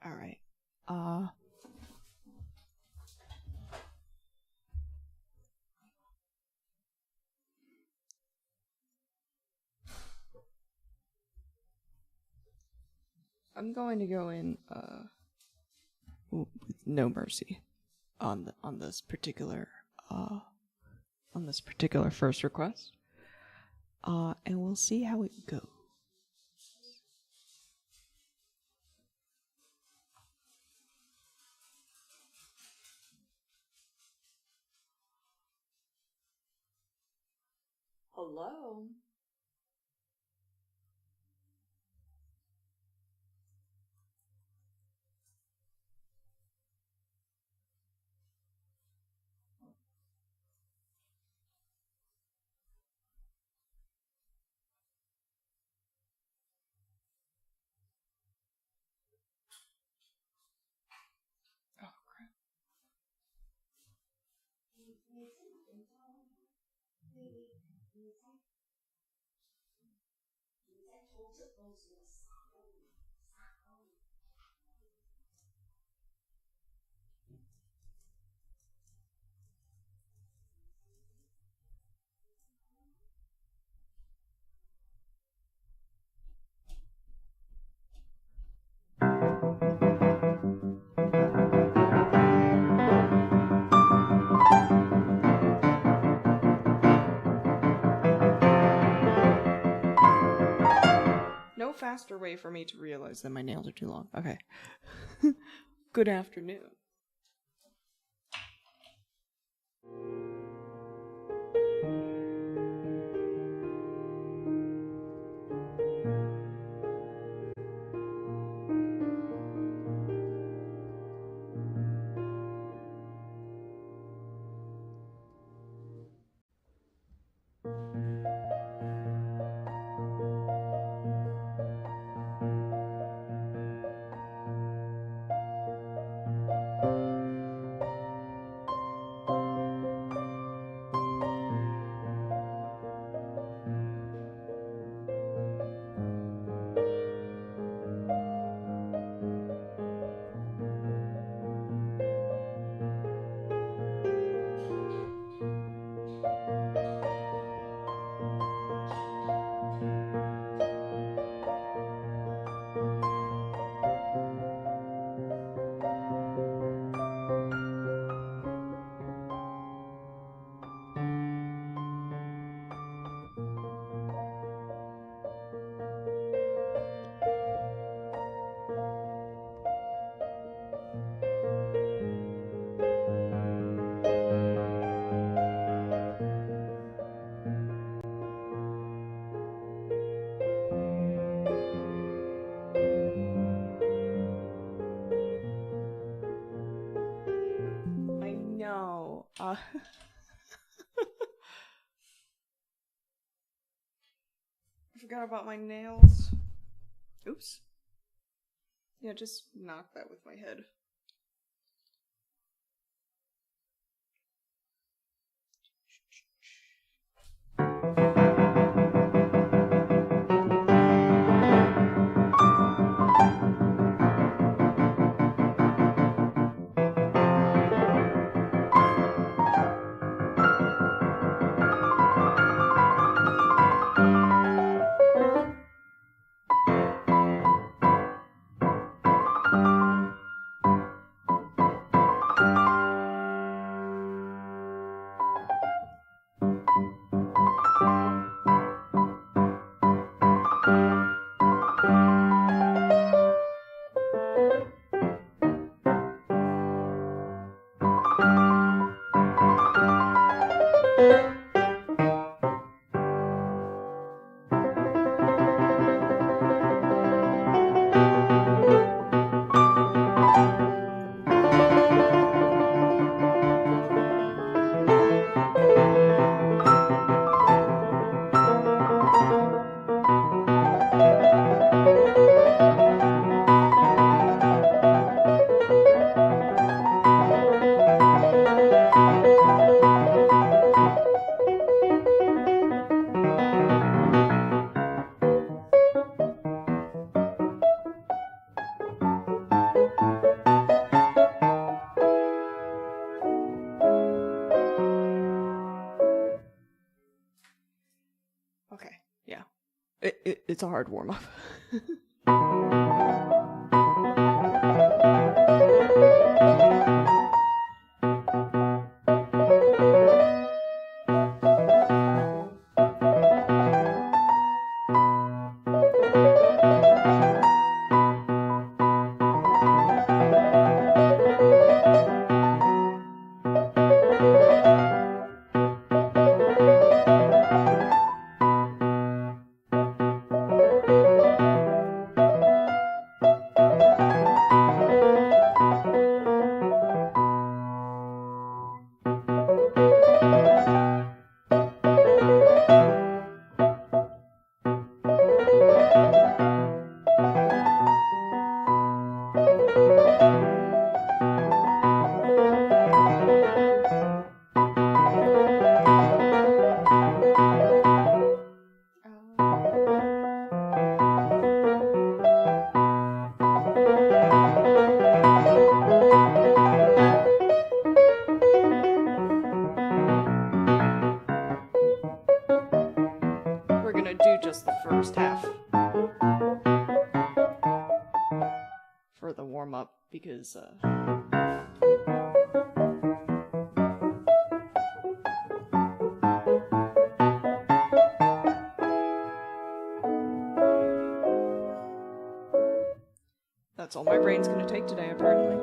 All right. I'm going to go in with no mercy on this particular first request, and we'll see how it goes. Hello. No faster way for me to realize that my nails are too long. Okay. Good afternoon. I forgot about my nails. Oops. Yeah, just knock that with my head. it's a hard warm-up. Just the first half for the warm-up because that's all my brain's gonna take today, apparently.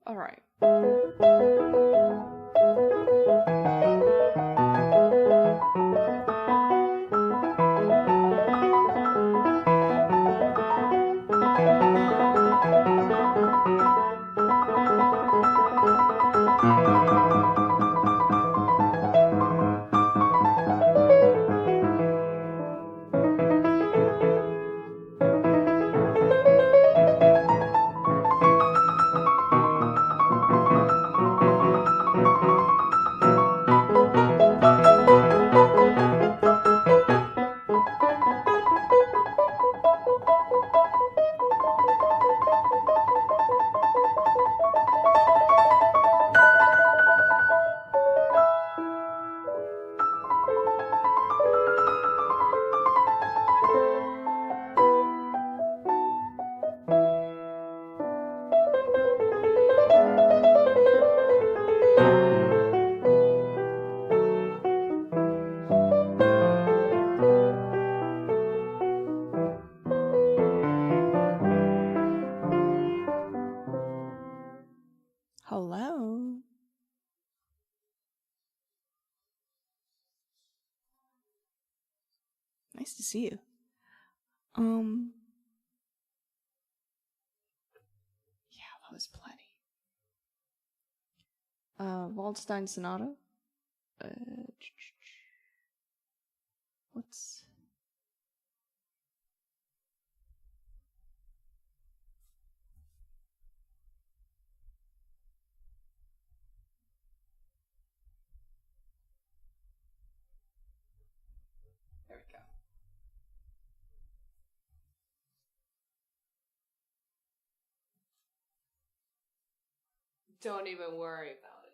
All right. Nice to see you. Yeah, that was plenty. Waldstein Sonata. What's... There we go. Don't even worry about it.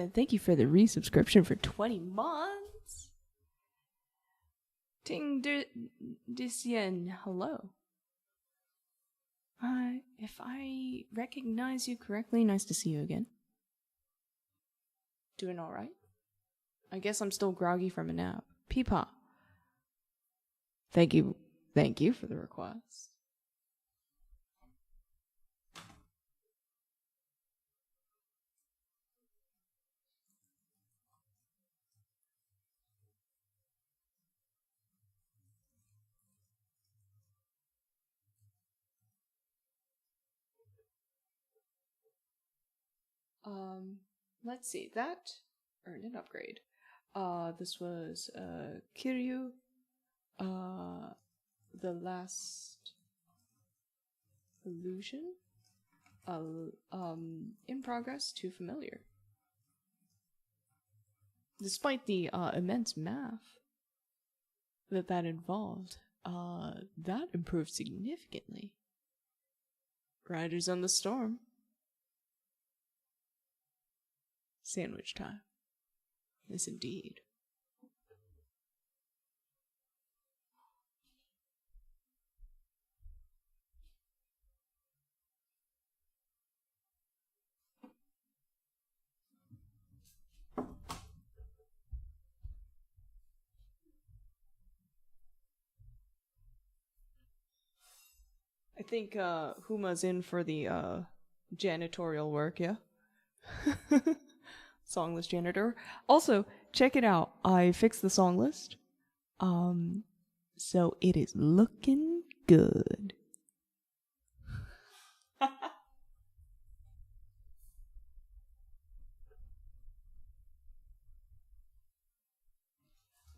and thank you for the resubscription for 20 months. Ting Disian, hello. If I recognize you correctly, nice to see you again. Doing alright? I guess I'm still groggy from a nap. Peepaw. Thank you for the request. Let's see, that earned an upgrade. This was, Kiryu, the last illusion, in progress to familiar. Despite the, immense math that involved, that improved significantly. Riders on the Storm. Sandwich time. Yes, indeed. I think Huma's in for the janitorial work, yeah? Songlist janitor. Also, check it out. I fixed the song list. So it is looking good.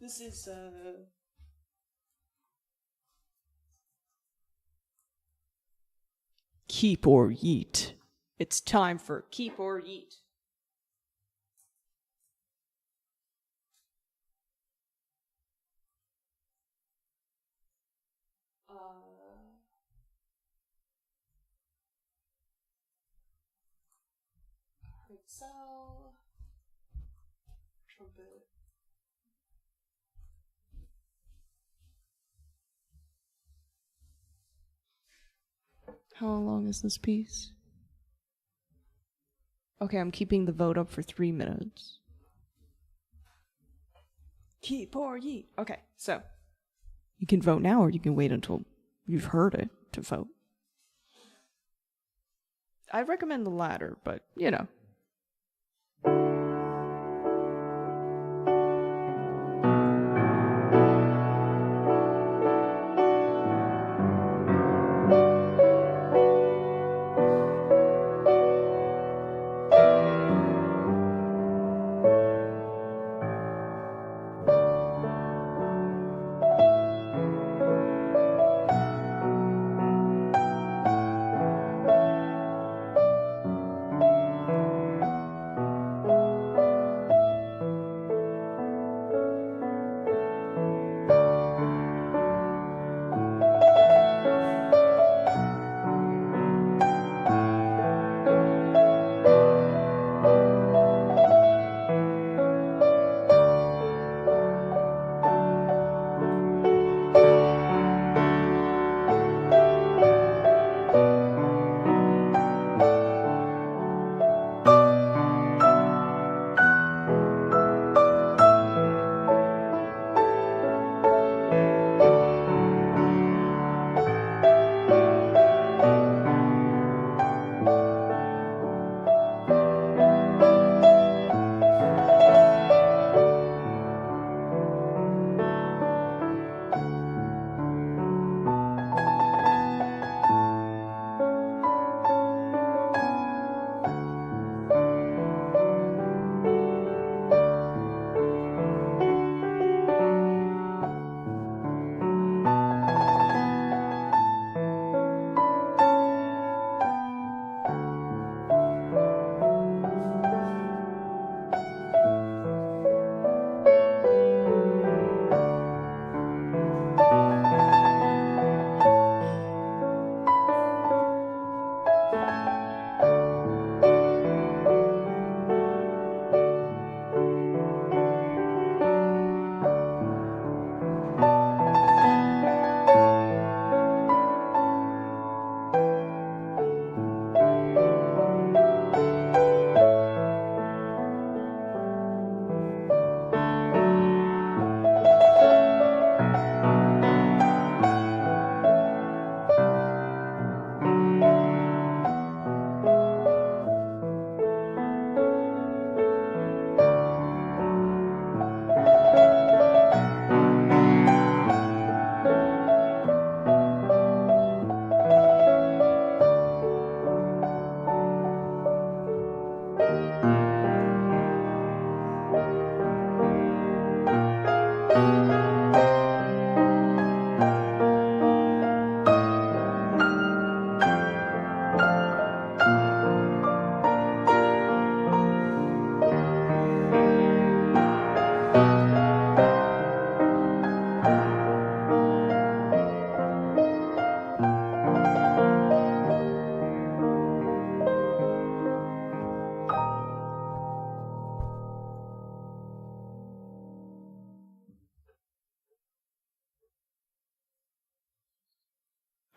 This is Keep or Yeet. It's time for Keep or Yeet. Excel. Trumpet. How long is this piece? Okay, I'm keeping the vote up for 3 minutes. Keep or Yeet. Okay, so you can vote now or you can wait until you've heard it to vote. I recommend the latter, but you know.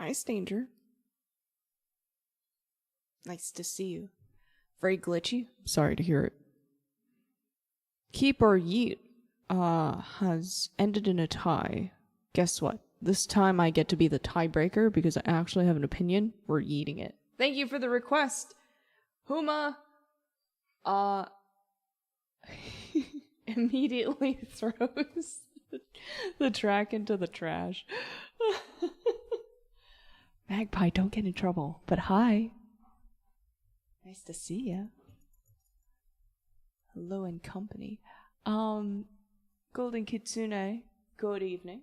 Hi, Stanger. Nice to see you. Very glitchy. Sorry to hear it. Keep or Yeet has ended in a tie. Guess what? This time I get to be the tiebreaker because I actually have an opinion. We're eating it. Thank you for the request. Huma immediately throws the track into the trash. Magpie, don't get in trouble. But hi. Nice to see ya. Hello and company. Golden Kitsune, good evening.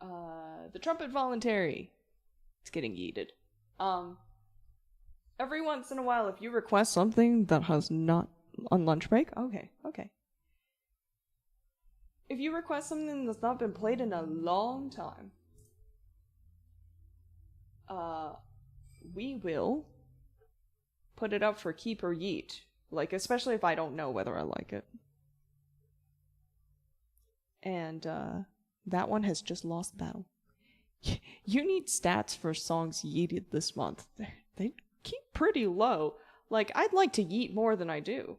The trumpet voluntary. It's getting yeeted. Every once in a while, if you request something that has not on lunch break, okay. If you request something that's not been played in a long time, we will put it up for keep or yeet. Like, especially if I don't know whether I like it. And, that one has just lost the battle. You need stats for songs yeeted this month. They keep pretty low. Like, I'd like to yeet more than I do.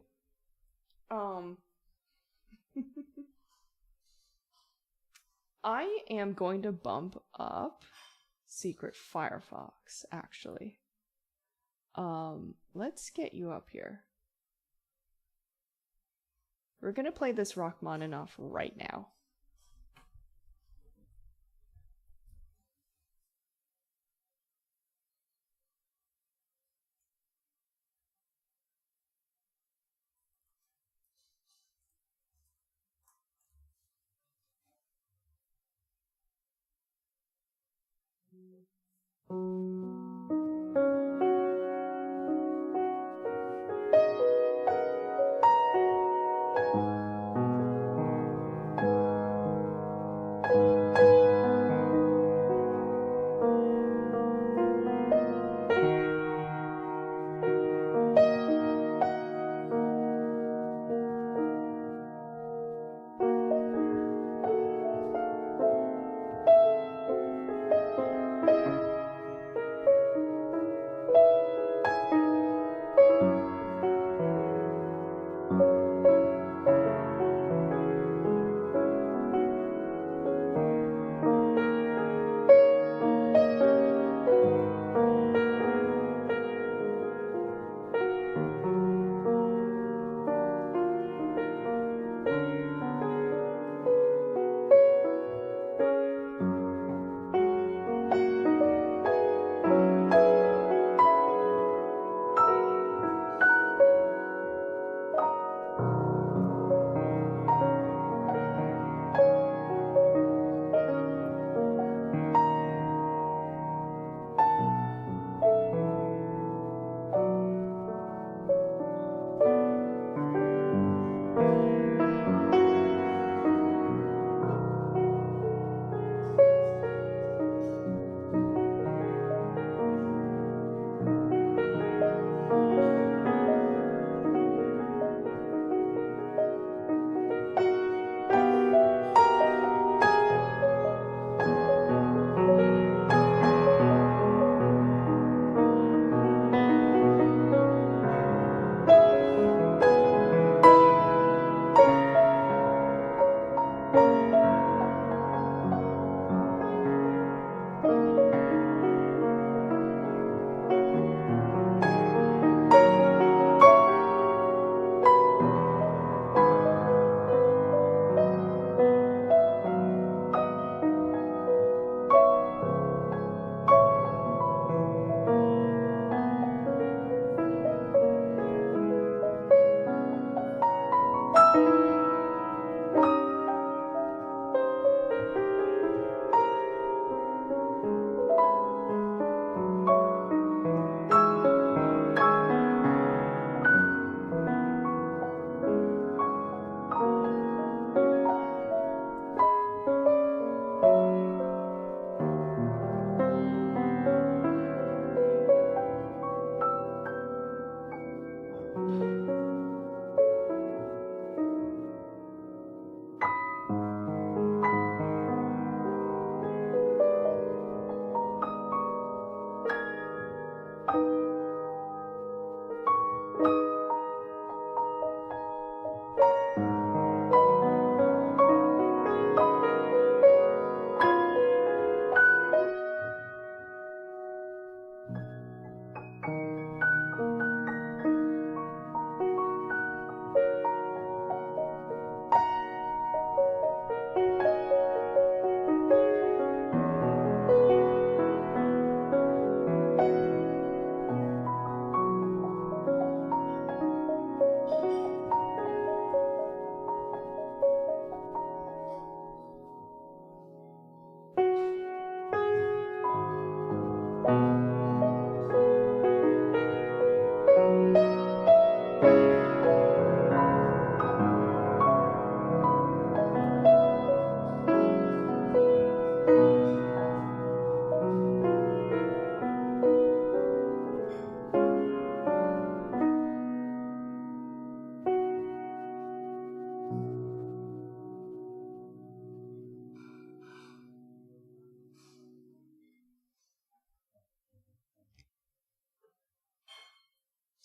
I am going to bump up Secret Firefox, actually. Let's get you up here. We're gonna play this Rachmaninoff right now.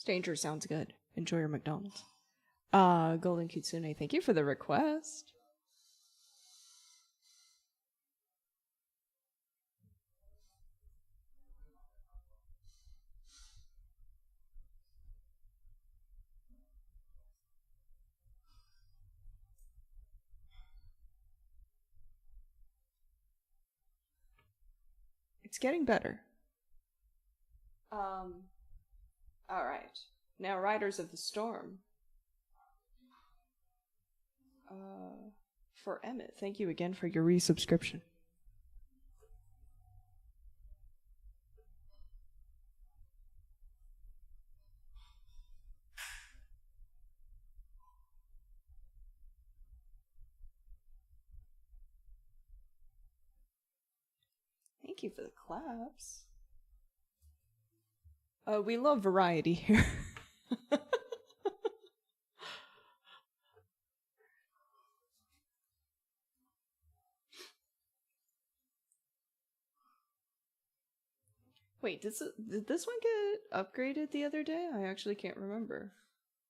Stranger sounds good. Enjoy your McDonald's. Golden Kitsune, thank you for the request. It's getting better. Alright. Now, Riders of the Storm. For Emmett, thank you again for your resubscription. Thank you for the claps. We love variety here. Wait, did this one get upgraded the other day? I actually can't remember.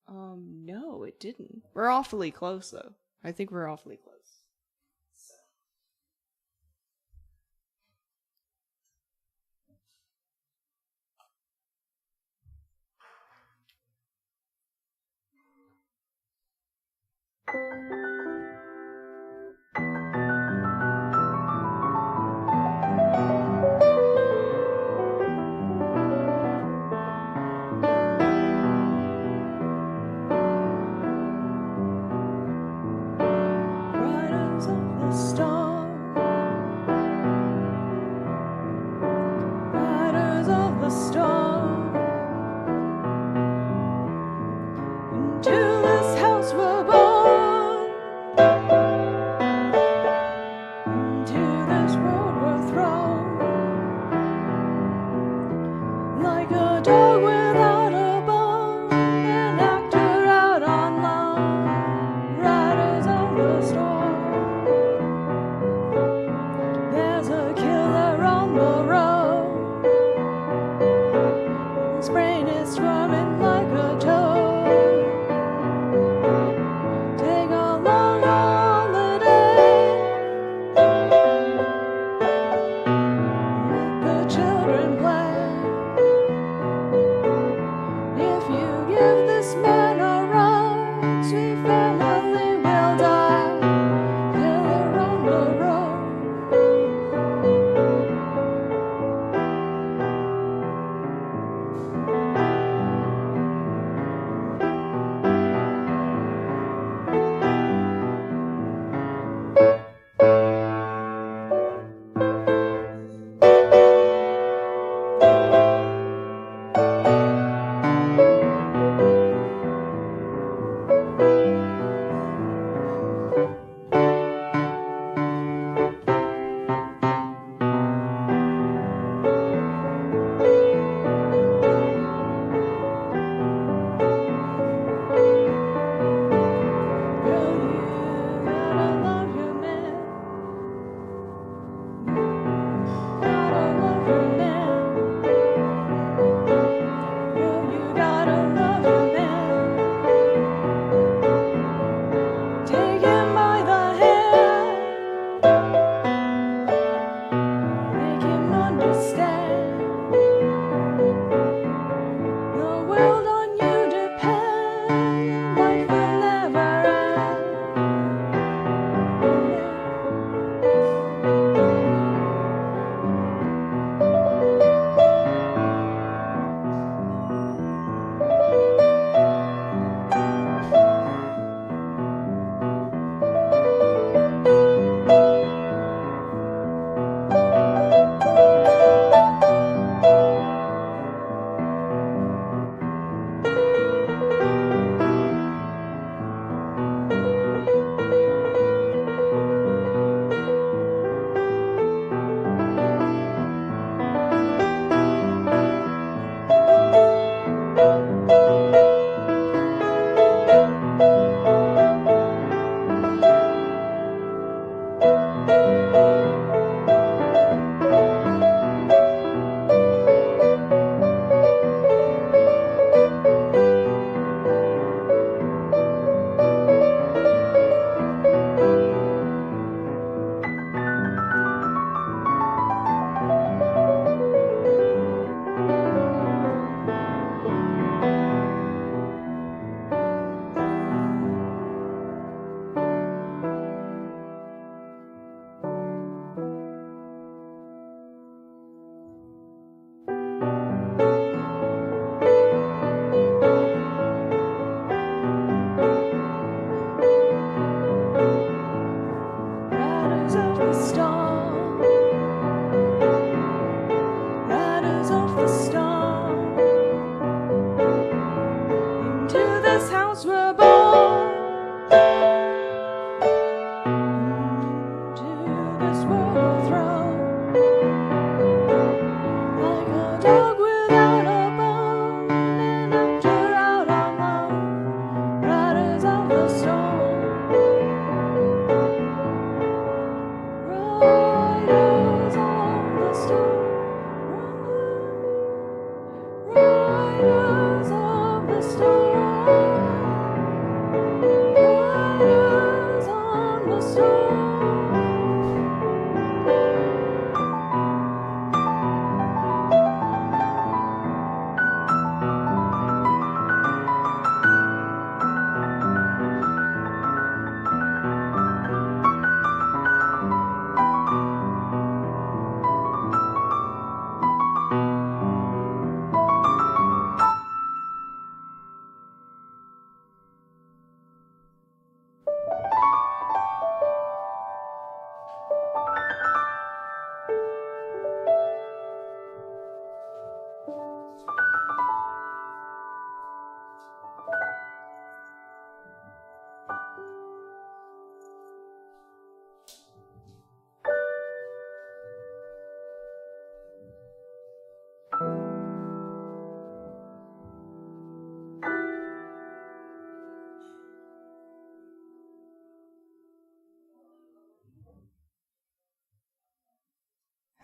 No, it didn't. We're awfully close, though. I think we're awfully close. So.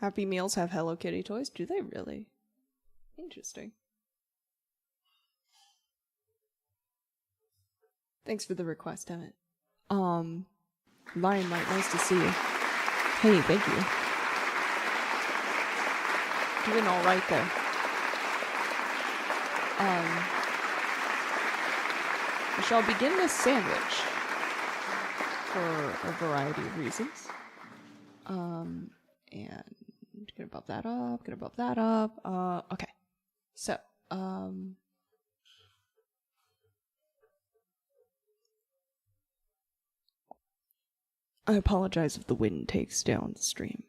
Happy Meals have Hello Kitty toys? Do they really? Interesting. Thanks for the request, Emmett. Lion Light, nice to see you. Hey, thank you. Doing all right there. We shall begin this sandwich for a variety of reasons. And gonna bump that up, okay. So, I apologize if the wind takes down the stream.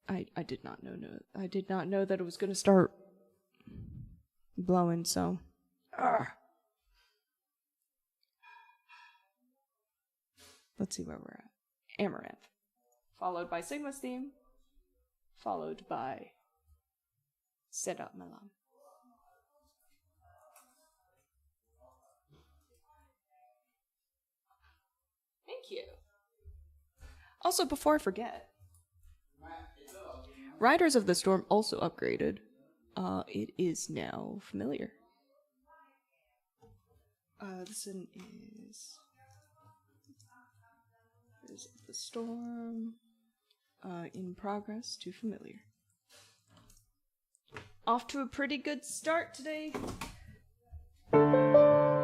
I did not know I did not know that it was gonna start blowing, so let's see where we're at. Amaranth, followed by Sigma's theme, followed by Setup Milan. Thank you. Also, before I forget, Riders of the Storm also upgraded. It is now familiar. This one is the Storm. In progress to familiar. Off to a pretty good start today. Oh,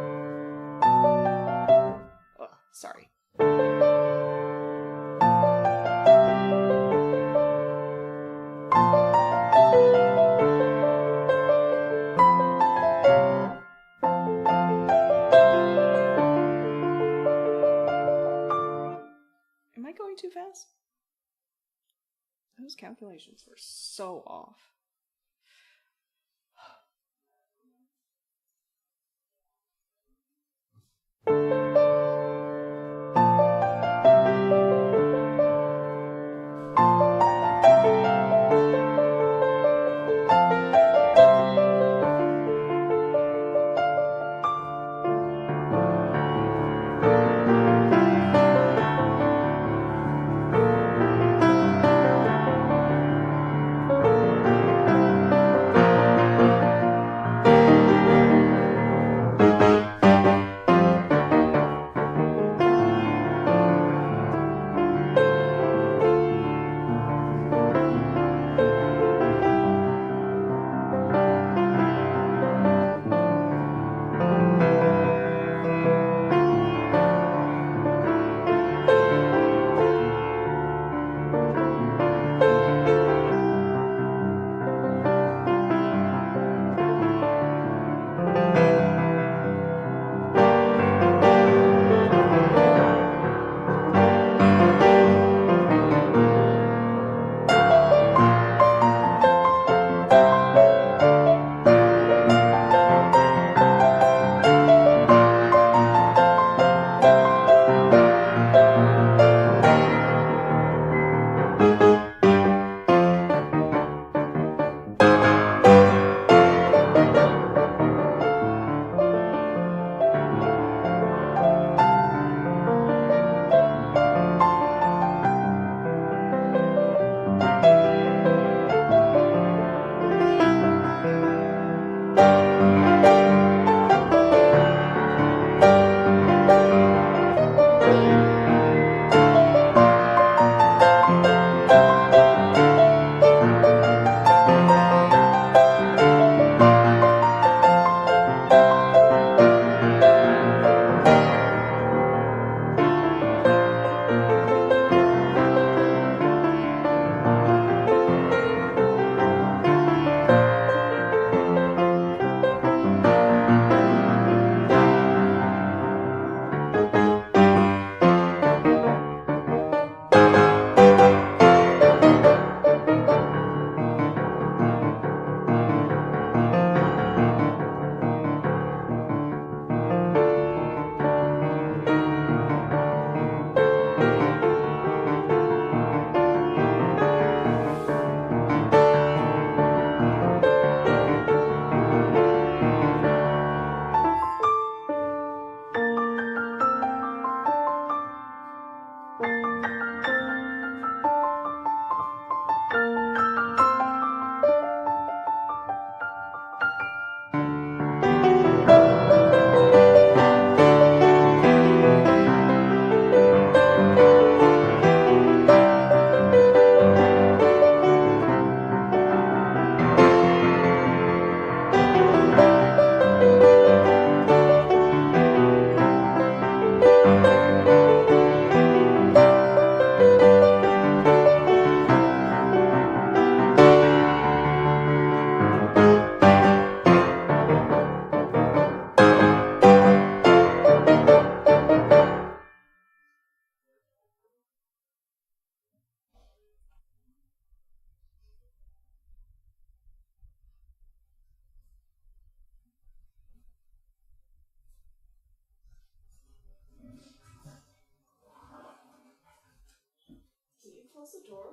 sorry. Am I going too fast? Those calculations were so off. close the door?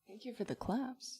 Thank you for the claps.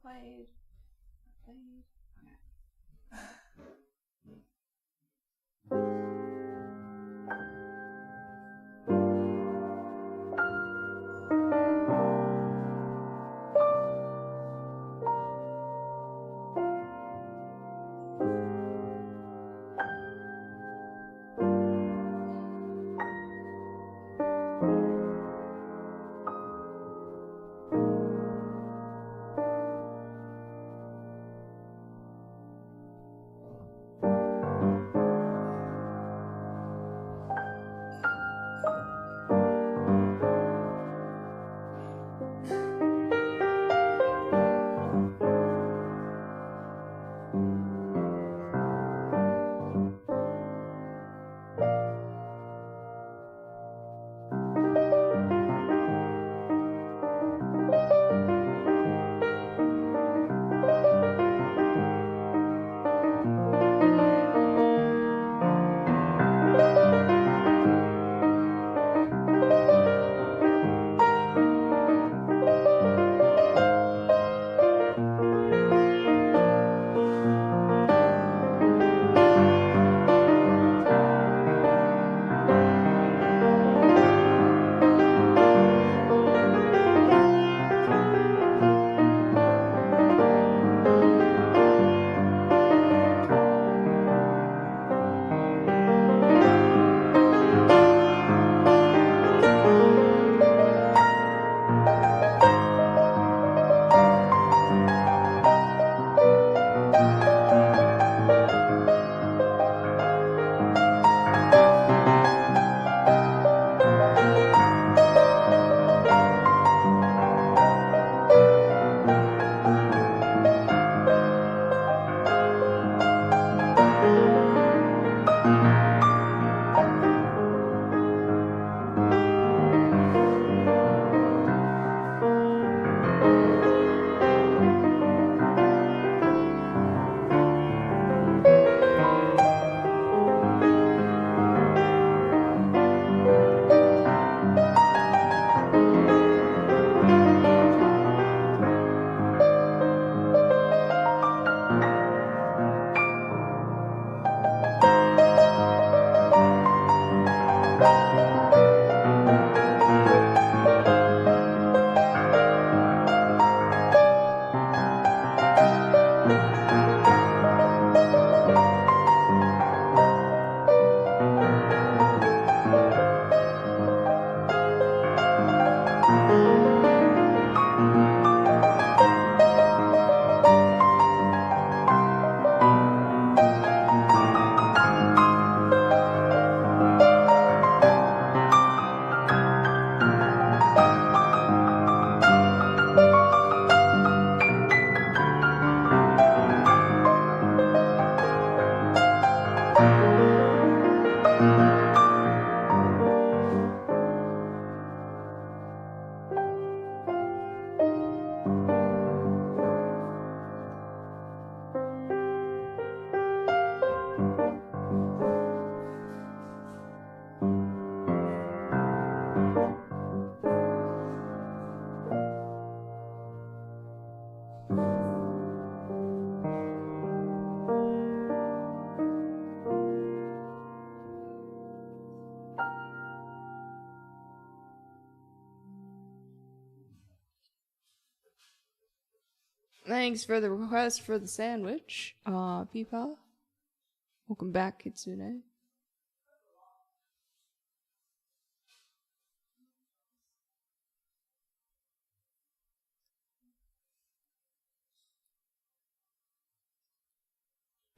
Played. Thanks for the request for the sandwich, Pipa. Welcome back, Kitsune.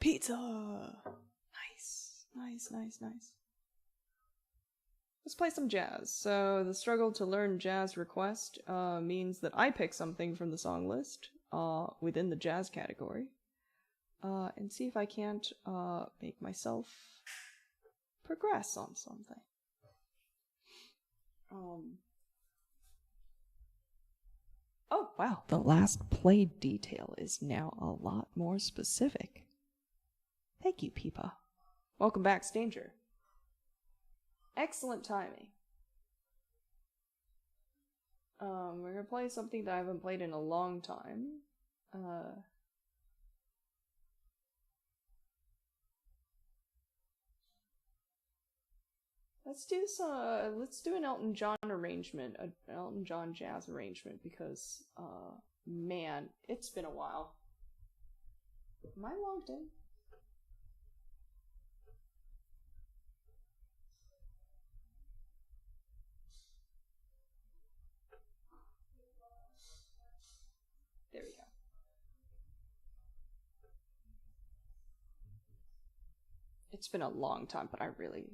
Pizza! Nice, nice, nice, nice. Let's play some jazz. So the struggle to learn jazz request means that I pick something from the song list within the jazz category and see if I can't make myself progress on something. Oh, wow. The last play detail is now a lot more specific. Thank you, Pipa. Welcome back, Stanger. Excellent timing. We're gonna play something that I haven't played in a long time. Let's do an Elton John arrangement, an Elton John jazz arrangement, because man, it's been a while. Am I logged in? There we go. It's been a long time, but I really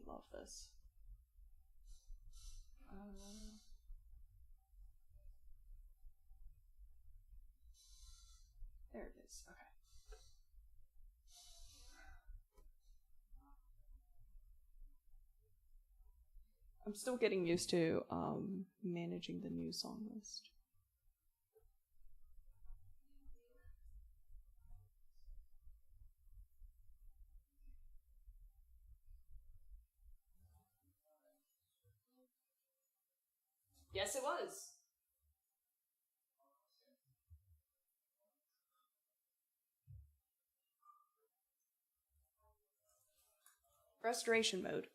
love this. There it is. Okay. I'm still getting used to managing the new song list. Yes, it was. Restoration mode.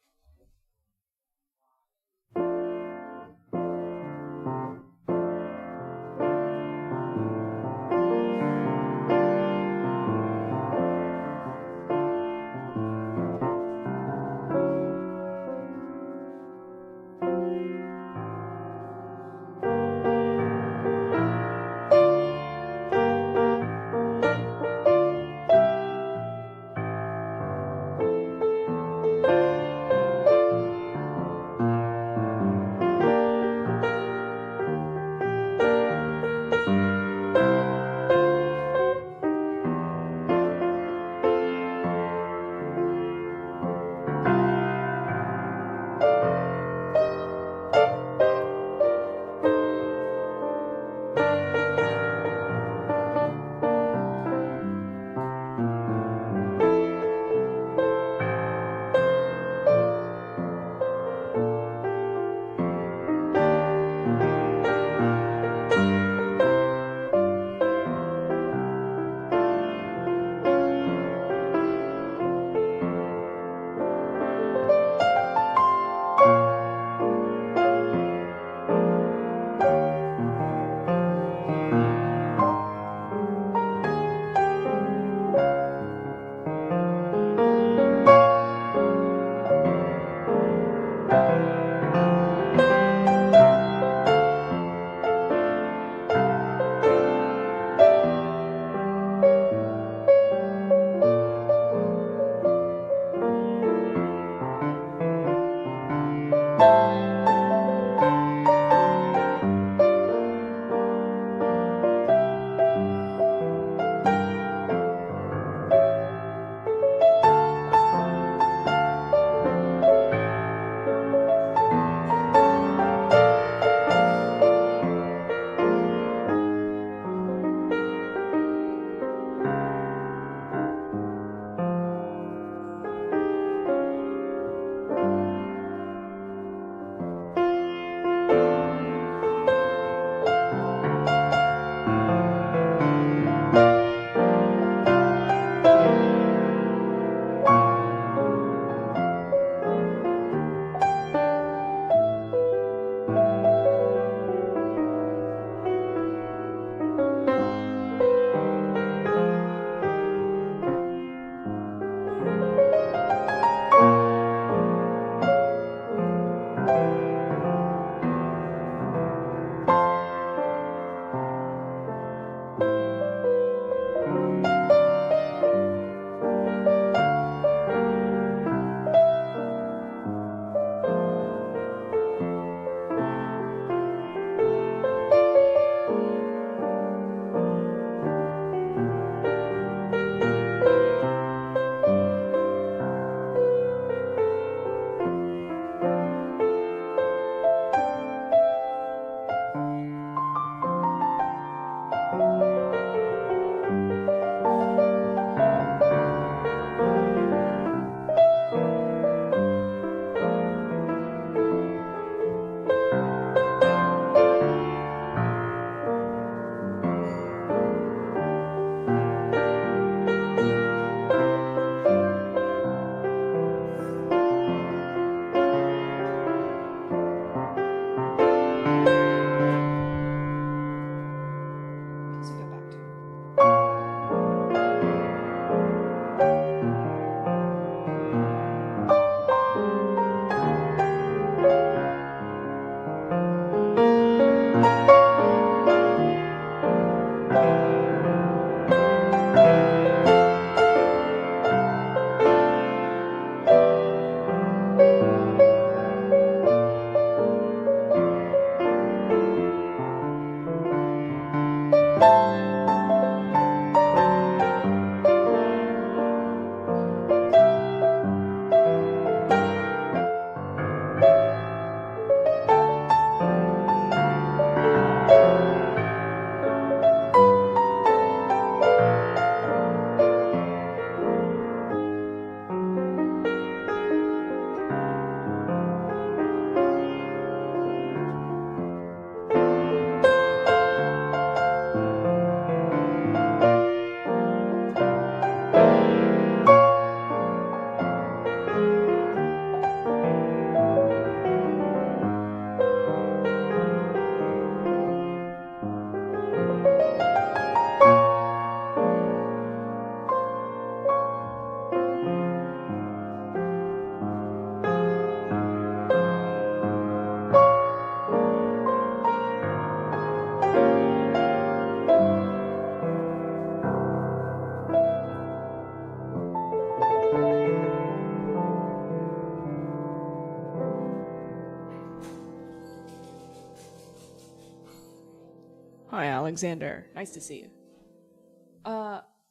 Hi, Alexander. Nice to see you.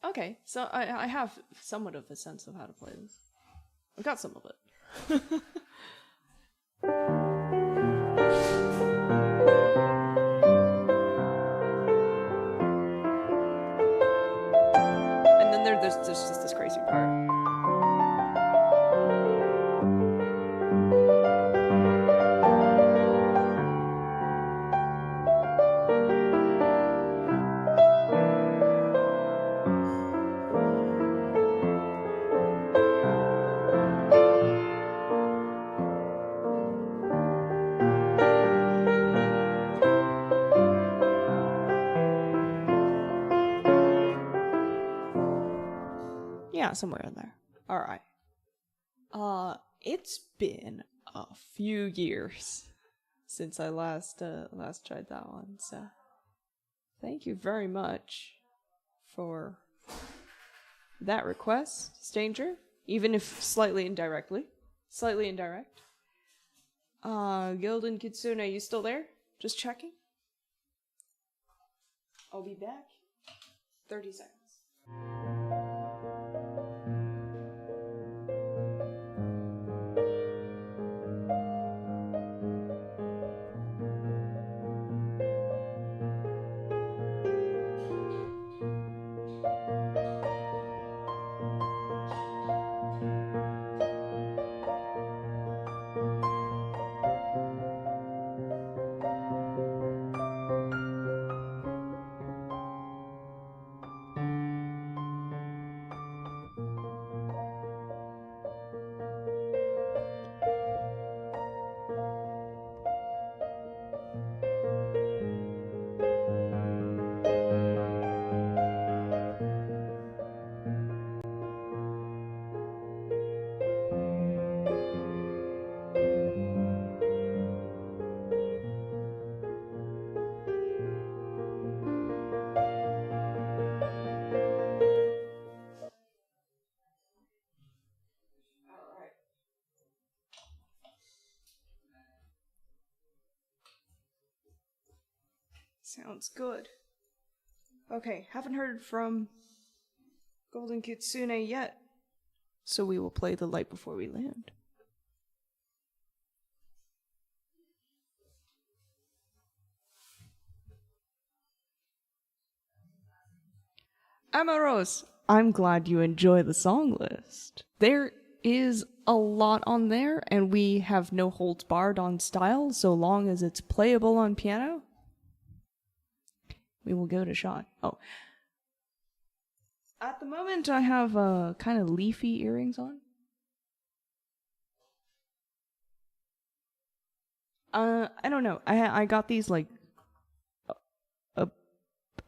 Okay, so I have somewhat of a sense of how to play this. I've got some of it. And then there's just this crazy part. Yeah, somewhere in there. All right. It's been a few years since I last tried that one. So, thank you very much for that request, stranger. Even if slightly indirect. Gildan Kitsune, you still there? Just checking. I'll be back. 30 seconds. Sounds good. Okay, haven't heard from Golden Kitsune yet, so we will play The Light Before We Land. Amaros, I'm glad you enjoy the song list. There is a lot on there, and we have no holds barred on style so long as it's playable on piano. We will go to shot. Oh. At the moment, I have kind of leafy earrings on. I don't know. I got these like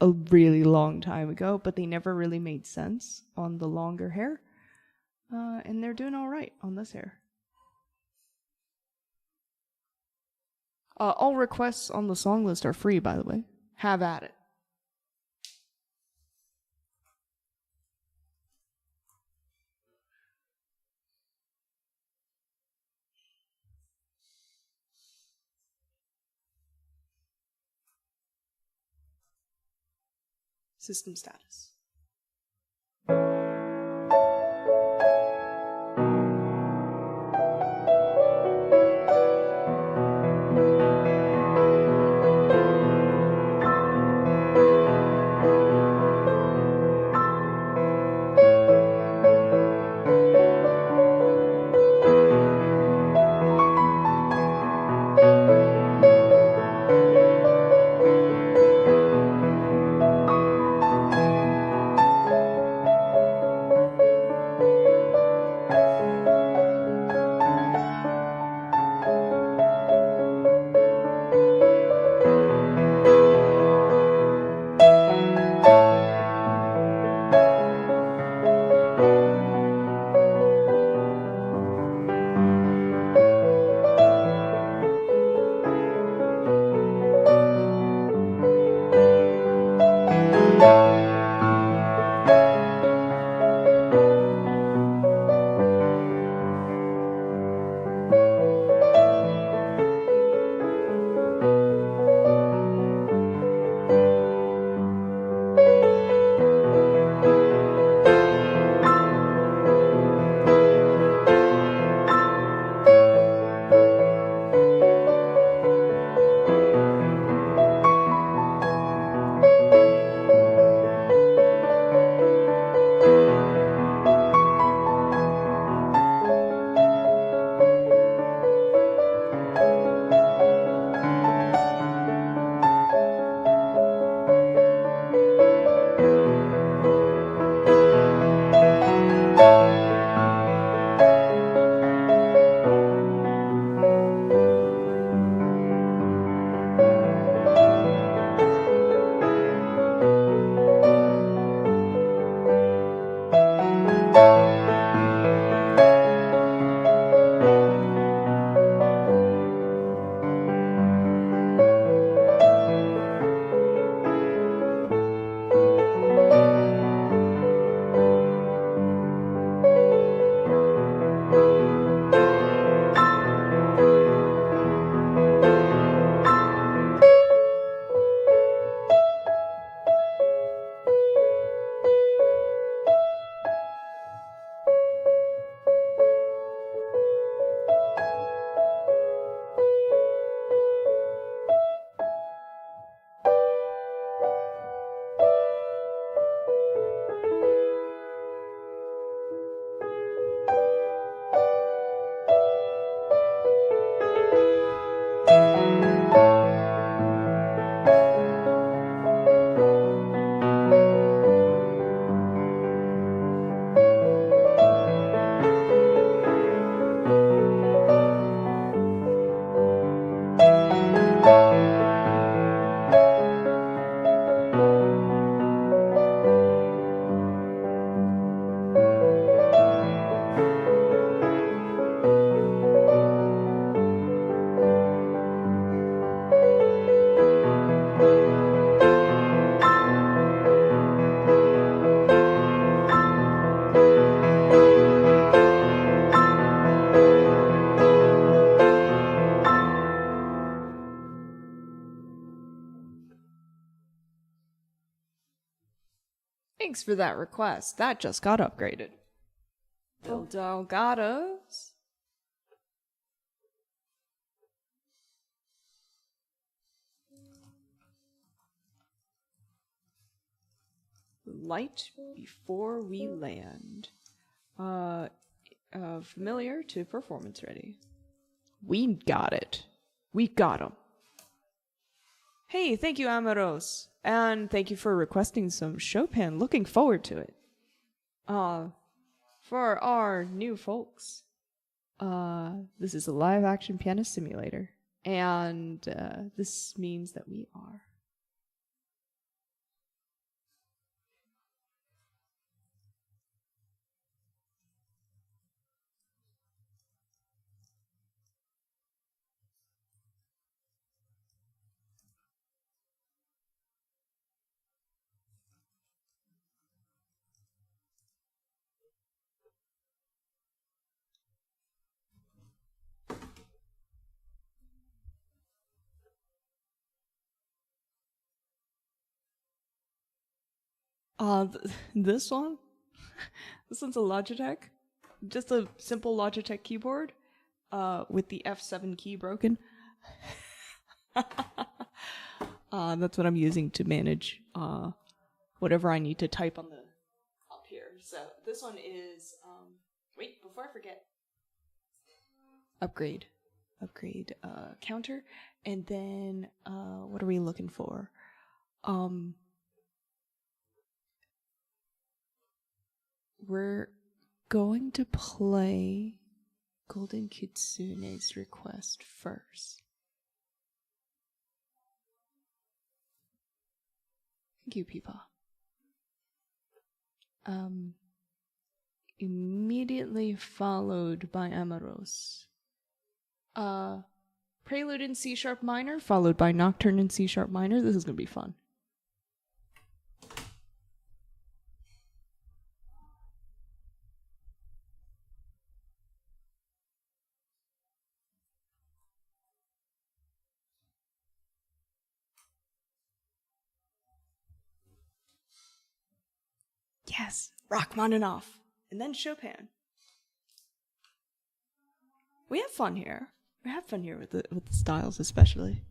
a really long time ago, but they never really made sense on the longer hair. And they're doing all right on this hair. All requests on the song list are free, by the way. Have at it. System status. Thanks for that request. That just got upgraded. Dildo Gatos. Light before we land. Familiar to performance ready. We got it. We got him. Hey, thank you, Amaros. And thank you for requesting some Chopin. Looking forward to it. For our new folks, this is a live action pianist simulator. And this means that we are this one? This one's a Logitech. Just a simple Logitech keyboard with the F7 key broken. That's what I'm using to manage whatever I need to type on the up here. So this one is wait, before I forget. Upgrade counter, and then what are we looking for? We're going to play Golden Kitsune's request first. Thank you, Peepaw. Immediately followed by Amaros. Prelude in C sharp minor, followed by Nocturne in C sharp minor. This is gonna be fun. Yes, Rachmaninoff, and then Chopin. We have fun here. We have fun here with the styles, especially.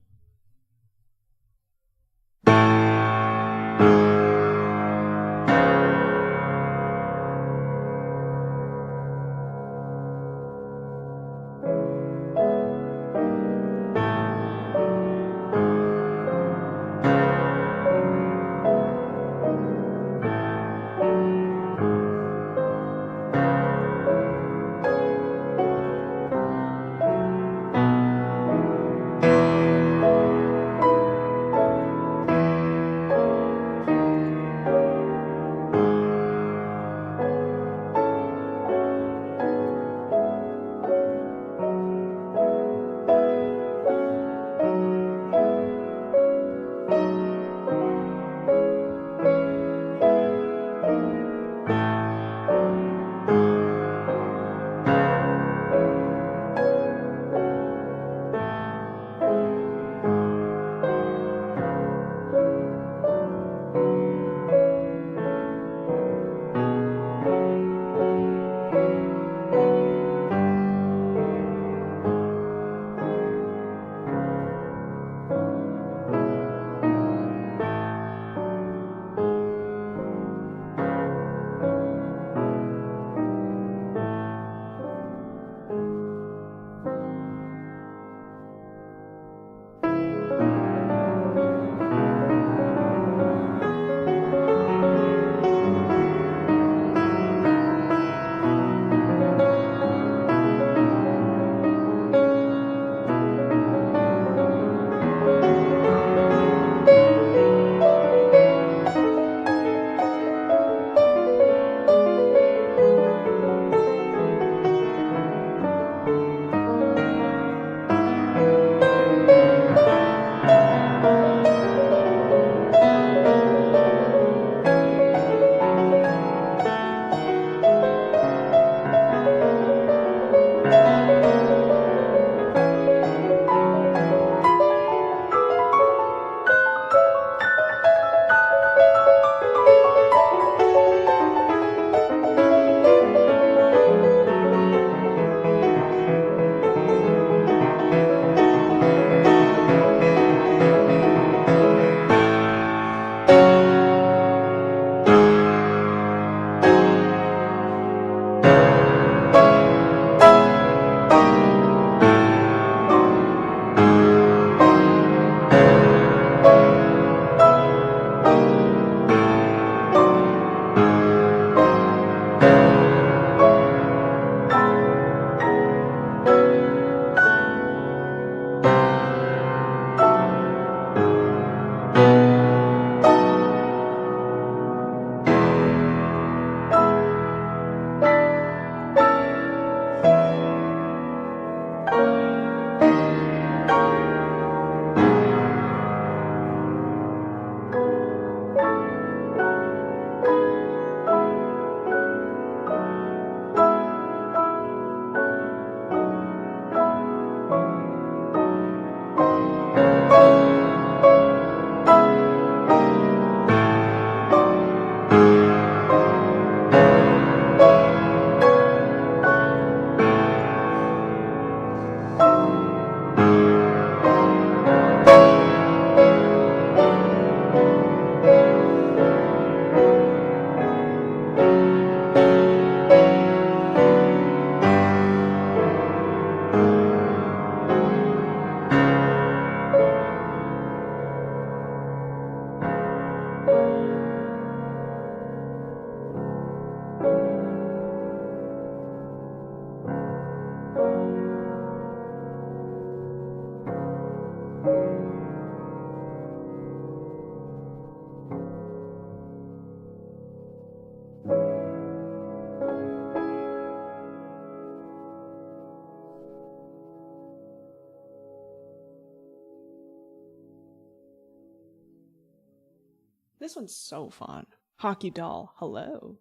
This one's so fun. Hockey doll, hello.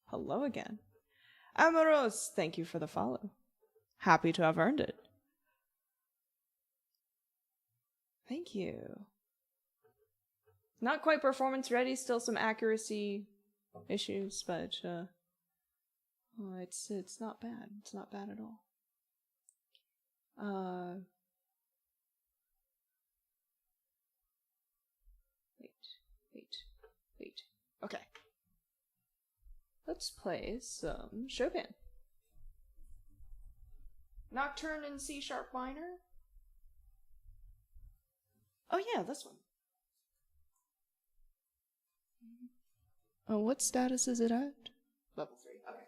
Hello again. Amorous, thank you for the follow. Happy to have earned it. Thank you. Not quite performance ready, still some accuracy issues, but it's not bad. It's not bad at all. Wait. Okay. Let's play some Chopin. Nocturne in C sharp minor. Oh yeah, this one. Oh, what status is it at? Level 3. Okay.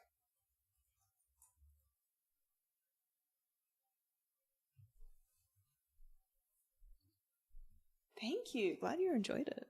Thank you. Glad you enjoyed it.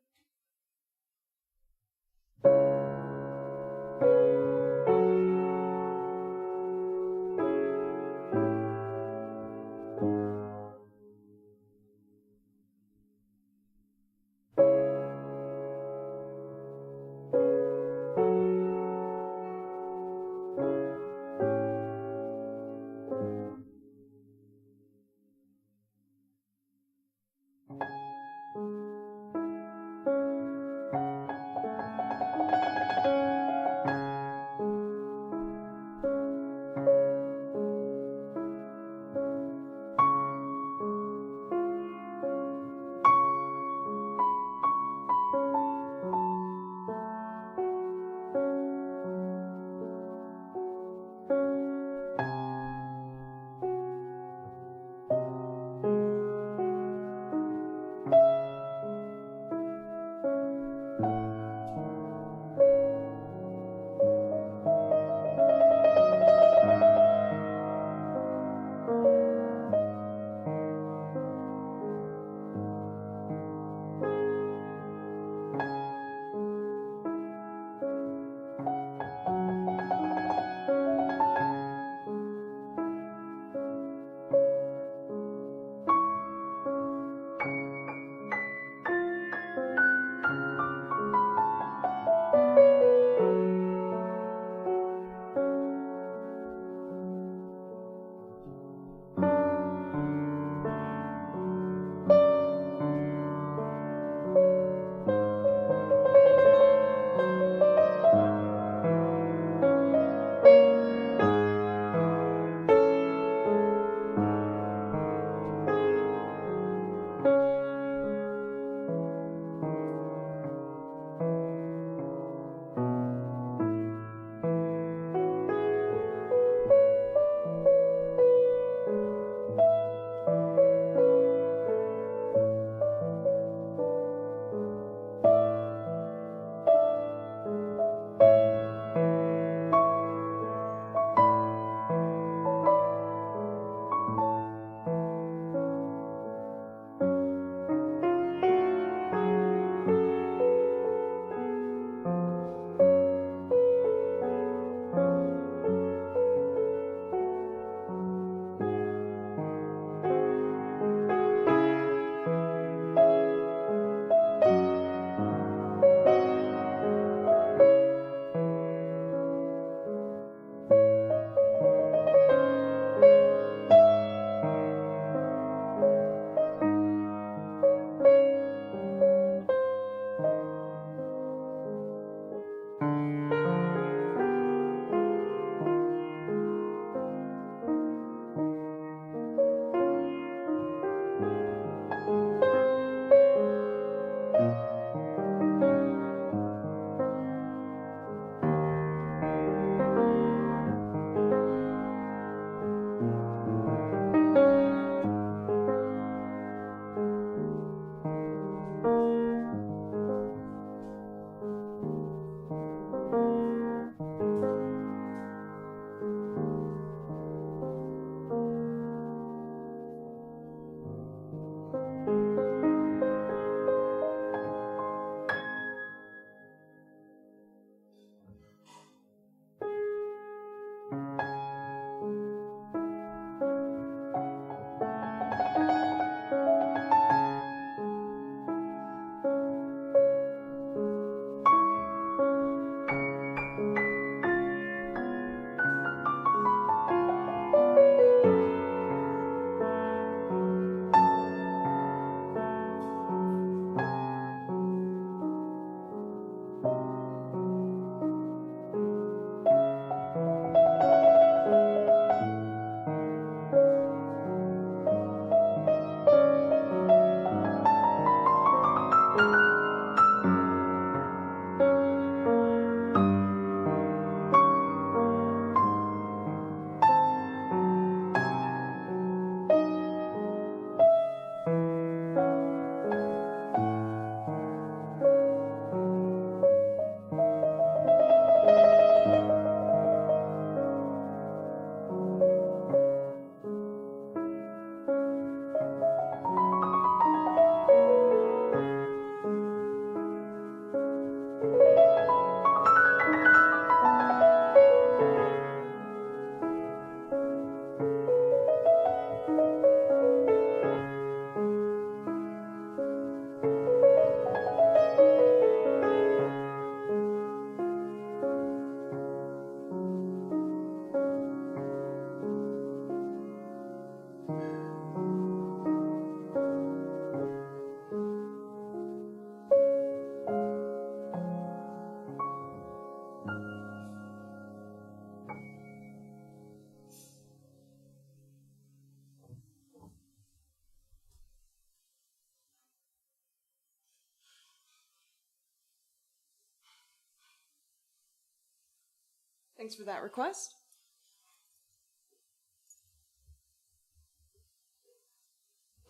Thanks for that request.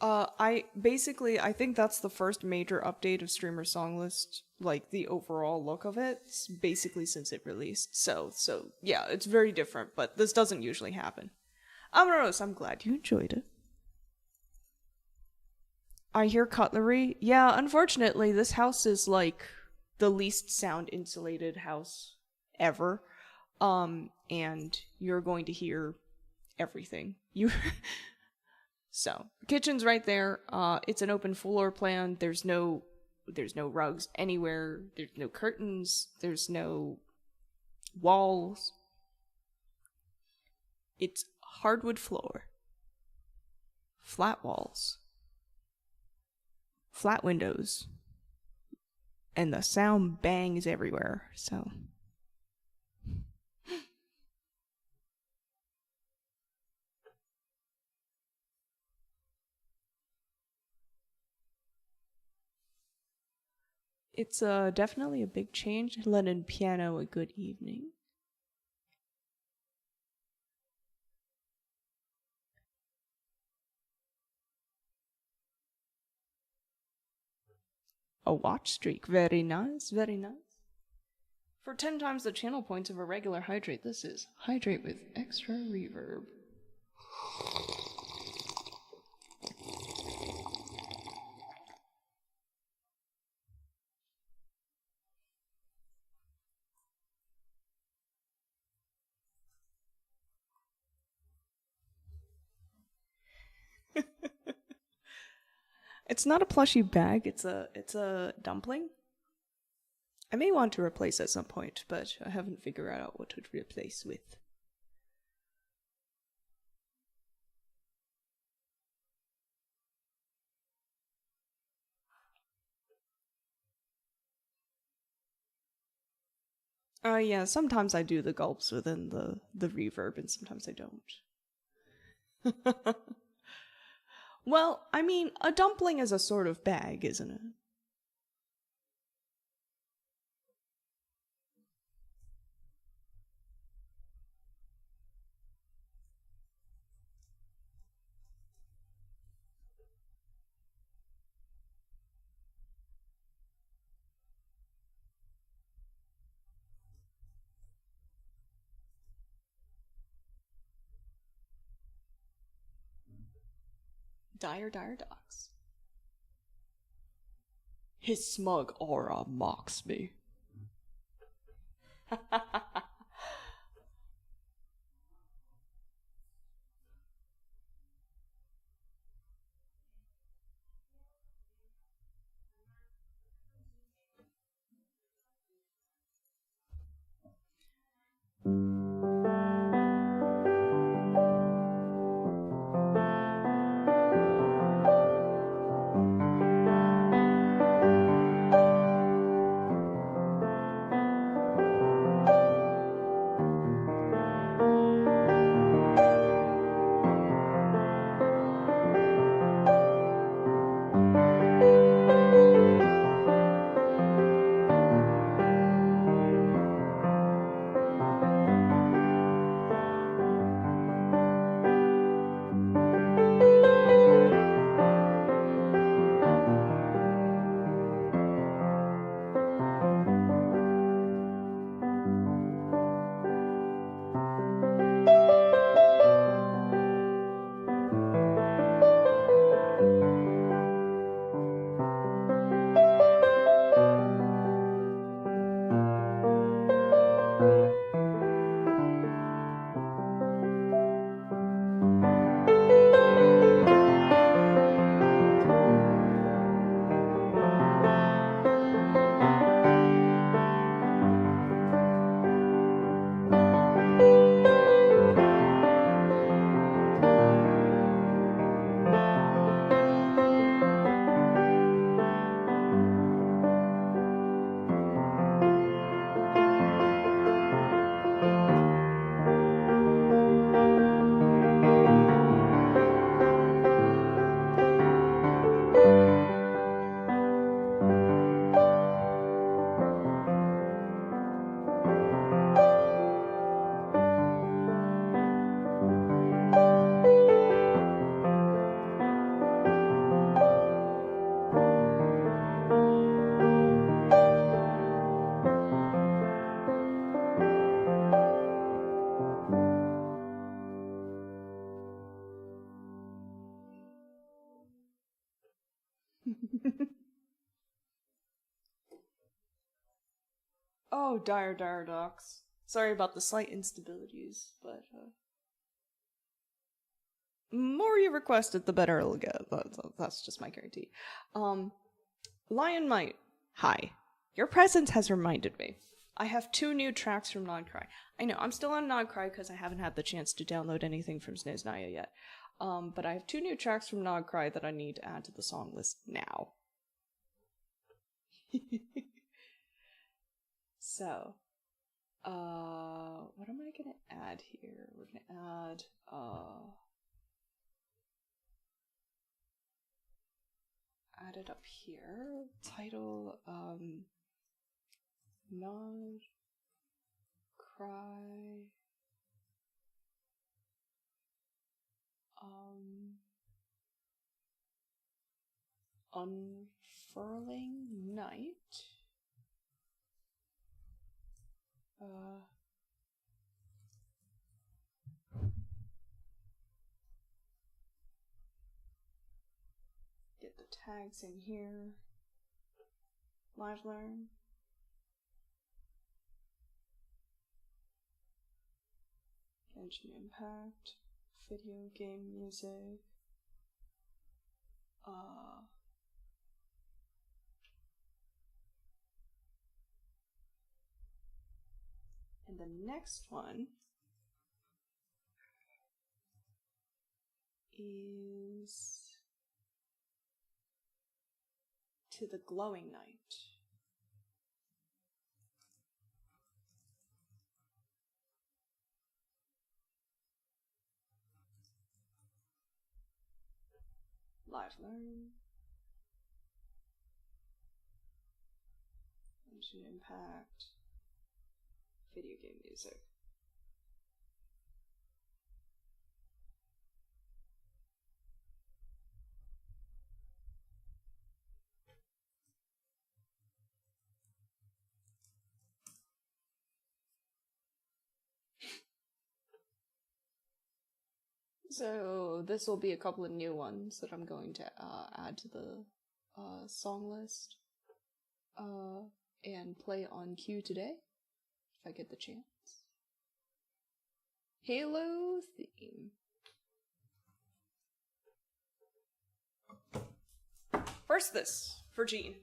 I think that's the first major update of Streamer Songlist, like the overall look of it, basically since it released. So yeah, it's very different, but this doesn't usually happen. Amaros, I'm glad you enjoyed it. I hear cutlery. Yeah, unfortunately, this house is like the least sound insulated house ever. And you're going to hear everything. So, kitchen's right there. It's an open floor plan. There's no rugs anywhere. There's no curtains. There's no walls. It's hardwood floor. Flat walls. Flat windows. And the sound bangs everywhere. So, it's definitely a big change. Lennon piano, a good evening. A watch streak. Very nice, very nice. For 10 times the channel points of a regular hydrate, this is hydrate with extra reverb. It's not a plushy bag, it's a dumpling. I may want to replace at some point, but I haven't figured out what to replace with. Yeah, sometimes I do the gulps within the reverb and sometimes I don't. Well, I mean, a dumpling is a sort of bag, isn't it? Dire Docs. His smug aura mocks me. Oh, dire docs. Sorry about the slight instabilities, but more you request it, the better it'll get. That's just my guarantee. Lion Might, hi. Your presence has reminded me. I have 2 new tracks from Nodcry. I know, I'm still on Nodcry because I haven't had the chance to download anything from Snaznaya yet. But I have 2 new tracks from Nodcry that I need to add to the song list now. So, what am I gonna add here? We're gonna add it up here. Title, Nod Cry, Unfurling Night, get the tags in here. Live Learn. Genshin Impact. Video game music. And the next one is To the Glowing Night. Live Learn. Genshin Impact. Video game music. So this will be a couple of new ones that I'm going to add to the song list and play on cue today, if I get the chance. Halo theme. First this, for Jean.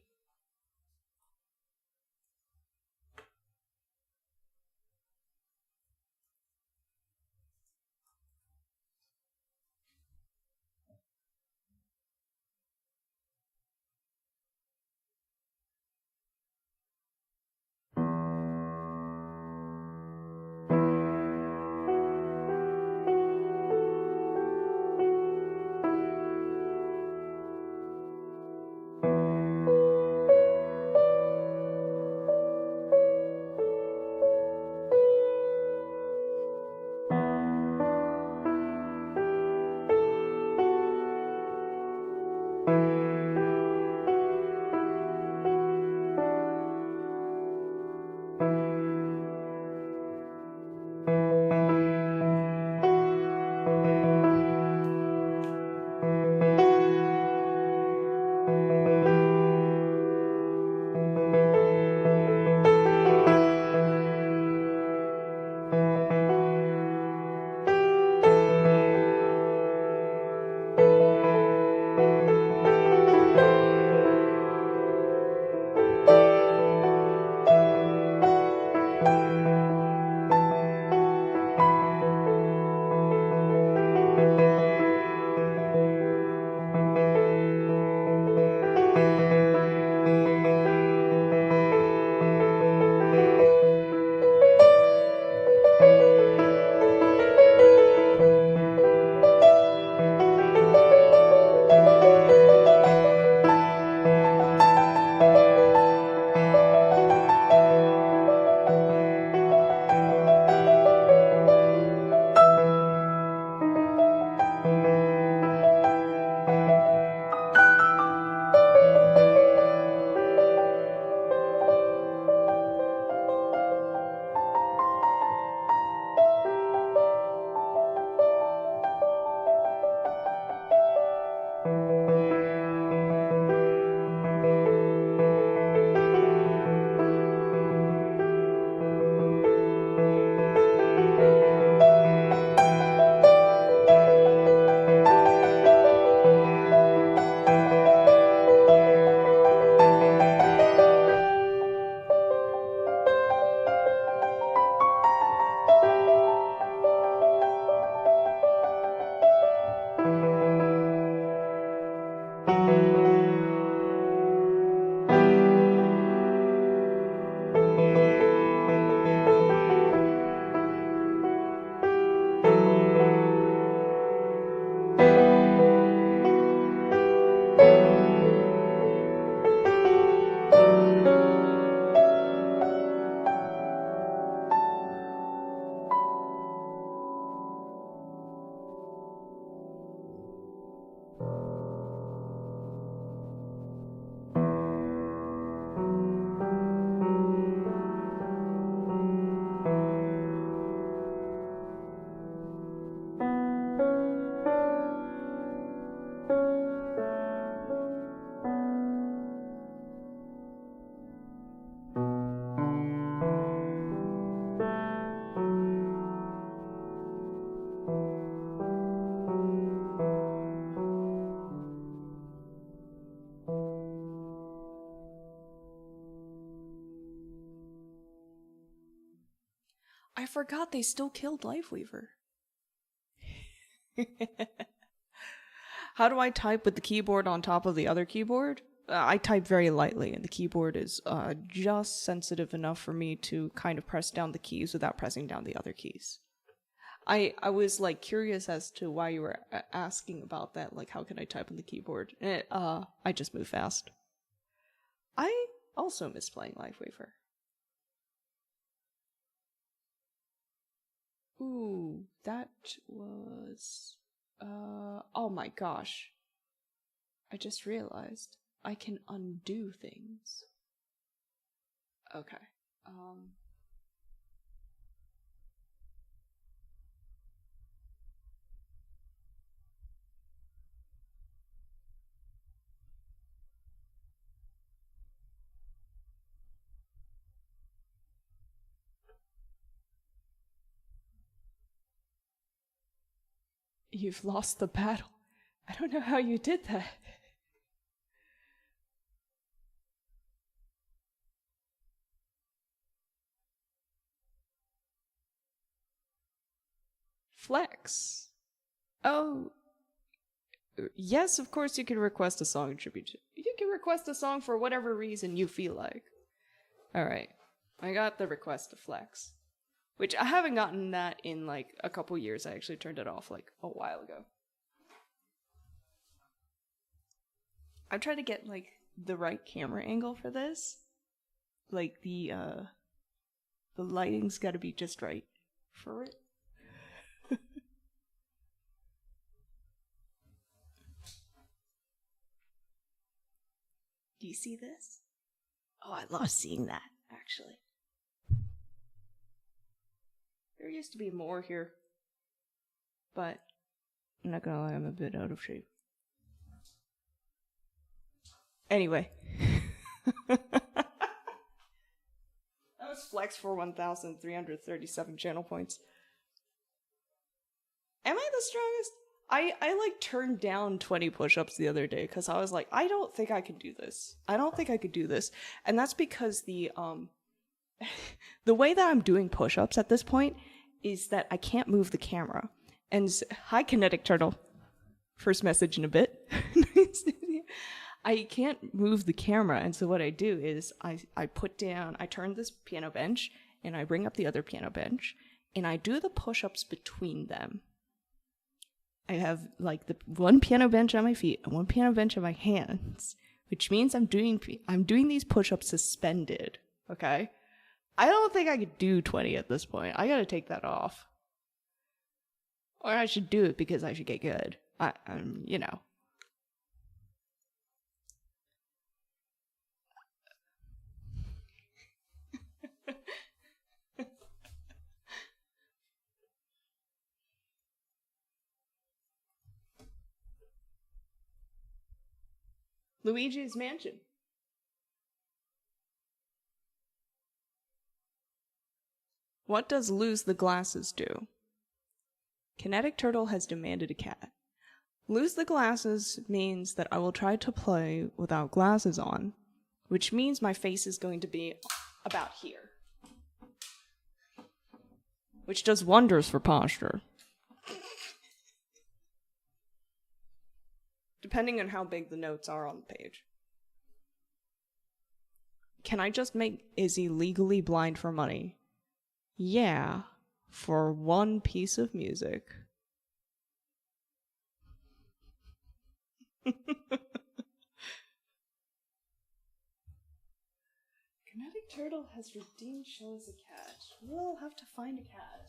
I forgot they still killed Lifeweaver. How do I type with the keyboard on top of the other keyboard? I type very lightly, and the keyboard is just sensitive enough for me to kind of press down the keys without pressing down the other keys. I was like curious as to why you were asking about that. Like, how can I type on the keyboard? I just move fast. I also miss playing Lifeweaver. Ooh, that was... oh my gosh. I just realized I can undo things. Okay. You've lost the battle. I don't know how you did that. Flex. Oh. Yes, of course you can request a song in tribute. You can request a song for whatever reason you feel like. Alright. I got the request to flex. Which I haven't gotten that in like a couple years. I actually turned it off like a while ago. I'm trying to get like the right camera angle for this. Like the lighting's gotta be just right for it. Do you see this? Oh, I love seeing that, actually. There used to be more here. But I'm not gonna lie, I'm a bit out of shape. Anyway. That was flex for 1,337 channel points. Am I the strongest? I like turned down 20 push-ups the other day because I was like, I don't think I could do this. I don't think I could do this. And that's because the the way that I'm doing push-ups at this point is that I can't move the camera. And hi, Kinetic Turtle. First message in a bit. I can't move the camera, and so what I do is I turn this piano bench, and I bring up the other piano bench, and I do the push-ups between them. I have like the one piano bench on my feet and one piano bench on my hands, which means I'm doing these push-ups suspended, okay? I don't think I could do 20 at this point. I gotta take that off. Or I should do it because I should get good. You know. Luigi's Mansion. What does lose the glasses do? Kinetic Turtle has demanded a cat. Lose the glasses means that I will try to play without glasses on, which means my face is going to be about here. Which does wonders for posture. depending on how big the notes are on the page. Can I just make Izzy legally blind for money? Yeah, for one piece of music. Kinetic Turtle has redeemed Show as a cat. We'll have to find a cat.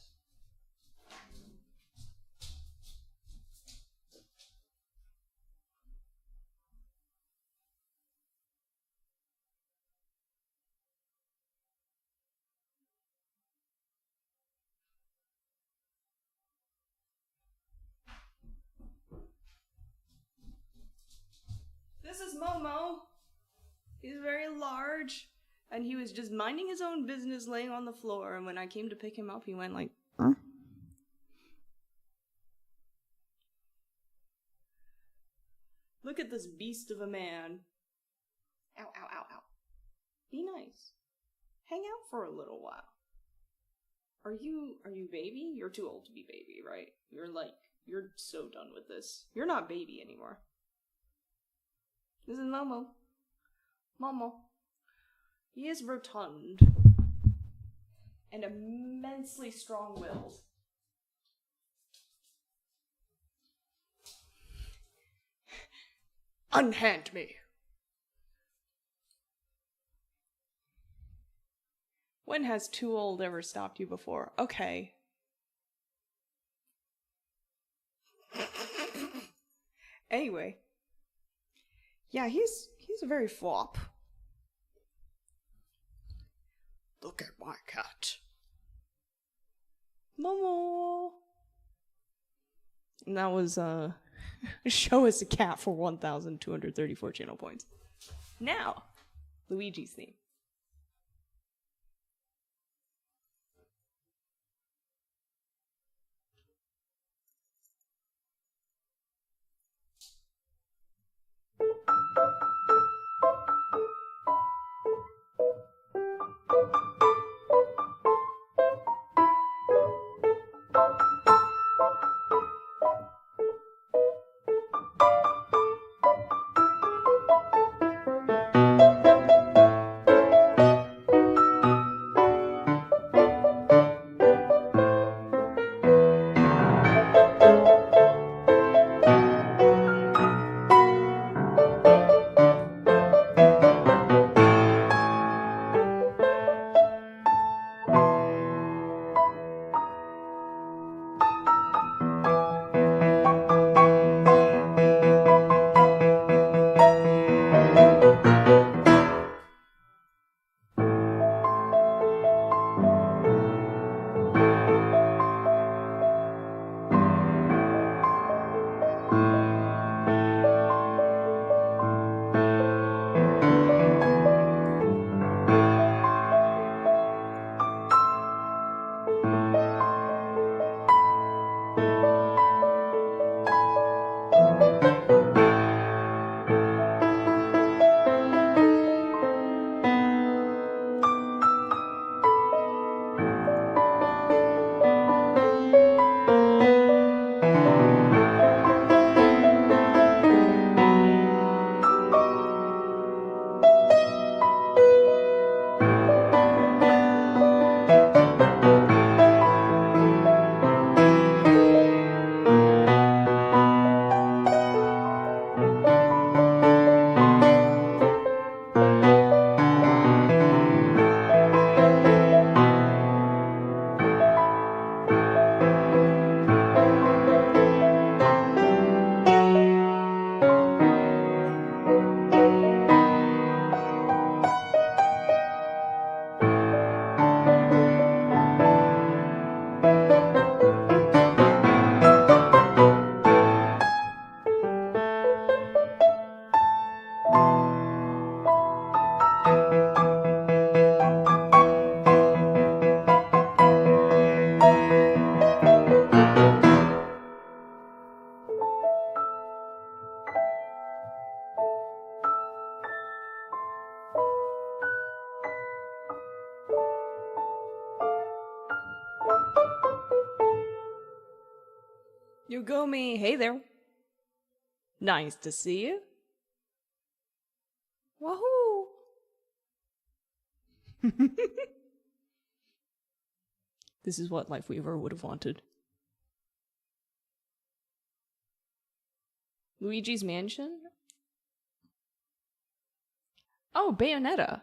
This is Momo. He's very large, and he was just minding his own business laying on the floor, and when I came to pick him up, he went like, huh? Look at this beast of a man. Ow, ow, ow, ow. Be nice. Hang out for a little while. Are you baby? You're too old to be baby, right? You're so done with this. You're not baby anymore. This is Momo. Momo. He is rotund and immensely strong-willed. Unhand me. When has too old ever stopped you before? Okay. Anyway. Yeah, he's a very flop. Look at my cat. Momo. And that was Show Us a Cat for 1,234 channel points. Now, Luigi's theme. You go me, hey there. Nice to see you. Wahoo! This is what Life Weaver would have wanted. Luigi's Mansion? Oh, Bayonetta.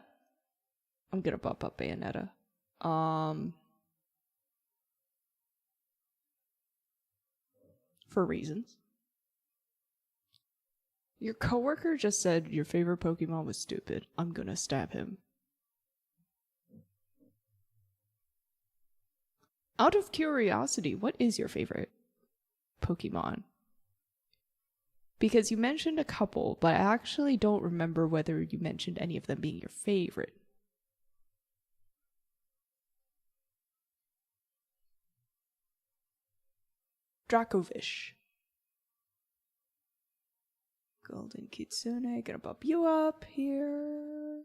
I'm gonna bump up Bayonetta. For reasons. Your coworker just said your favorite Pokemon was stupid. I'm gonna stab him. Out of curiosity, what is your favorite Pokemon? Because you mentioned a couple, but I actually don't remember whether you mentioned any of them being your favorite. Dracovish. Golden Kitsune, gonna bump you up here.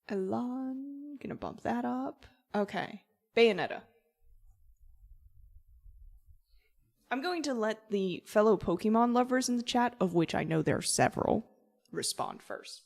Elan, gonna bump that up. Okay, Bayonetta. I'm going to let the fellow Pokemon lovers in the chat, of which I know there are several, respond first.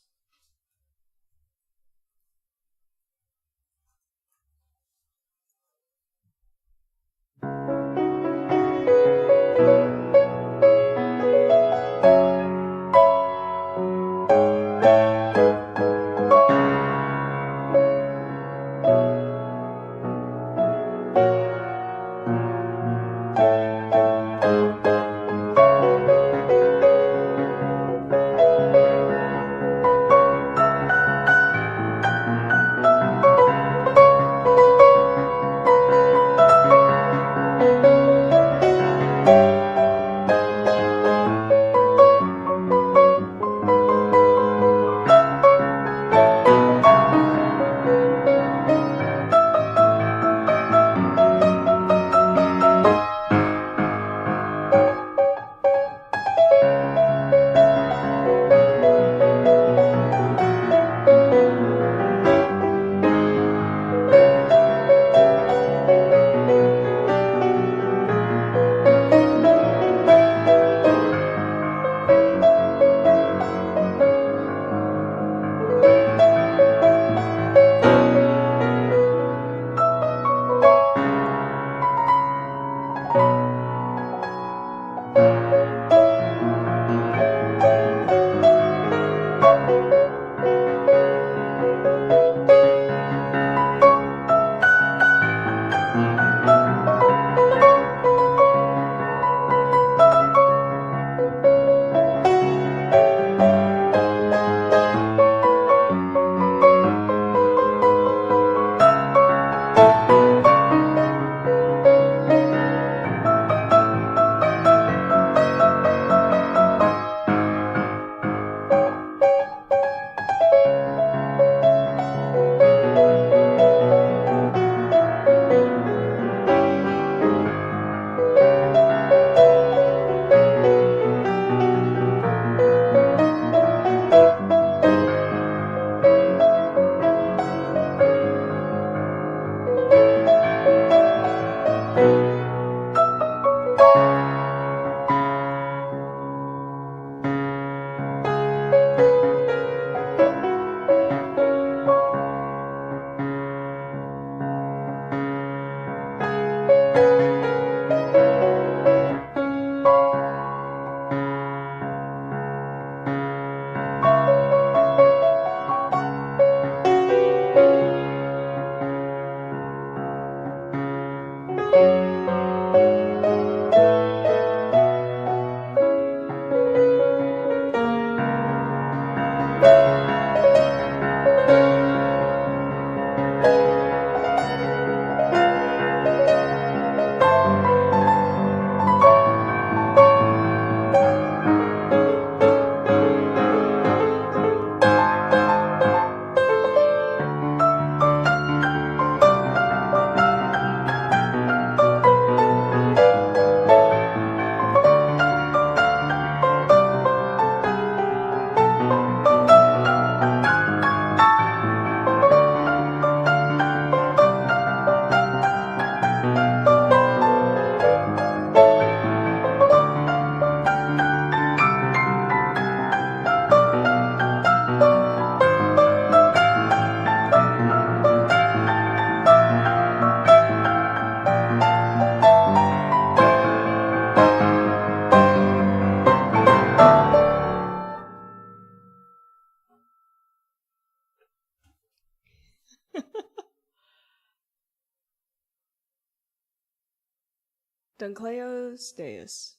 Duncleos Deus.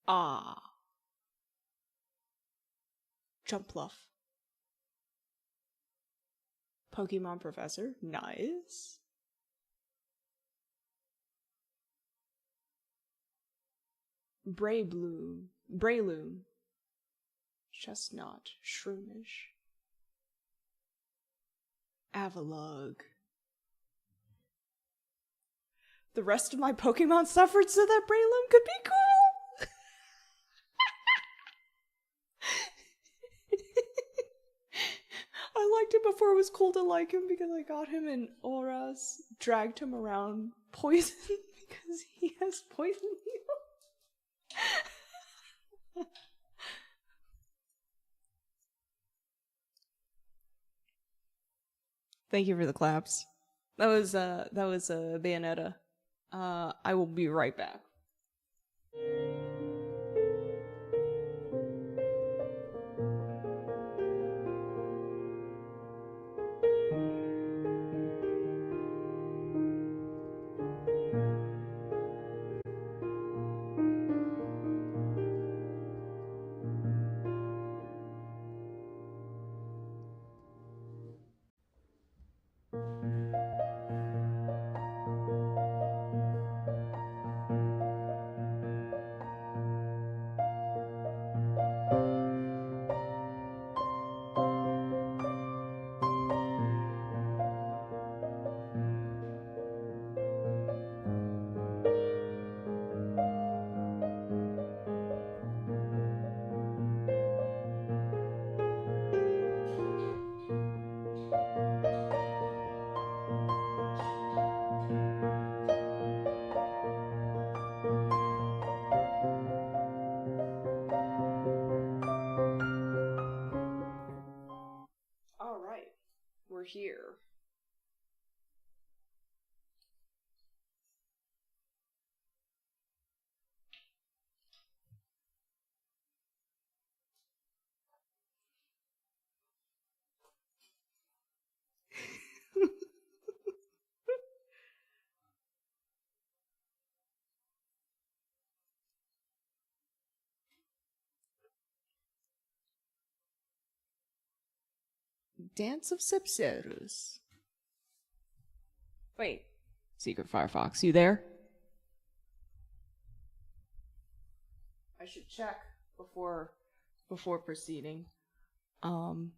Ah. Jumpluff. Pokemon Professor. Nice. Breloom. Chestnut. Shroomish. Avalugg. The rest of my Pokemon suffered so that Breloom could be cool! I liked it before it was cool to like him because I got him in Auras, dragged him around poison because he has poison heal. Thank you for the claps. That was Bayonetta. I will be right back. We're here. Dance of Sepserus. Wait. Secret Firefox, you there? I should check before proceeding. Oh,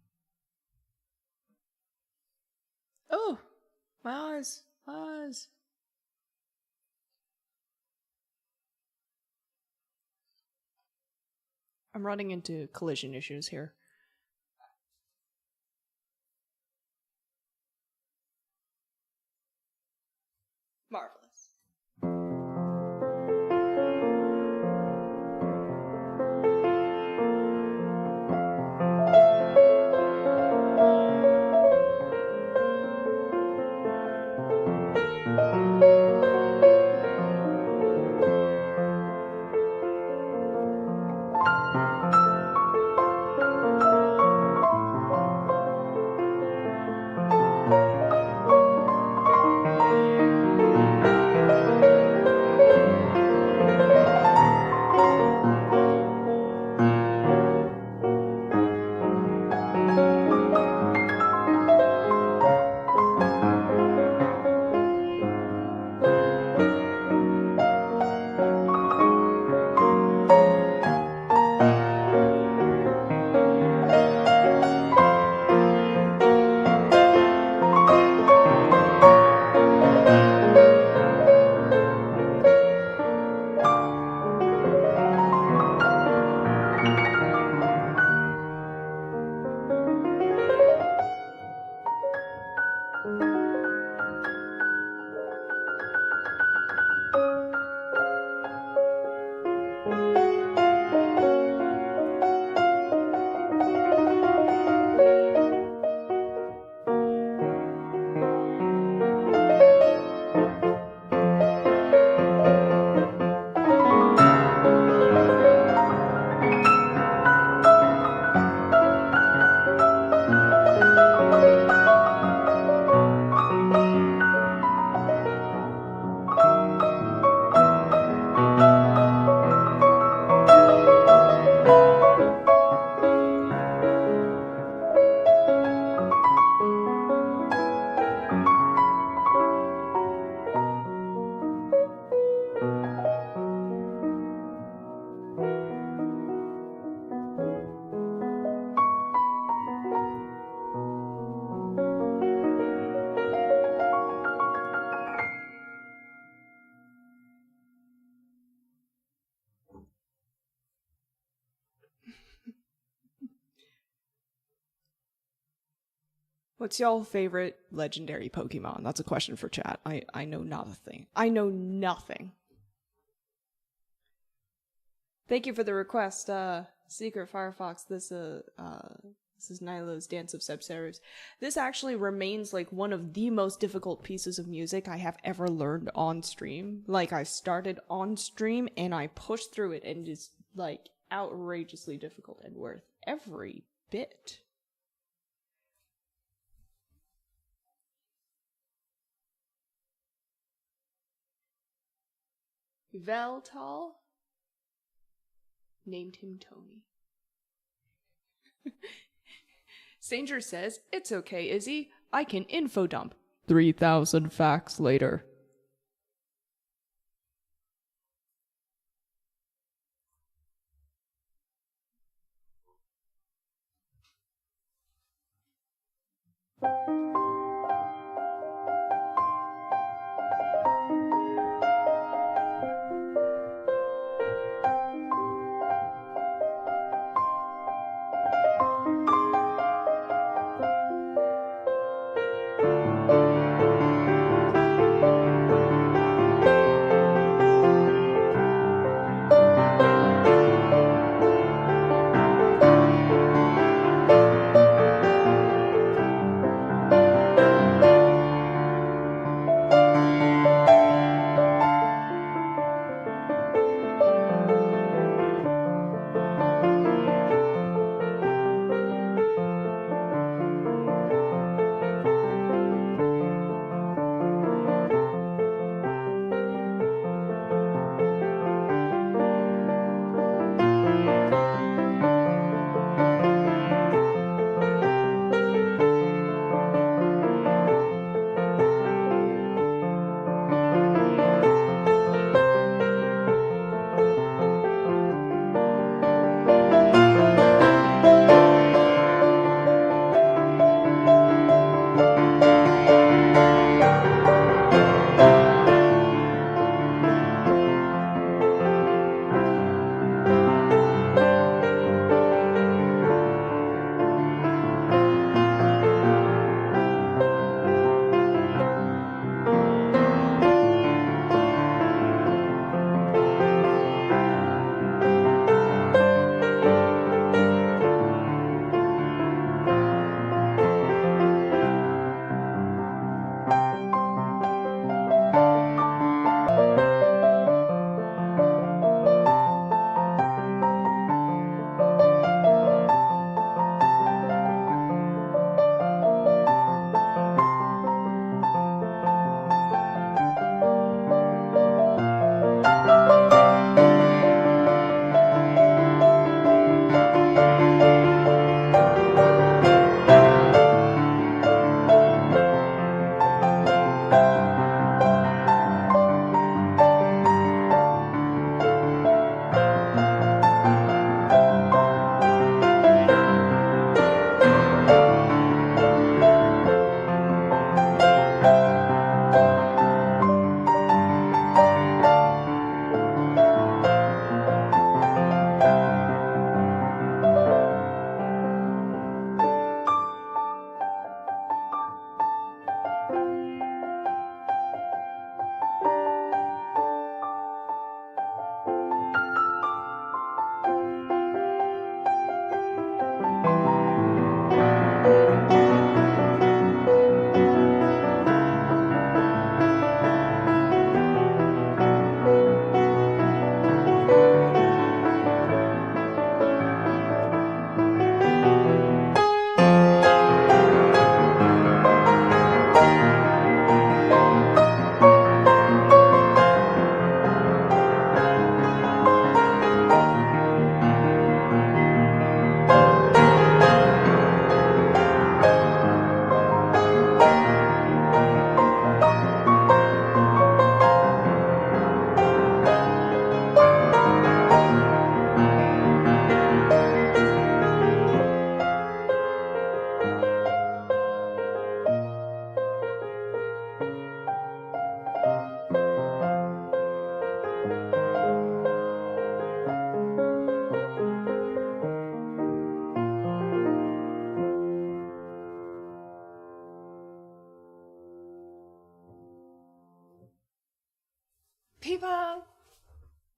my eyes. I'm running into collision issues here. Marvelous. What's y'all favorite legendary Pokemon? That's a question for chat. I know not a thing. I know nothing. Thank you for the request, Secret Firefox. This is Nilo's Dance of Sepserus. This actually remains like one of the most difficult pieces of music I have ever learned on stream. Like, I started on stream and I pushed through it, and it's like outrageously difficult and worth every bit. Veltal named him Tony. Sanger says, "It's okay, Izzy. I can info dump 3,000 facts later."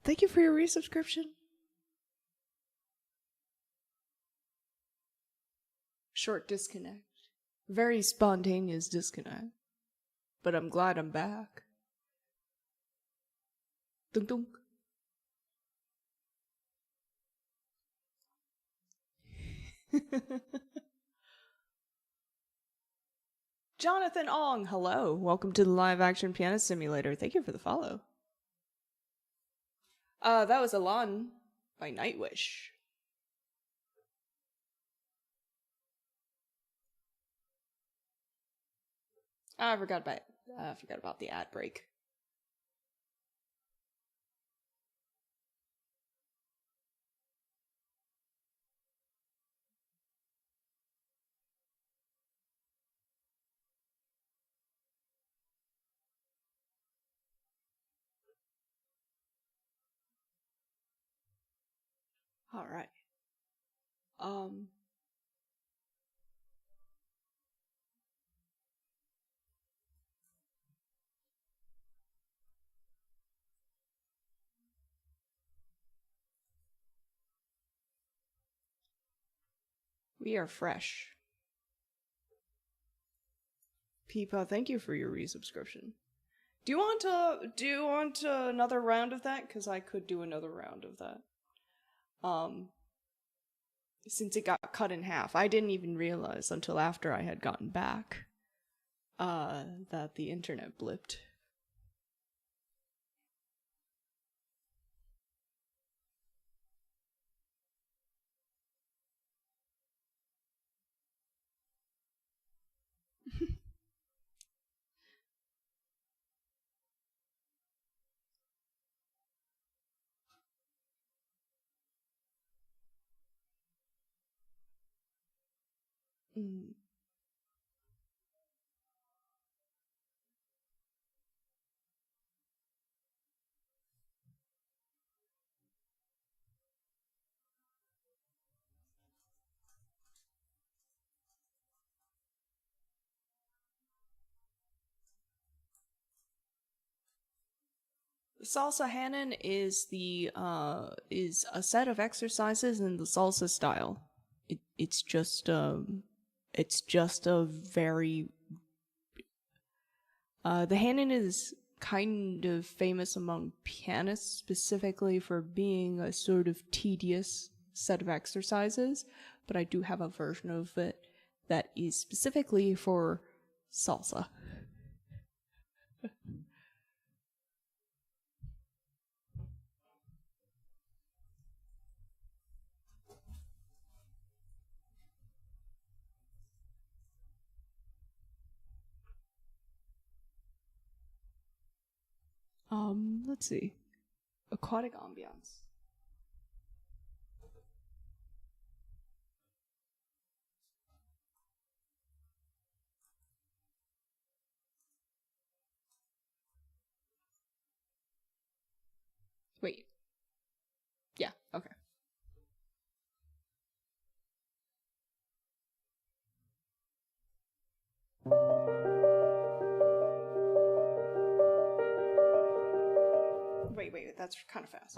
Thank you for your resubscription. Short disconnect. Very spontaneous disconnect. But I'm glad I'm back. Dunk dunk. Jonathan Ong, hello. Welcome to the live Action Pianist Simulator. Thank you for the follow. That was Alon by Nightwish. I forgot about the ad break. All right. We are fresh. Peepa, thank you for your resubscription. Do you want another round of that? Because I could do another round of that. Since it got cut in half. I didn't even realize until after I had gotten back that the internet blipped. Salsa Hanan is a set of exercises in the salsa style. It's just a very the Hanan is kind of famous among pianists specifically for being a sort of tedious set of exercises, but I do have a version of it that is specifically for salsa. Let's see. Aquatic ambiance. Wait. Yeah, okay. Wait, that's kind of fast.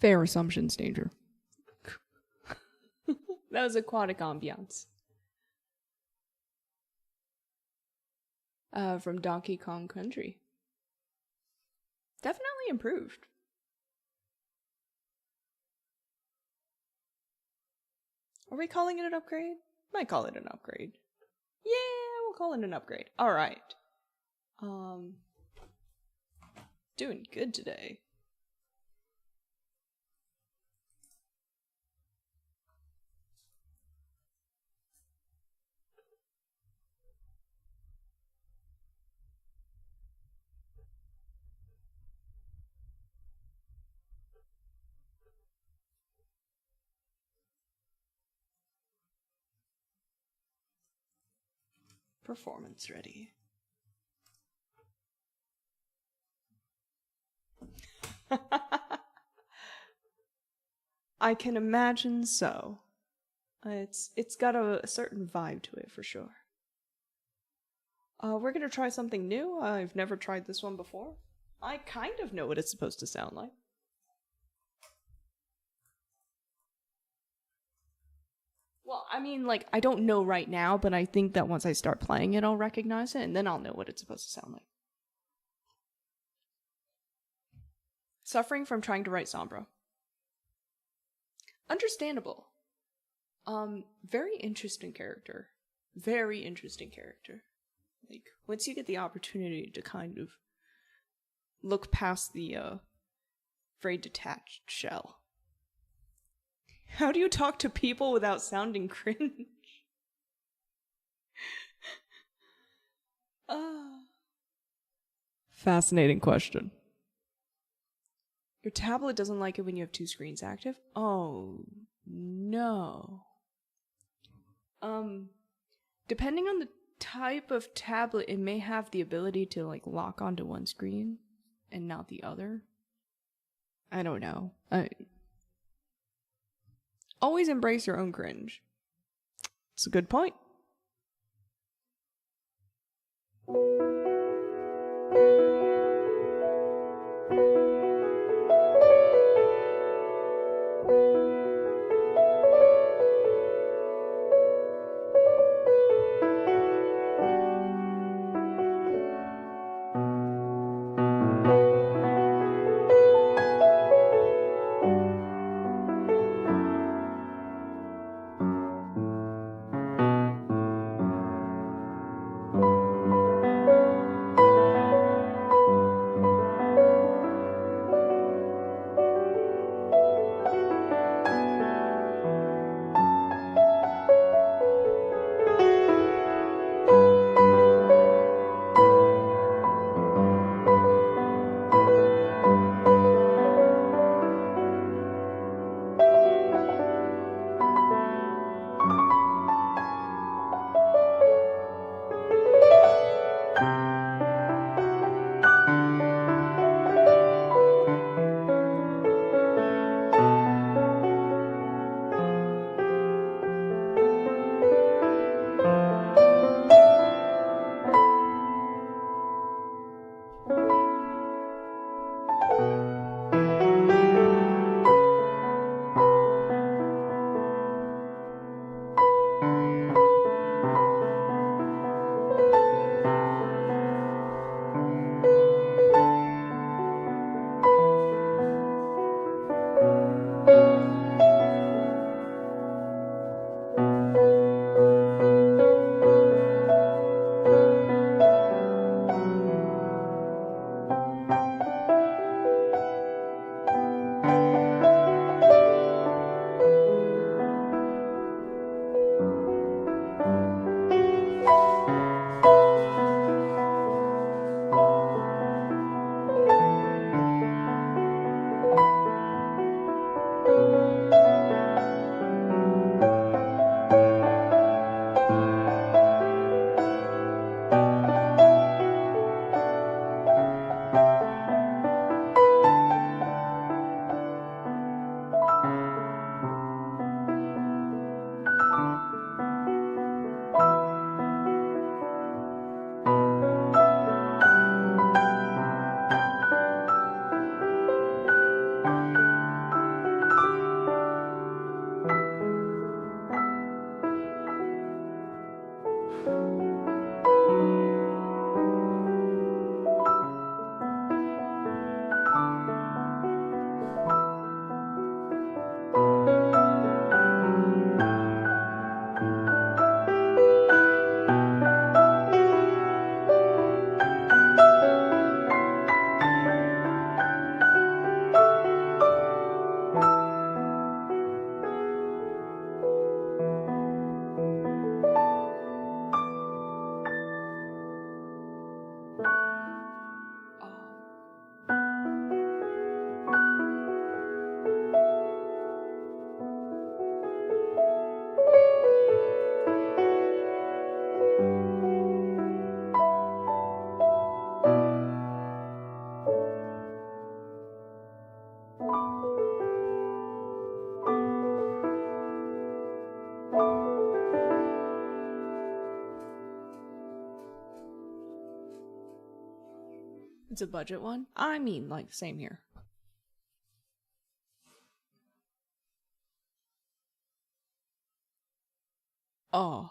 Fair assumptions, Danger. That was aquatic ambiance. From Donkey Kong Country. Definitely improved. Are we calling it an upgrade? Might call it an upgrade. Yeah, we'll call it an upgrade. Alright. Doing good today. Performance ready. I can imagine so. It's got a certain vibe to it for sure. We're gonna try something new. I've never tried this one before. I kind of know what it's supposed to sound like. Well, I mean, like, I don't know right now, but I think that once I start playing it, I'll recognize it, and then I'll know what it's supposed to sound like. Suffering from trying to write Sombra. Understandable. Very interesting character. Very interesting character. Like, once you get the opportunity to kind of look past the, very detached shell. How do you talk to people without sounding cringe? Fascinating question. Your tablet doesn't like it when you have two screens active? Oh, no. Depending on the type of tablet, it may have the ability to, like, lock onto one screen and not the other. I don't know. Always embrace your own cringe. It's a good point. It's a budget one? I mean, like, same here. Oh.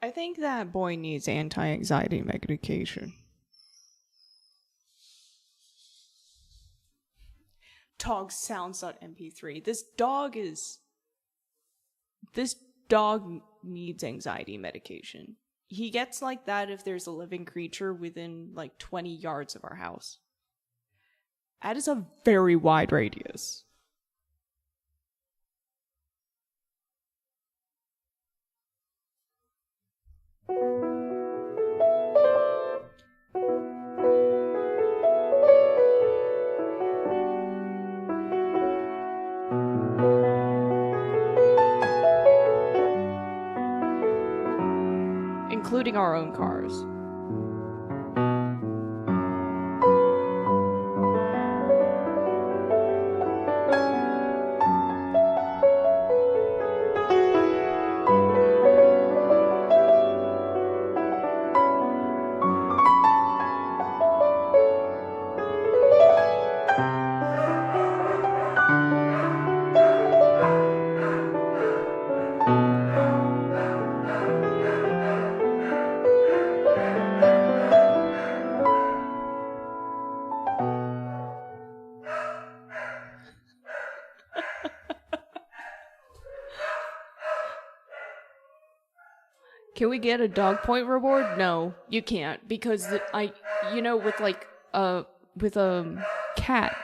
I think that boy needs anti-anxiety medication. Dog sounds.mp3. This dog needs anxiety medication. He gets like that if there's a living creature within like 20 yards of our house. That is a very wide radius. Including our own cars. Can we get a dog point reward? No, you can't, because with like with a cat,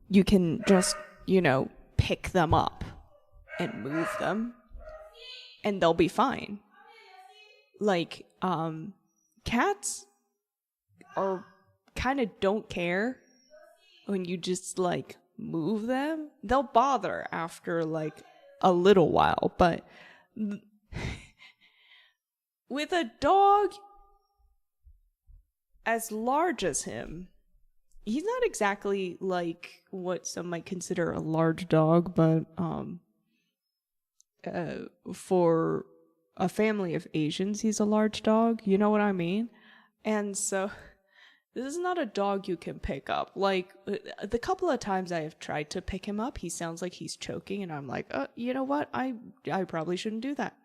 you can just pick them up and move them, and they'll be fine. Like cats are kind of don't care when you just like move them. They'll bother after like a little while, but with a dog as large as him, he's not exactly like what some might consider a large dog, but for a family of Asians, he's a large dog. You know what I mean? And so this is not a dog you can pick up. Like, the couple of times I have tried to pick him up, he sounds like he's choking, and I'm like, you know what? I probably shouldn't do that.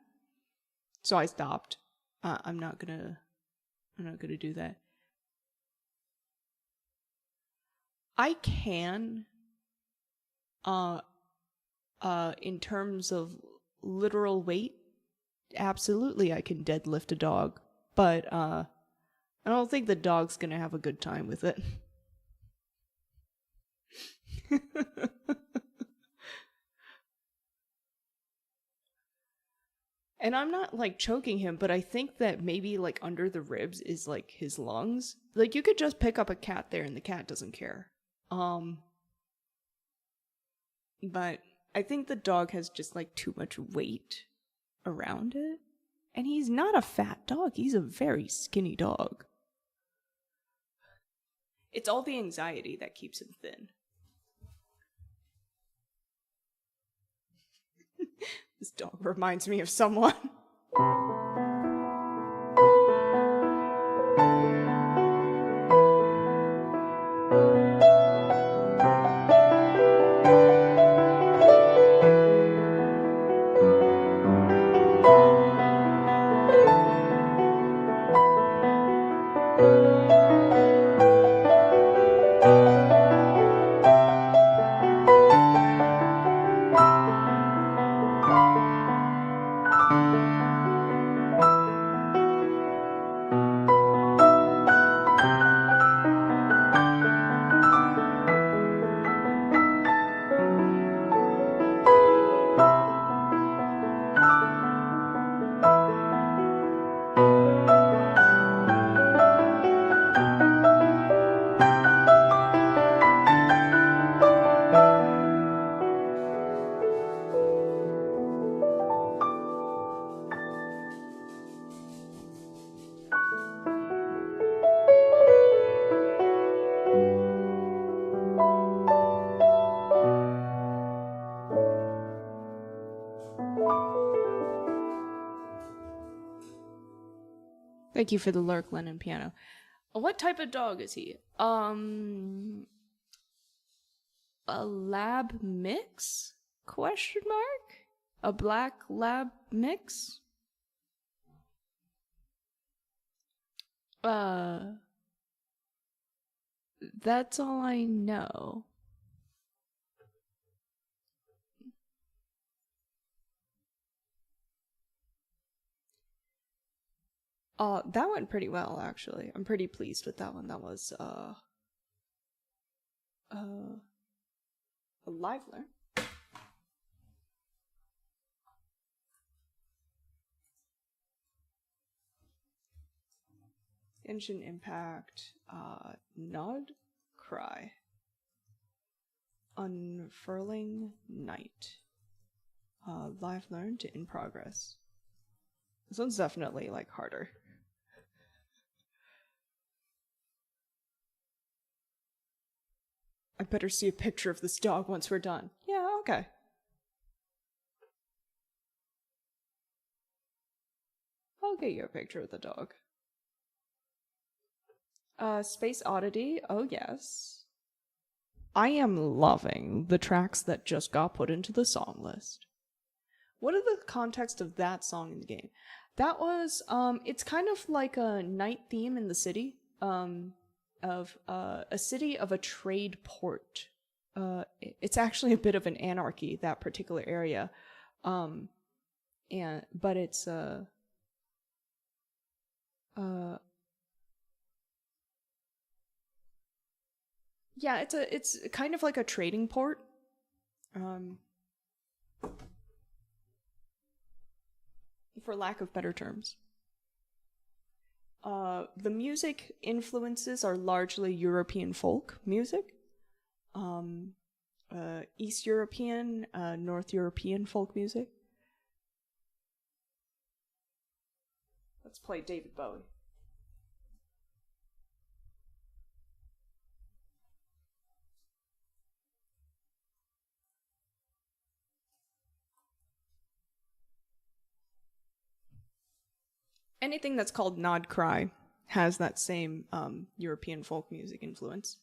So I stopped. I'm not gonna do that. I can, in terms of literal weight, absolutely I can deadlift a dog, but I don't think the dog's gonna have a good time with it. And I'm not like choking him, but I think that maybe like under the ribs is like his lungs. Like you could just pick up a cat there and the cat doesn't care. But I think the dog has just like too much weight around it. And he's not a fat dog, he's a very skinny dog. It's all the anxiety that keeps him thin. This dog reminds me of someone. Thank you for the lurk, Lennon Piano. What type of dog is he? A lab mix? Question mark? A black lab mix? That's all I know. That went pretty well, actually. I'm pretty pleased with that one. That was, a liveler. Engine impact, nod, cry. Unfurling night. Live learn to in progress. This one's definitely, like, harder. I better see a picture of this dog once we're done. Yeah, okay. I'll get you a picture of the dog. Space Oddity, oh yes. I am loving the tracks that just got put into the song list. What are the context of that song in the game? That was, it's kind of like a night theme in the city, of a city of a trade port. It's actually a bit of an anarchy, that particular area. But it's, yeah, it's kind of like a trading port. For lack of better terms. The music influences are largely European folk music. East European, North European folk music. Let's play David Bowie. Anything that's called Nod Cry has that same European folk music influence.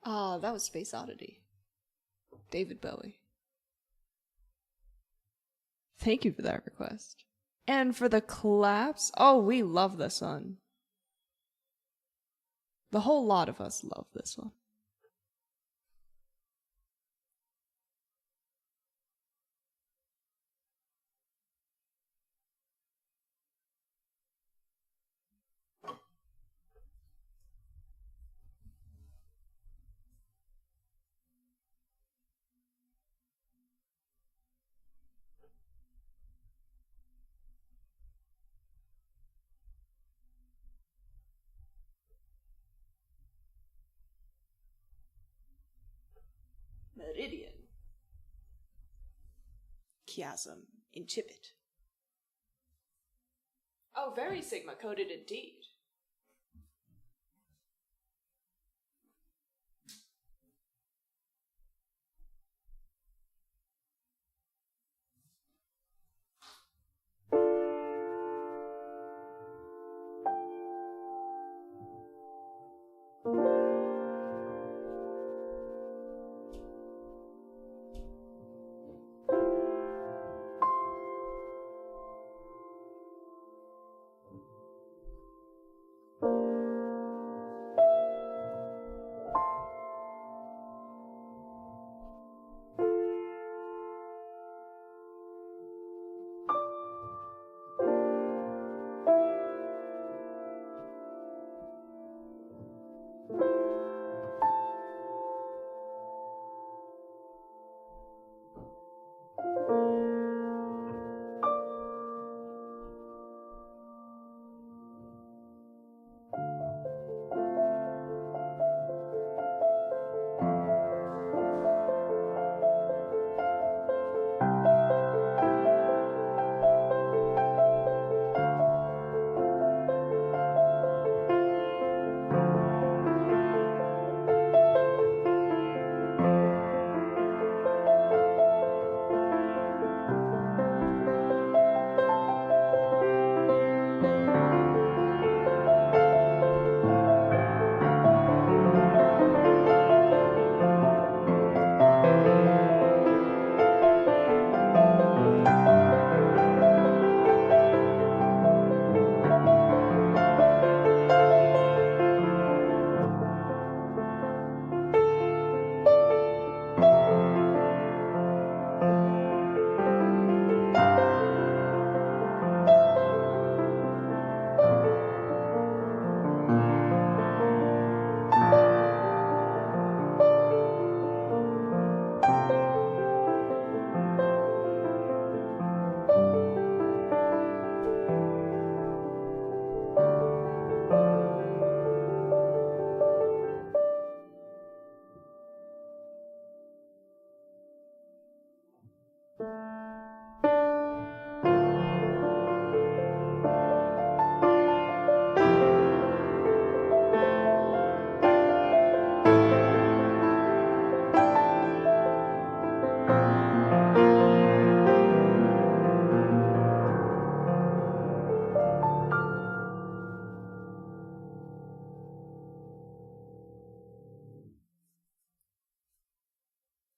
Ah, that was Space Oddity. David Bowie. Thank you for that request. And for the claps, oh, we love this one. The whole lot of us love this one. Meridian. Chiasm. Incipit. Oh, very Sigma coded indeed.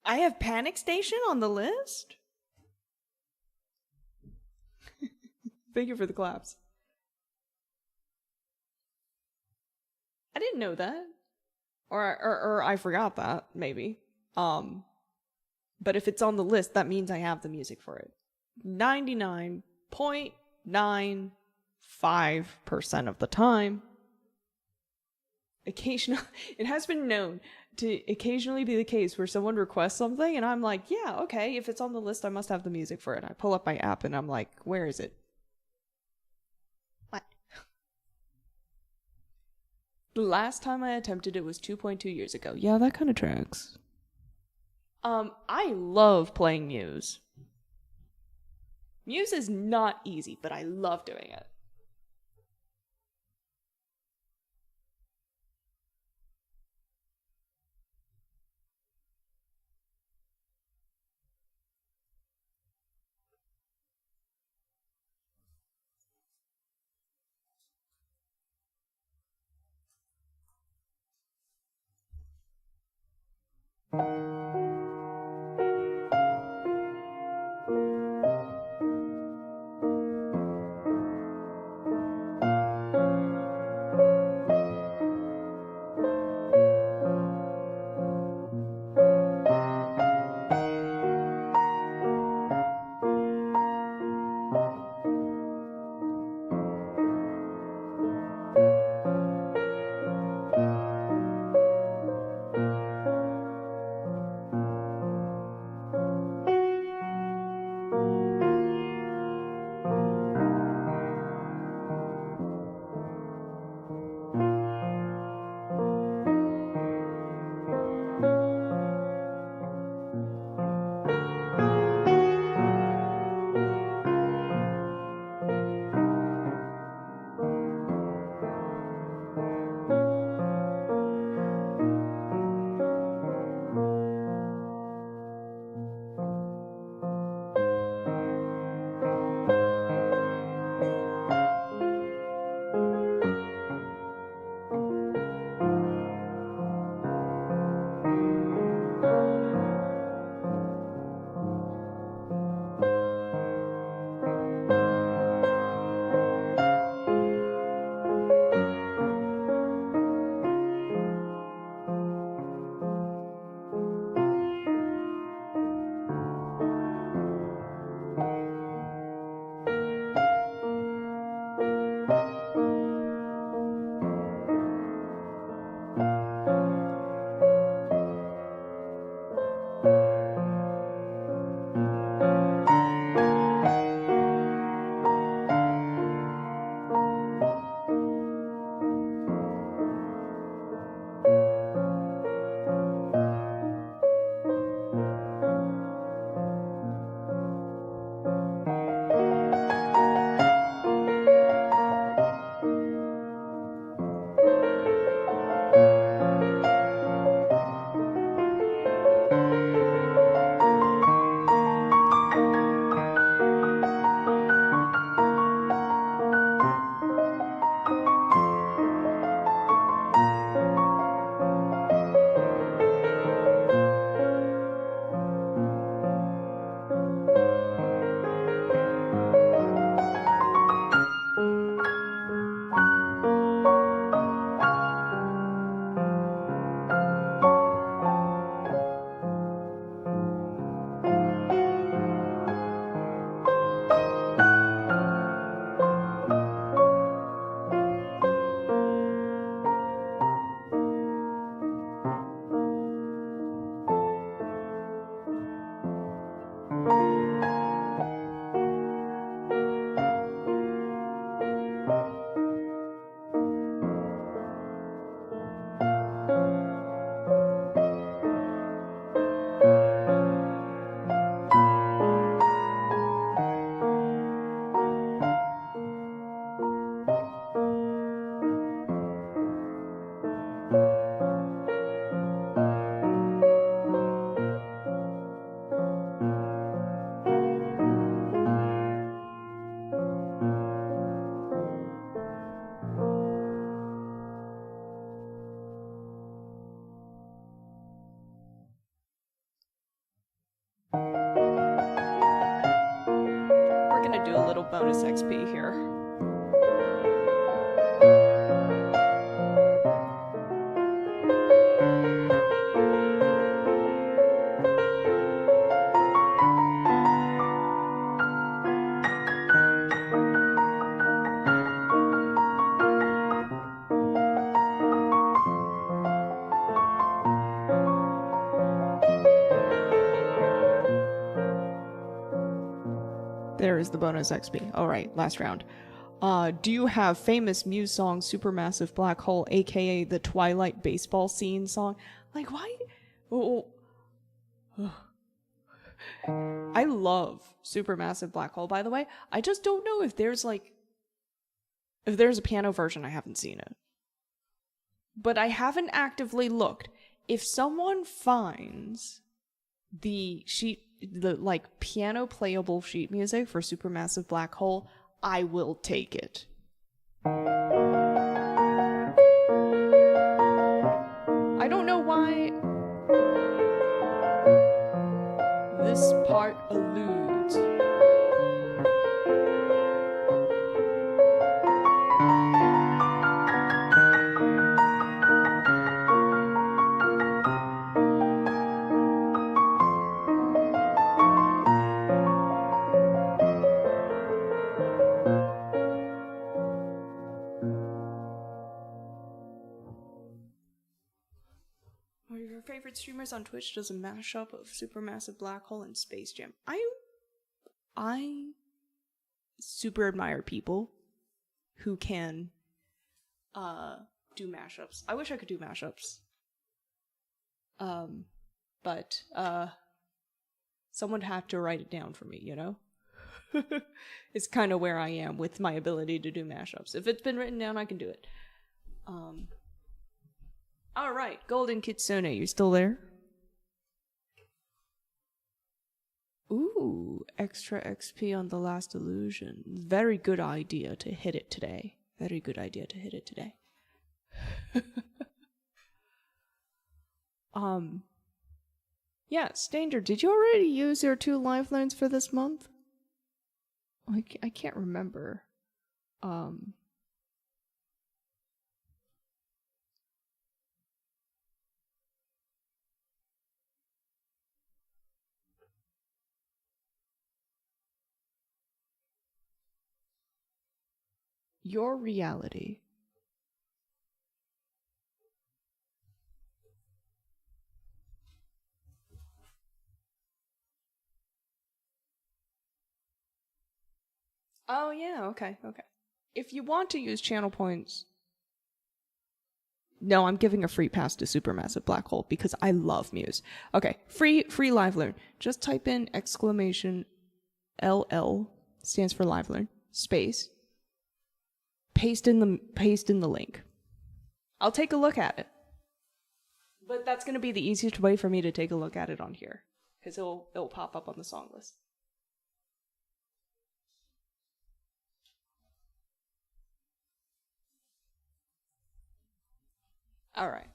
I have Panic Station on the list? Thank you for the claps. I didn't know that. Or I forgot that, maybe. But if it's on the list, that means I have the music for it. 99.95% of the time. Occasionally, it has been known to occasionally be the case where someone requests something and I'm like, yeah, okay, if it's on the list, I must have the music for it. I pull up my app and I'm like, where is it? What? The last time I attempted it was 2.2 years ago. Yeah, that kind of tracks. I love playing Muse. Muse is not easy, but I love doing it. Do a little bonus XP here. There is the bonus XP. Alright, last round. Do you have famous Muse song Supermassive Black Hole, aka the Twilight baseball scene song? Like, why? Oh. I love Supermassive Black Hole, by the way. I just don't know if there's if there's a piano version. I haven't seen it. But I haven't actively looked. If someone finds the piano playable sheet music for Supermassive Black Hole, I will take it. I don't know why. One of your favorite streamers on Twitch does a mashup of Supermassive Black Hole and Space Jam. I super admire people who can do mashups. I wish I could do mashups. But someone had to write it down for me, you know? It's kind of where I am with my ability to do mashups. If it's been written down, I can do it. Alright, Golden Kitsune, you still there? Ooh, extra XP on the last illusion. Very good idea to hit it today. Very good idea to hit it today. Yeah, Stanger, did you already use your 2 lifelines for this month? I can't remember. Your reality. Oh yeah, okay. If you want to use channel points... No, I'm giving a free pass to Supermassive Black Hole because I love Muse. Okay, free live learn. Just type in exclamation LL, stands for live learn, space. Paste in the link. I'll take a look at it. But that's going to be the easiest way for me to take a look at it on here, because it'll pop up on the song list. All right.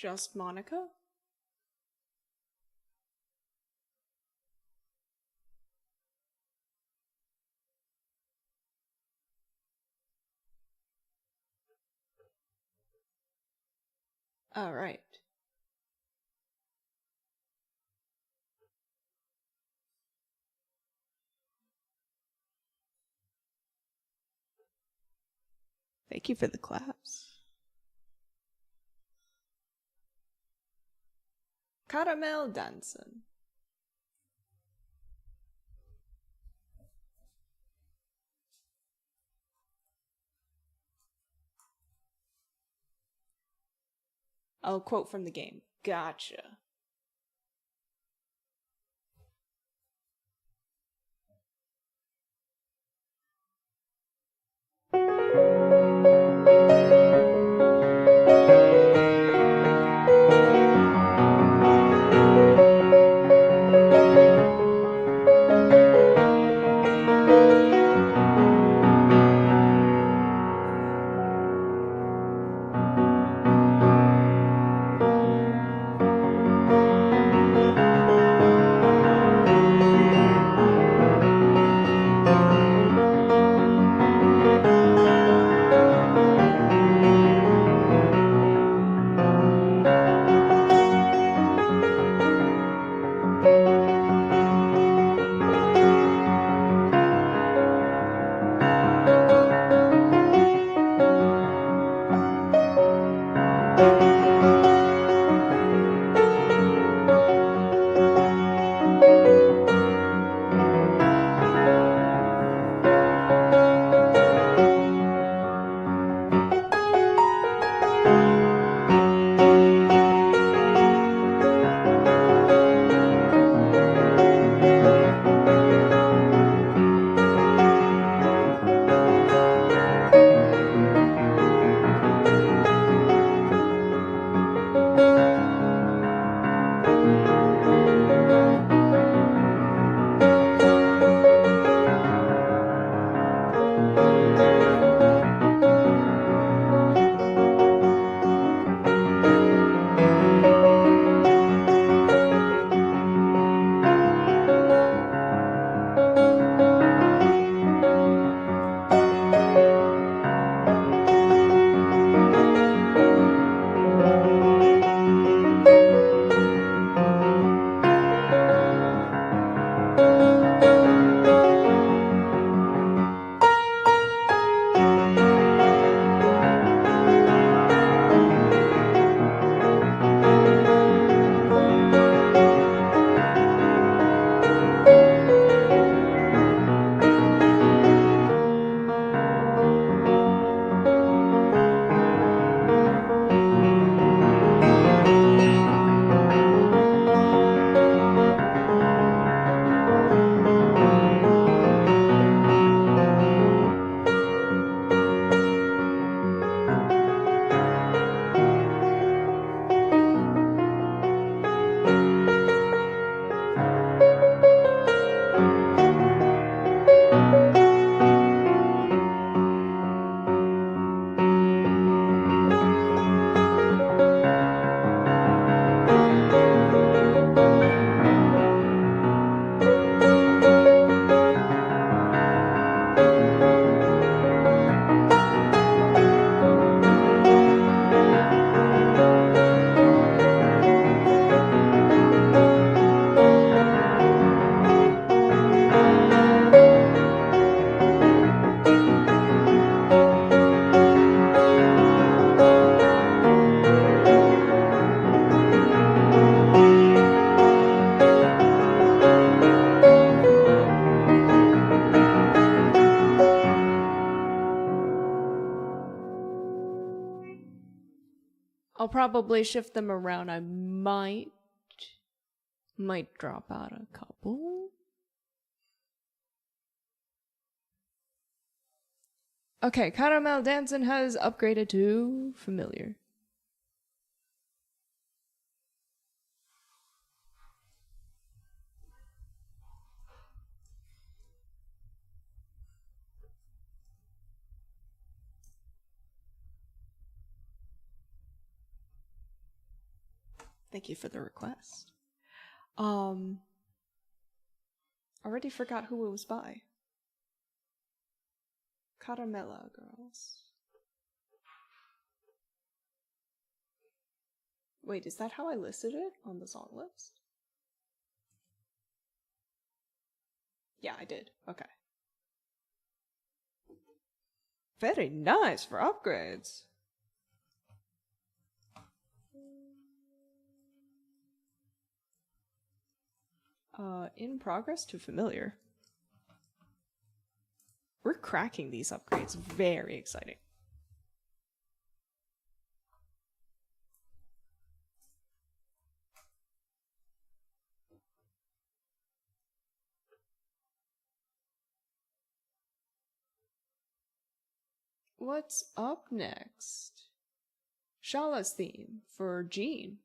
Just Monica? Alright. Thank you for the claps. Caramel dancing. I'll quote from the game. Gotcha. I'll probably shift them around. I might drop out a couple. Okay, Caramel Dancing has upgraded to familiar. Thank you for the request. Already forgot who it was by. Caramella Girls. Wait, is that how I listed it on the song list? Yeah, I did. Okay. Very nice for upgrades. In progress to familiar. We're cracking these upgrades. Very exciting. What's up next? Shala's theme for Jean.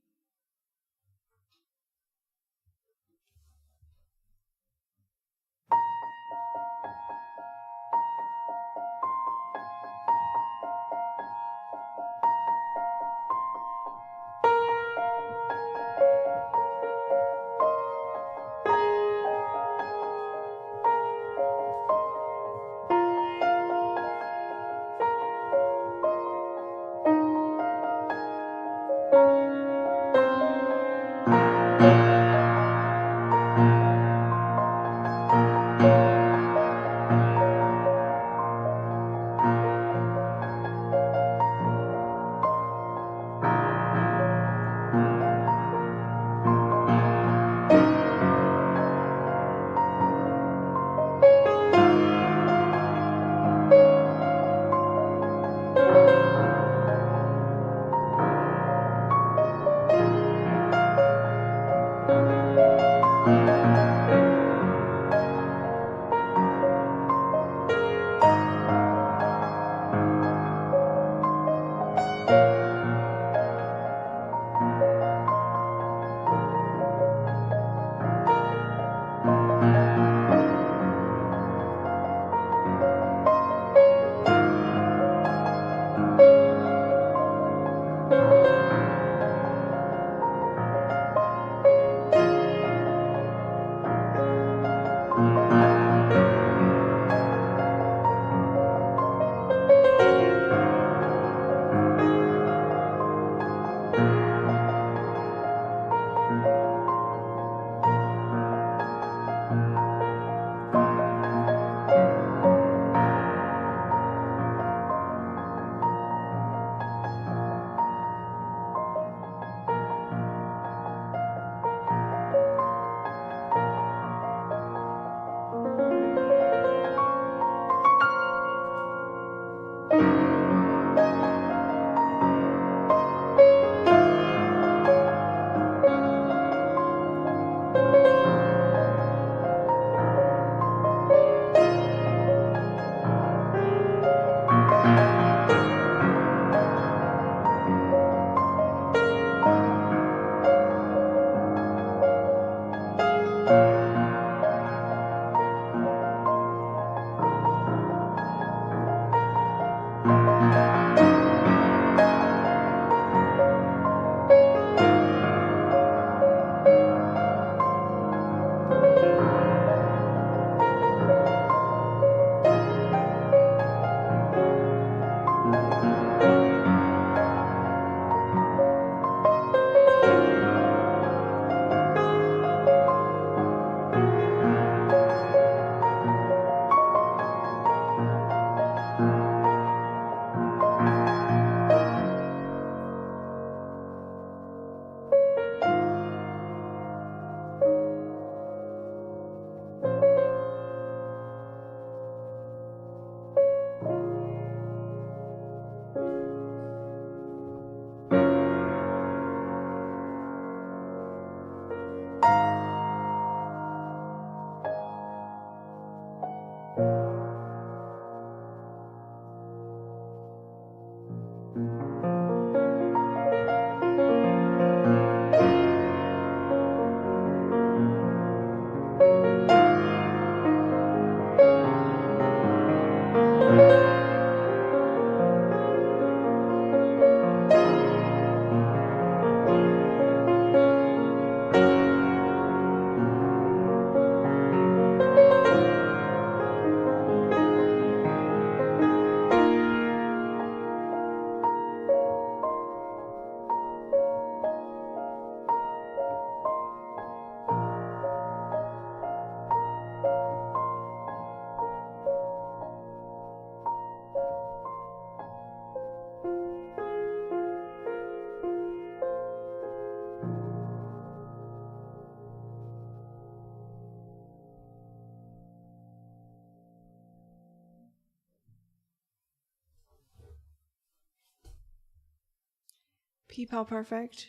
Peep-Pow Perfect.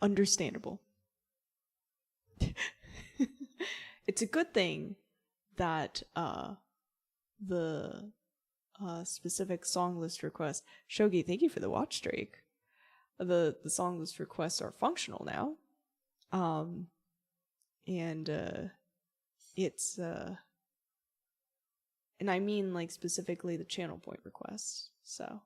Understandable. It's a good thing that the specific song list requests. Shogi, thank you for the watch streak. The song list requests are functional now. And it's and I mean like specifically the channel point requests. So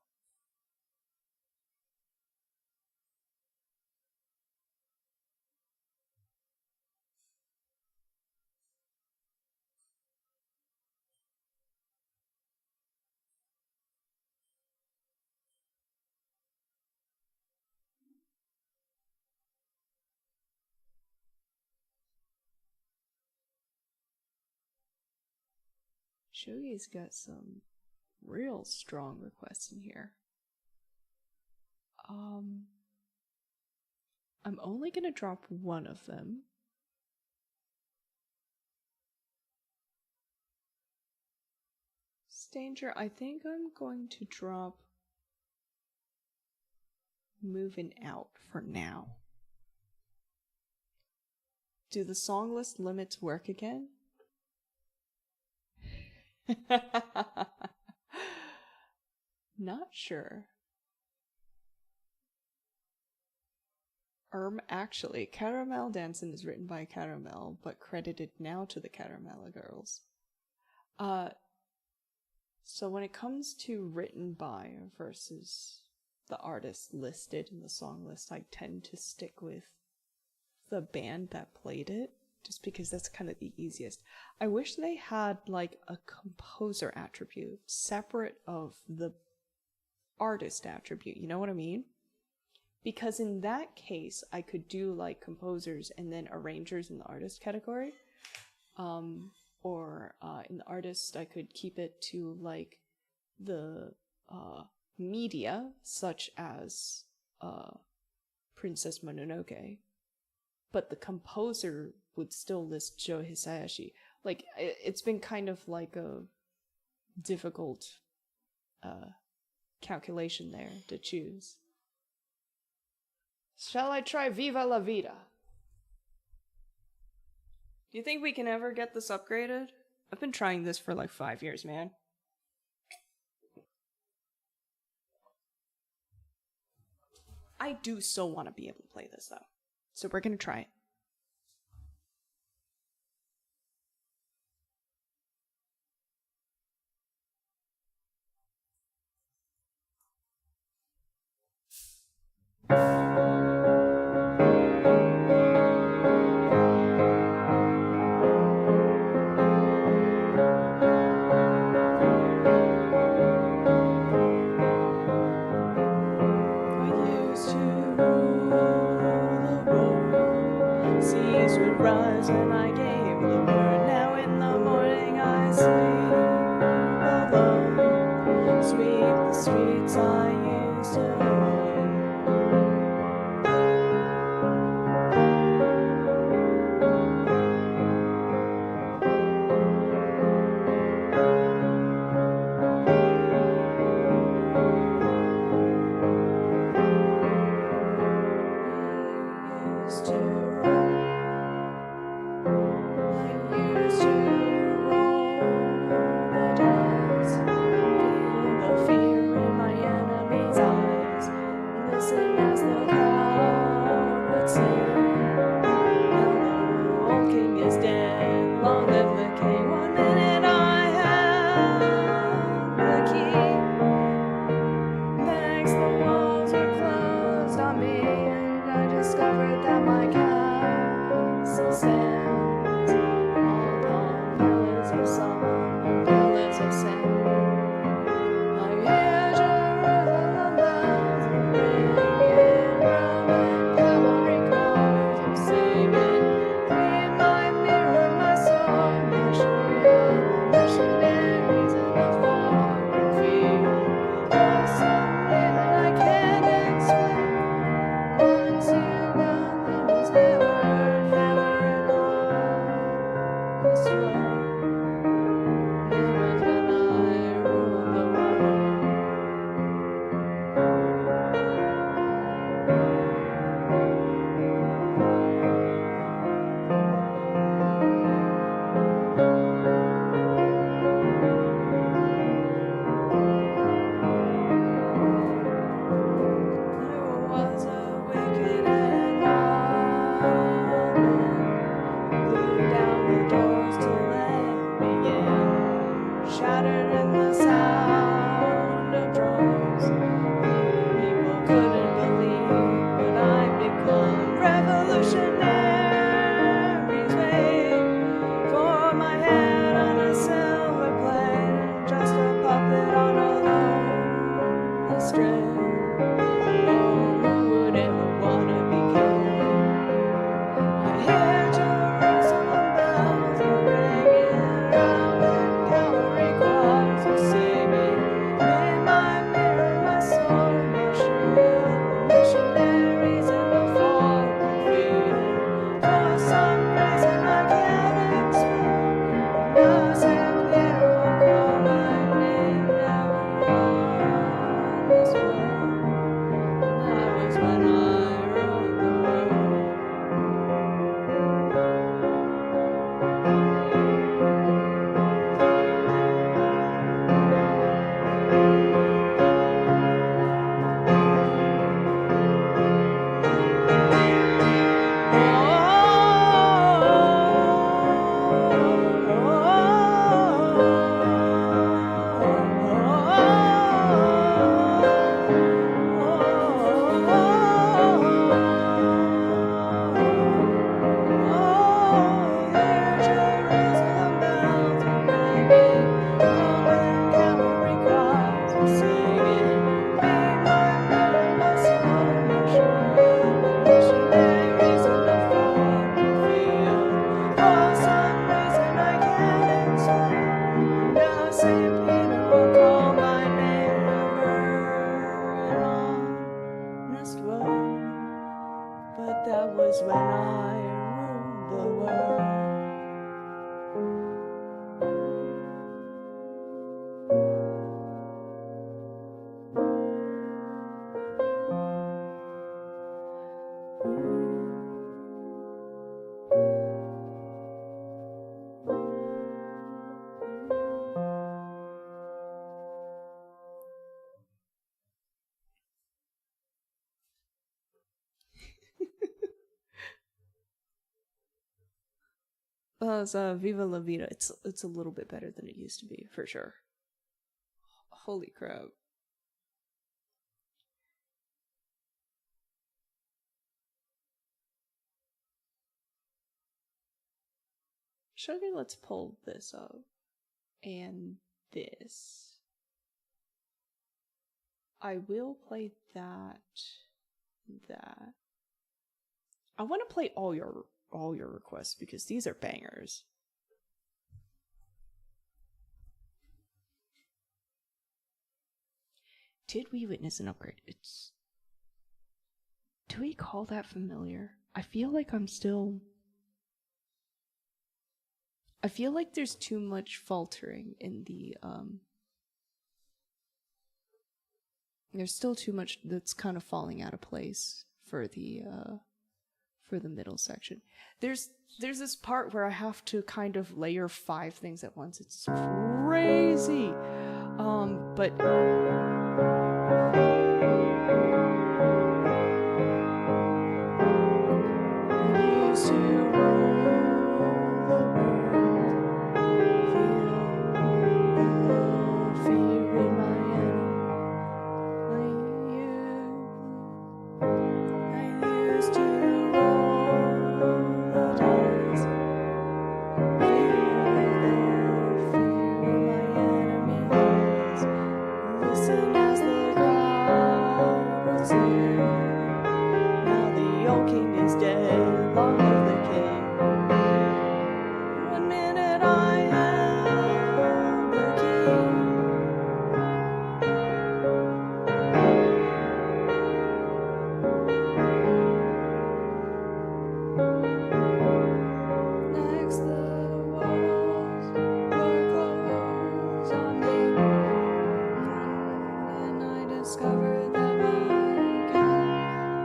Shogi's got some real strong requests in here. I'm only gonna drop one of them. Stanger, I think I'm going to drop Moving Out for now. Do the song list limits work again? Not sure. Actually, Caramel Dancin' is written by Caramel, but credited now to the Caramel Girls. So when it comes to written by versus the artist listed in the song list, I tend to stick with the band that played it, just because that's kind of the easiest. I wish they had like a composer attribute separate of the artist attribute, you know what I mean? Because in that case, I could do like composers and then arrangers in the artist category. Or in the artist, I could keep it to like the media, such as Princess Mononoke. But the composer would still list Joe Hisayashi. Like, it's been kind of like a difficult calculation there to choose. Shall I try Viva la Vida? Do you think we can ever get this upgraded? I've been trying this for like 5 years, man. I do so want to be able to play this, though. So we're gonna try it. It's Viva La Vida. It's a little bit better than it used to be, for sure. Holy crap. Sugar, let's pull this up. And this. I will play that. I want to play all your requests because these are bangers. Did we witness an upgrade? Do we call that familiar? I feel like I feel like there's too much faltering in the there's still too much that's kind of falling out of place for the middle section. There's this part where I have to kind of layer 5 things at once. It's crazy. But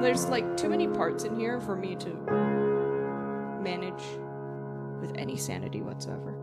there's like too many parts in here for me to manage with any sanity whatsoever.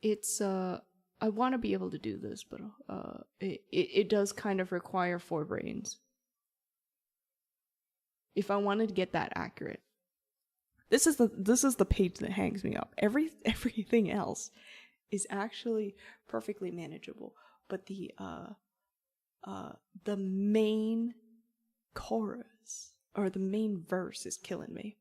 It's I want to be able to do this, but it does kind of require 4 brains if I wanted to get that accurate. This is the page that hangs me up. Everything else is actually perfectly manageable, but the main chorus or the main verse is killing me.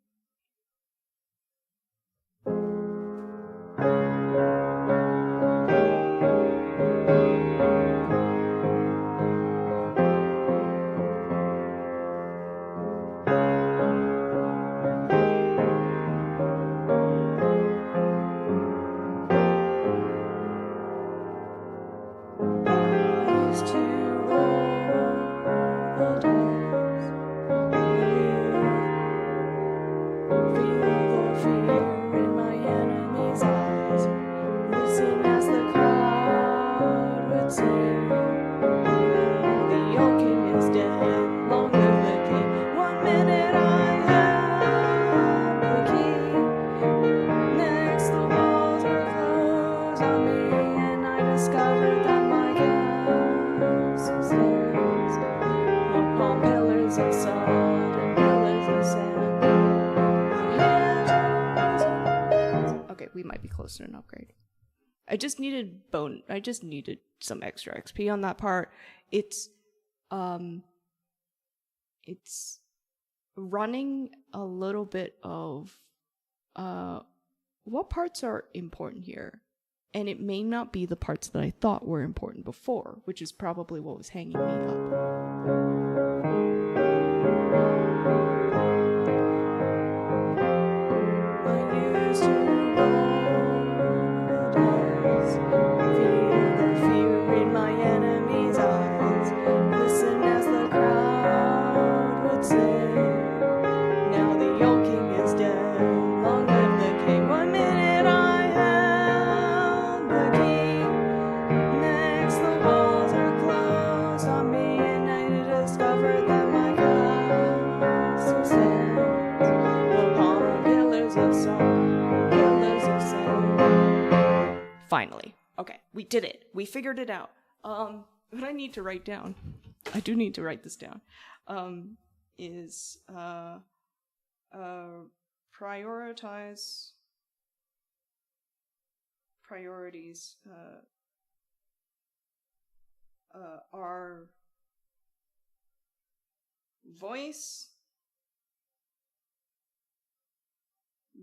We might be close to an upgrade. I just needed some extra XP on that part. It's running a little bit of what parts are important here, and it may not be the parts that I thought were important before, which is probably what was hanging me up. We did it. We figured it out. What I need to write down, I do need to write this down, is priorities, are voice,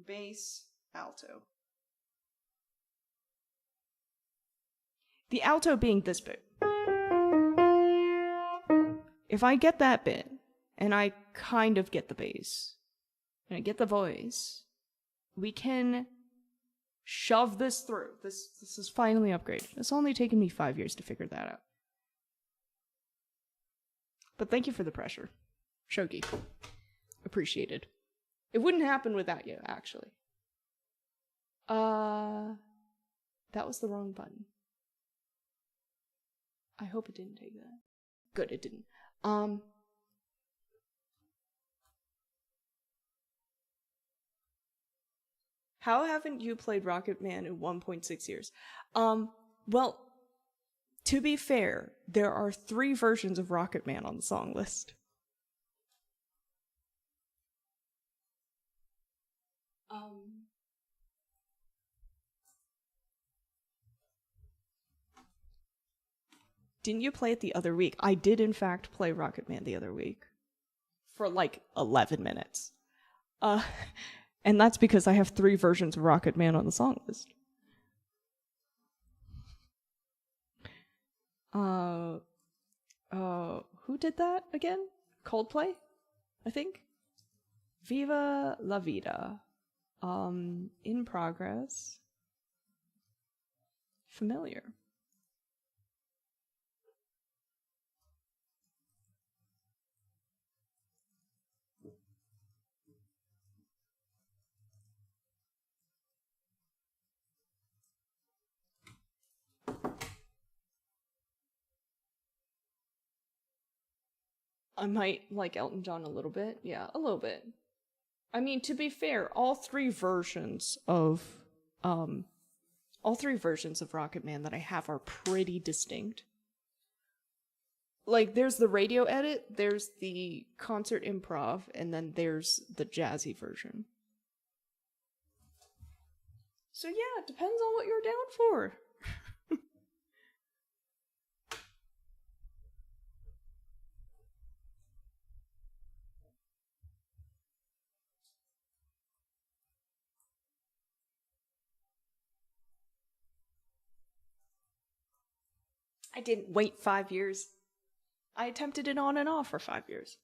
bass, alto. The alto being this bit. If I get that bit, and I kind of get the bass, and I get the voice, we can shove this through. This is finally upgraded. It's only taken me 5 years to figure that out. But thank you for the pressure, Shogi. Appreciated. It wouldn't happen without you, actually. That was the wrong button. I hope it didn't take that. Good, it didn't. How haven't you played Rocket Man in 1.6 years? Well, to be fair, there are 3 versions of Rocket Man on the song list. Didn't you play it the other week? I did, in fact, play Rocket Man the other week. For like 11 minutes. And that's because I have 3 versions of Rocket Man on the song list. Who did that again? Coldplay, I think? Viva la Vida. In progress. Familiar. I might like Elton John a little bit. Yeah, a little bit. I mean, to be fair, all three versions of Rocket Man that I have are pretty distinct. Like, there's the radio edit, there's the concert improv, and then there's the jazzy version. So yeah, it depends on what you're down for. I didn't wait 5 years. I attempted it on and off for 5 years.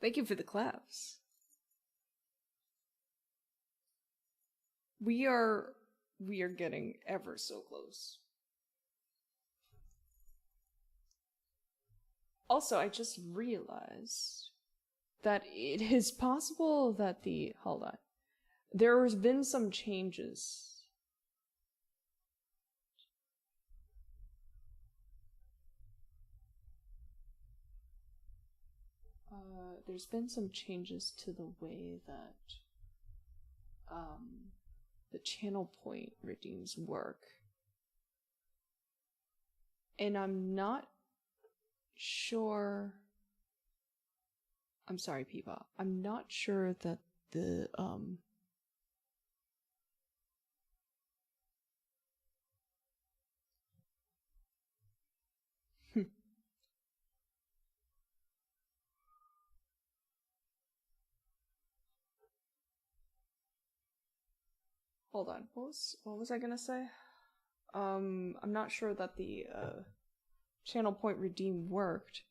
Thank you for the claps. We are getting ever so close. Also, I just realized that it is possible that hold on. There has been some changes. There's been some changes to the way that the channel point redeems work. And I'm not sure. I'm sorry, Peeba. I'm not sure that the hold on. What was I gonna say? I'm not sure that the channel point redeem worked.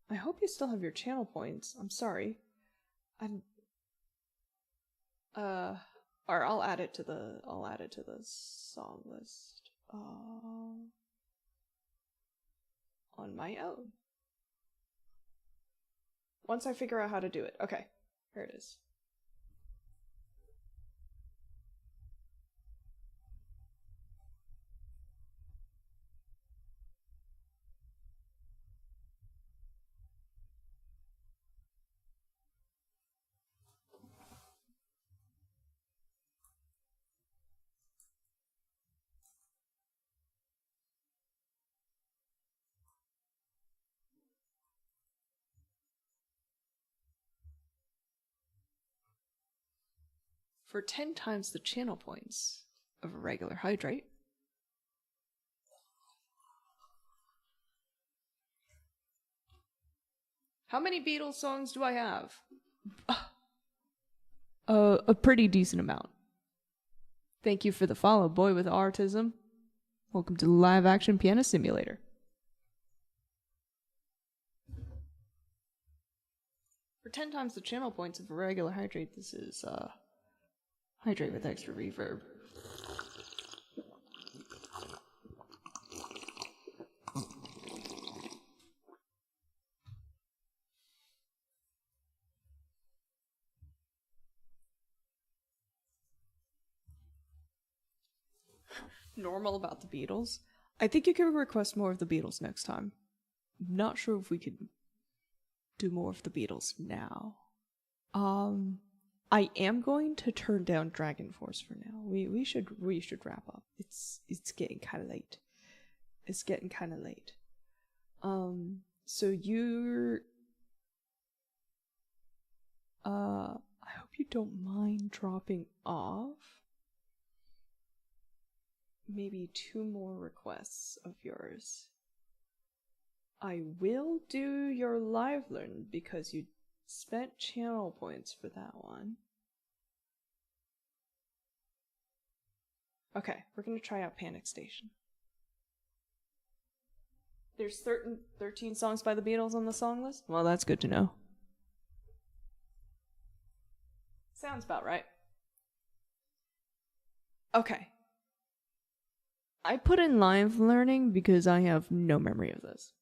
I hope you still have your channel points. I'm sorry. Or I'll add it to the song list on my own. Once I figure out how to do it. Okay, here it is. For 10 times the channel points of a regular hydrate. How many Beatles songs do I have? A pretty decent amount. Thank you for the follow, boy with autism. Welcome to the live Action Pianist Simulator. For 10 times the channel points of a regular hydrate, this is hydrate with extra reverb. Normal about the Beatles. I think you can request more of the Beatles next time. Not sure if we could do more of the Beatles now. I am going to turn down Dragon Force for now. We should wrap up. It's getting kind of late. It's getting kind of late. So you're I hope you don't mind dropping off. Maybe 2 more requests of yours. I will do your live learn because you spent channel points for that one. Okay, we're gonna try out Panic Station. There's 13 songs by the Beatles on the song list? Well, that's good to know. Sounds about right. Okay. I put in live learning because I have no memory of this.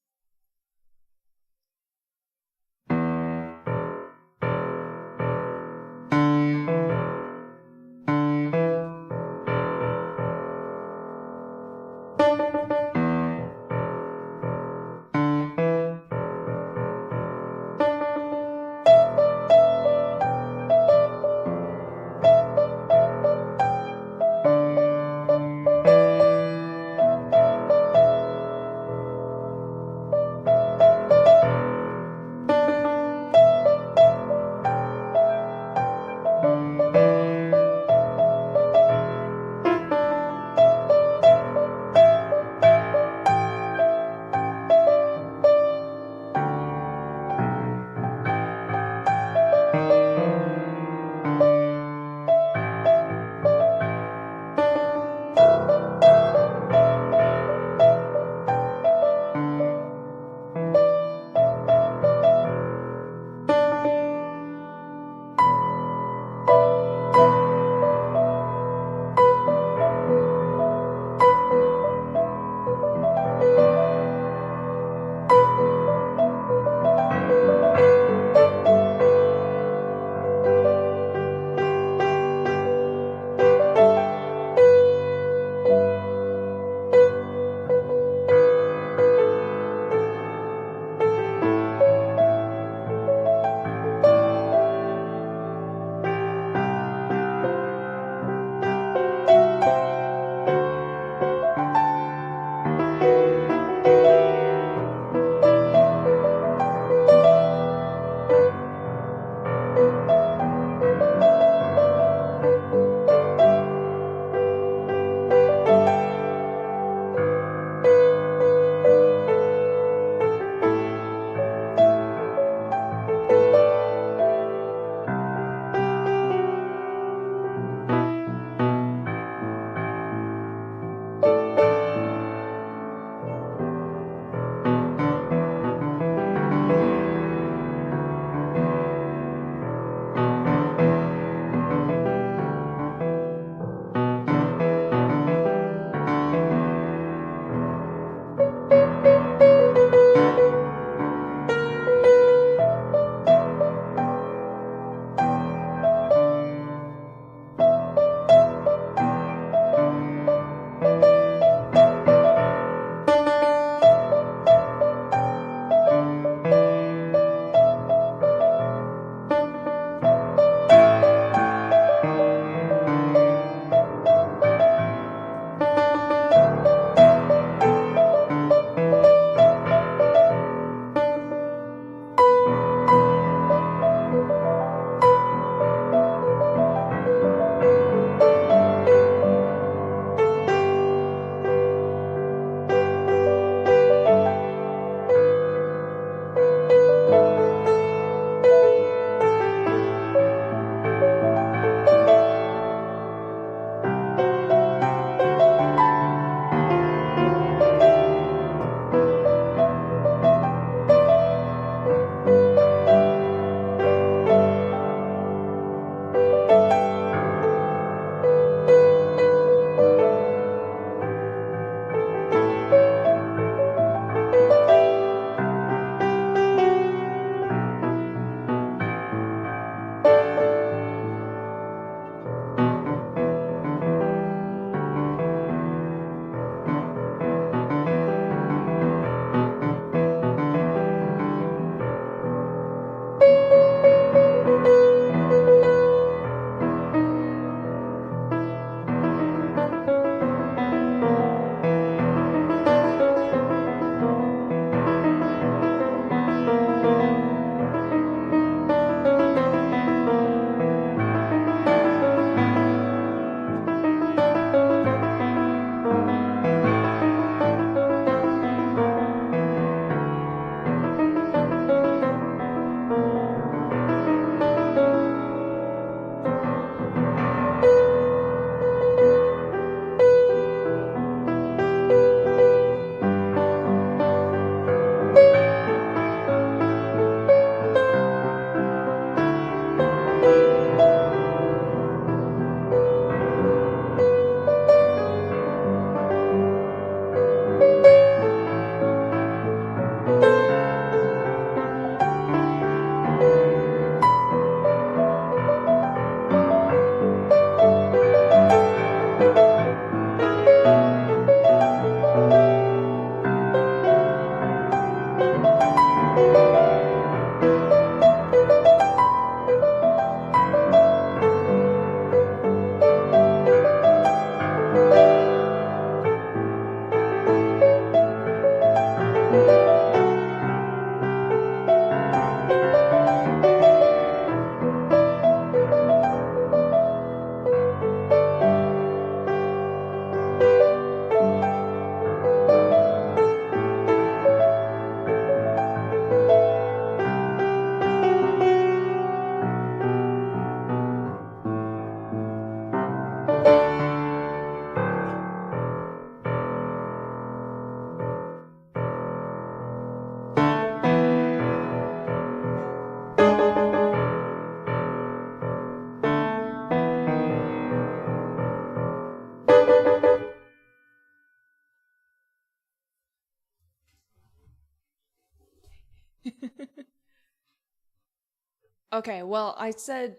Okay, well, I said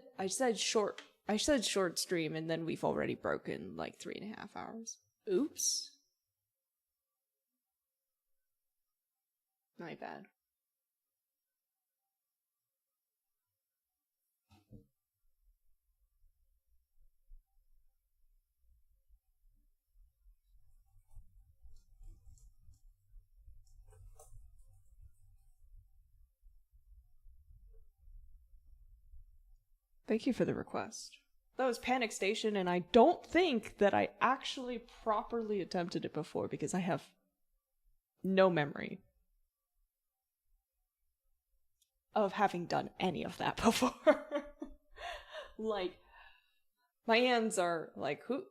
short stream, and then we've already broken like 3.5 hours. Oops. My bad. Thank you for the request. That was Panic Station, and I don't think that I actually properly attempted it before because I have no memory of having done any of that before. Like, my hands are like, who?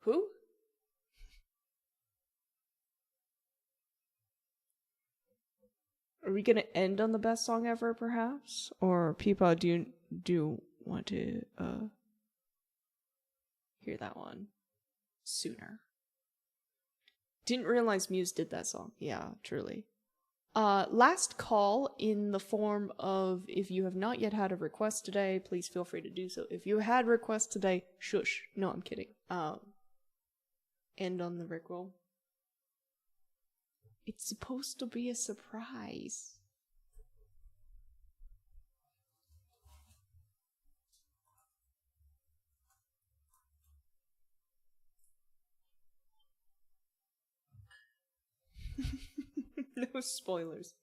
Who? Are we gonna end on the best song ever, perhaps? Or people, do you want to hear that one sooner? Didn't realize Muse did that song. Yeah, truly. Last call in the form of, if you have not yet had a request today, please feel free to do so. If you had requests today, shush. No, I'm kidding. End on the Rickroll. It's supposed to be a surprise. No spoilers.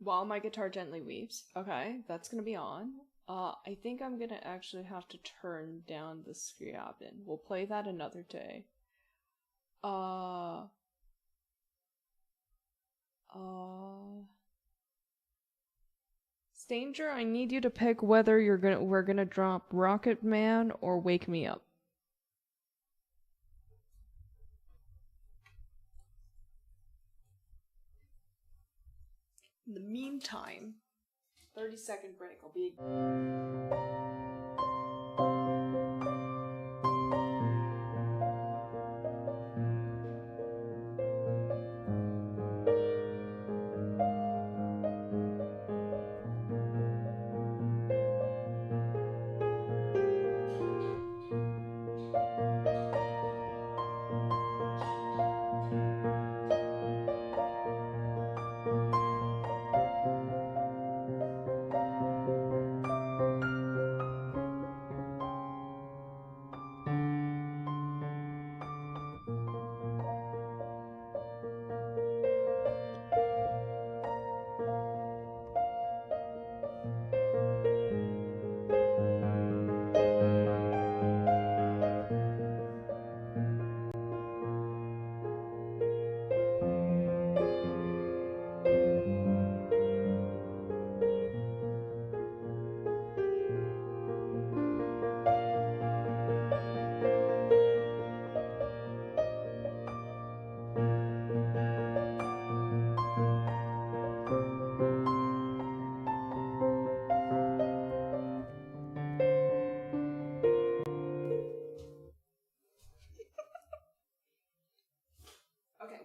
While my guitar gently weeps. Okay, that's gonna be on. I think I'm gonna actually have to turn down the scuffed. We'll play that another day. Stanger, I need you to pick whether we're gonna drop Rocket Man or Wake Me Up. In the meantime, 30-second break. I'll be.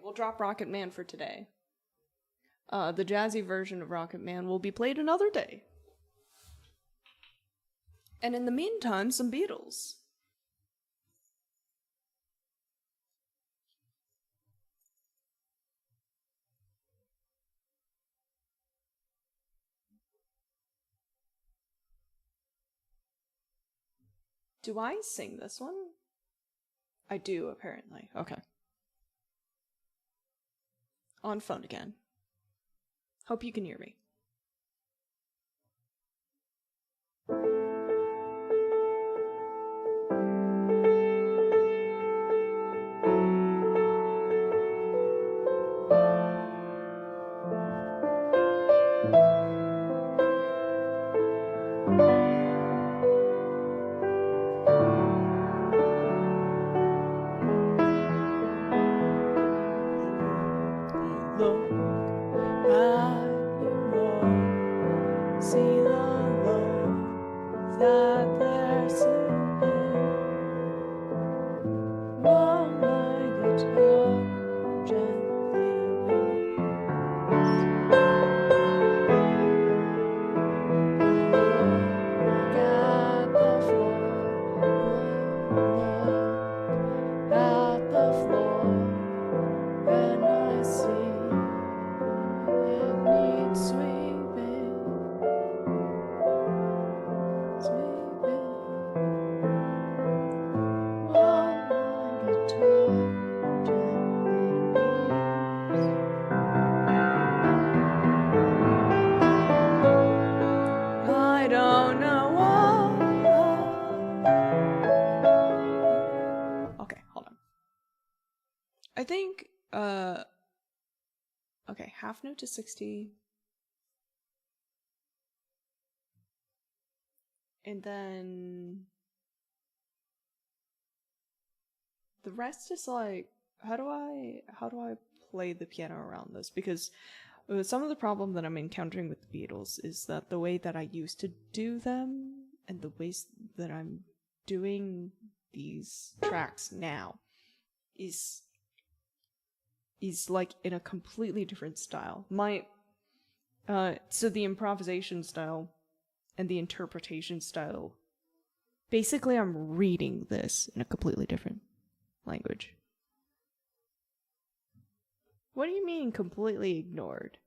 We'll drop Rocket Man for today. The jazzy version of Rocket Man will be played another day. And in the meantime, some Beatles. Do I sing this one? I do, apparently. Okay. On phone again. Hope you can hear me. I think, okay, half note to 60. And then the rest is like, how do I play the piano around this? Because some of the problem that I'm encountering with the Beatles is that the way that I used to do them and the ways that I'm doing these tracks now is like in a completely different style. So the improvisation style and the interpretation style, basically I'm reading this in a completely different language. What do you mean completely ignored?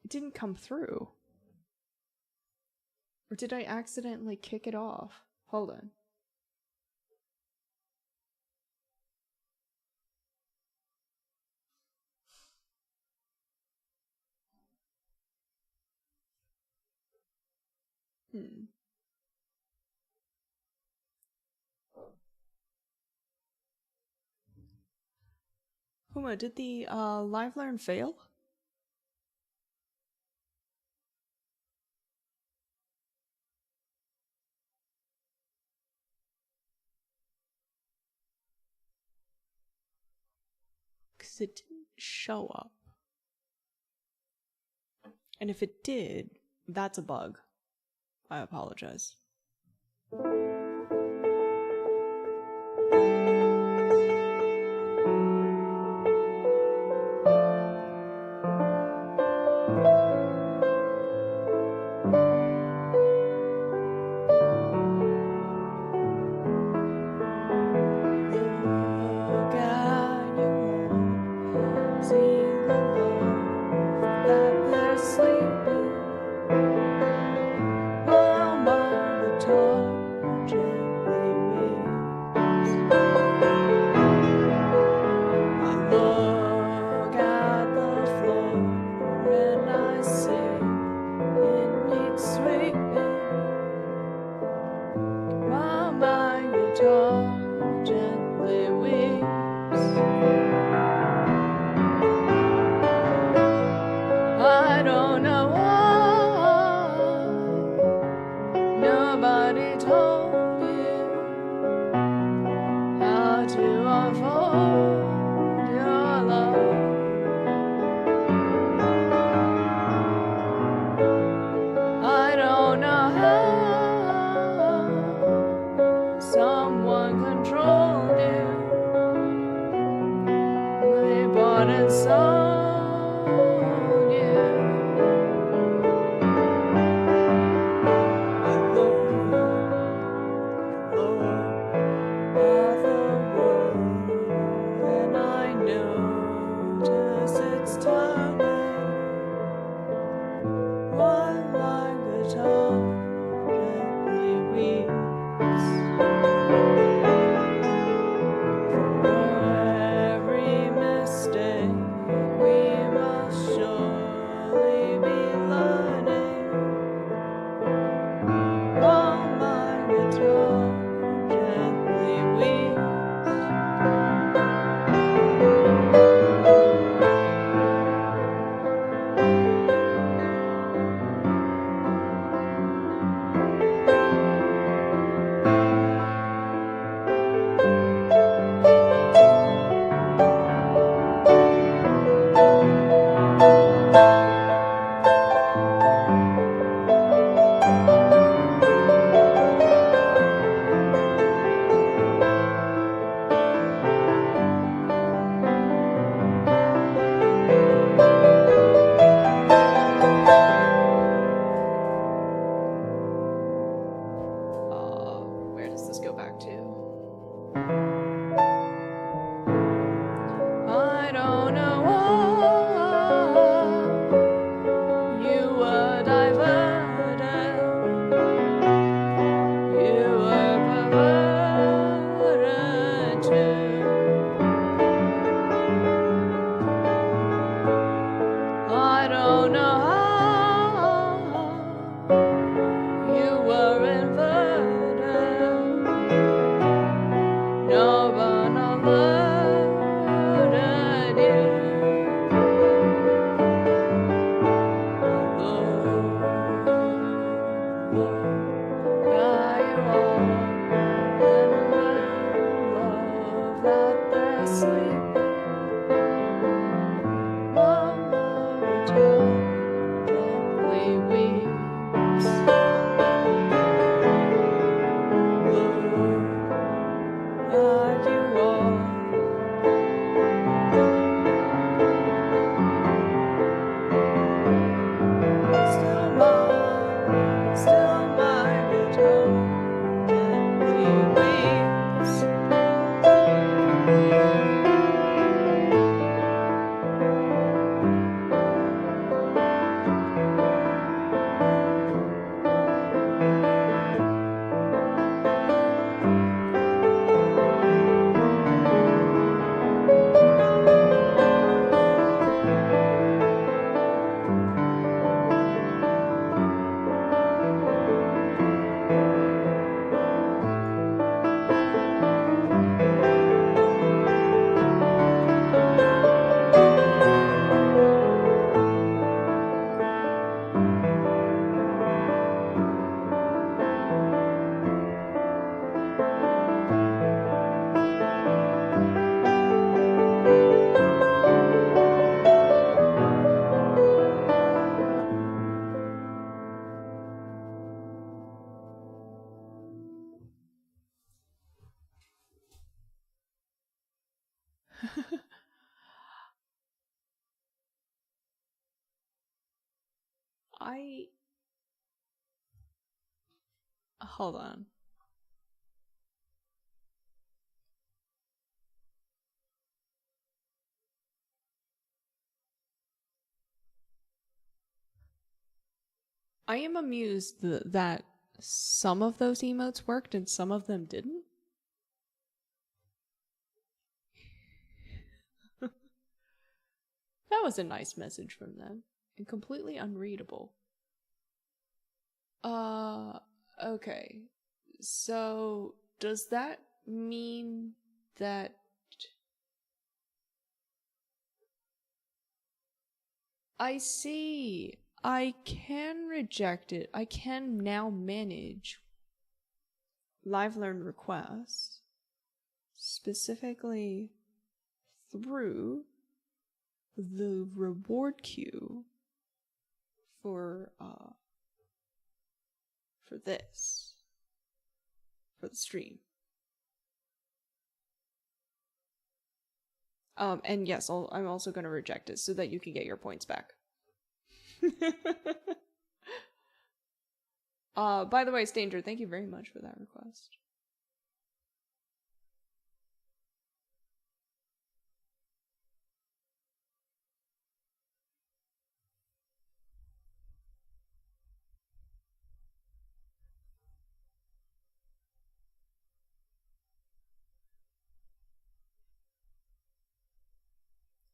It didn't come through. Or did I accidentally kick it off? Hold on. Hmm. Huma, did the live learn fail? Because it didn't show up. And if it did, that's a bug. I apologize. Hold on. I am amused that some of those emotes worked and some of them didn't. That was a nice message from them, and completely unreadable. Okay. So, does that mean that I see. I can reject it. I can now manage live learn requests specifically through the reward queue for this, for the stream. And yes, I'm also going to reject it so that you can get your points back. By the way, Stanger, thank you very much for that request.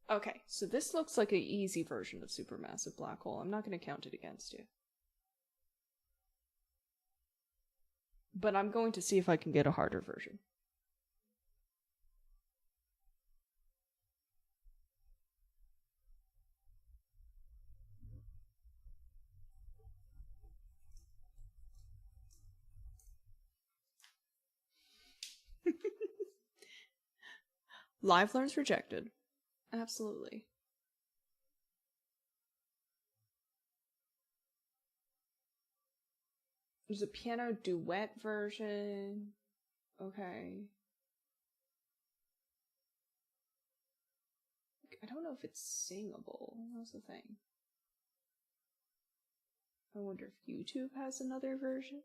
Okay, so this looks like an easy version of supermassive black hole. I'm not going to count it against you. But I'm going to see if I can get a harder version. Live learns rejected. Absolutely. There's a piano duet version. Okay. I don't know if it's singable. That's the thing. I wonder if YouTube has another version.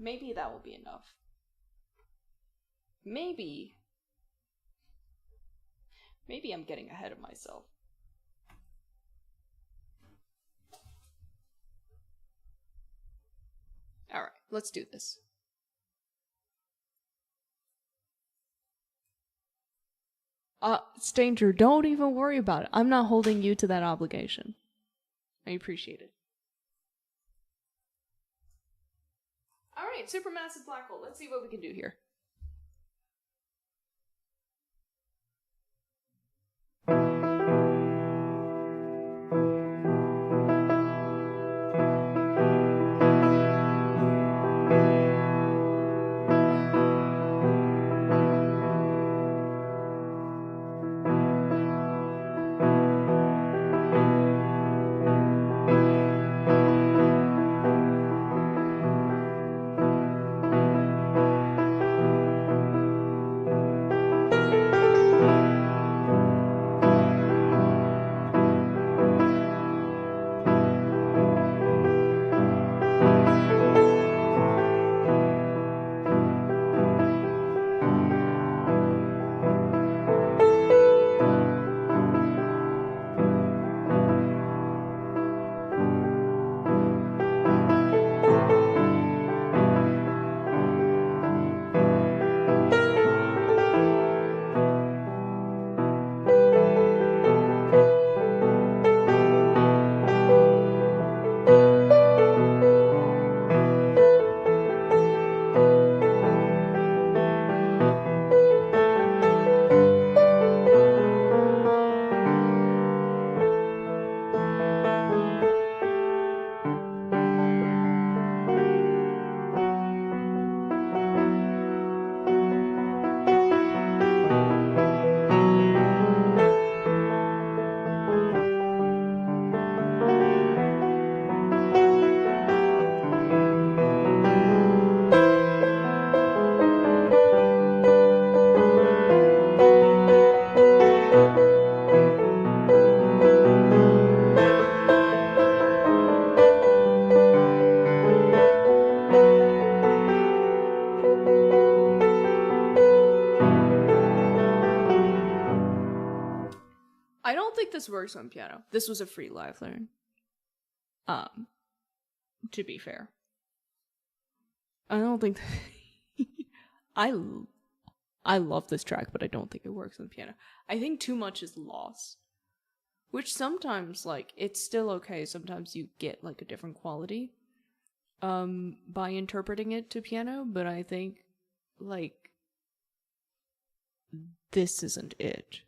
Maybe that will be enough. Maybe I'm getting ahead of myself. Alright, let's do this. Stranger, don't even worry about it. I'm not holding you to that obligation. I appreciate it. Alright, supermassive black hole. Let's see what we can do here. I don't think this works on piano. This was a free live learn. To be fair. I don't think I love this track, but I don't think it works on the piano. I think too much is lost. Which sometimes, like, it's still okay. Sometimes you get, like, a different quality by interpreting it to piano, but I think, like, this isn't it.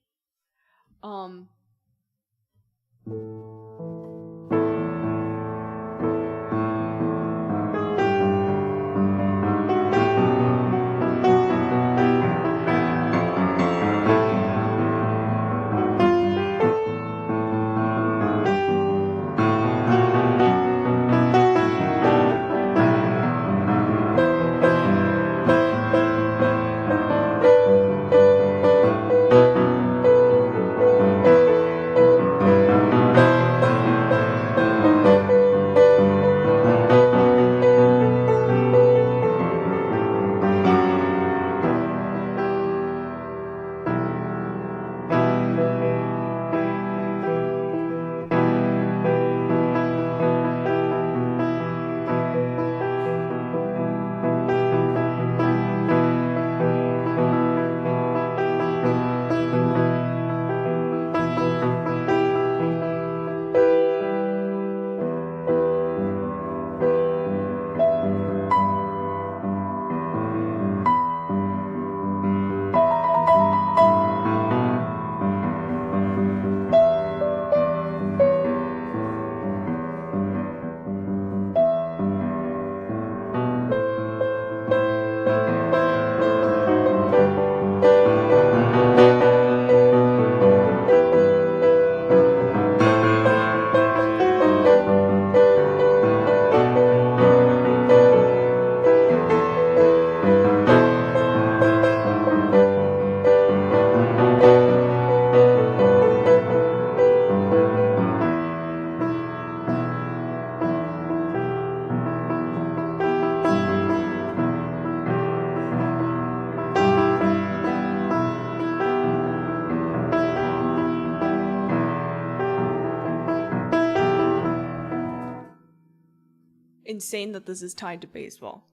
Insane that this is tied to baseball.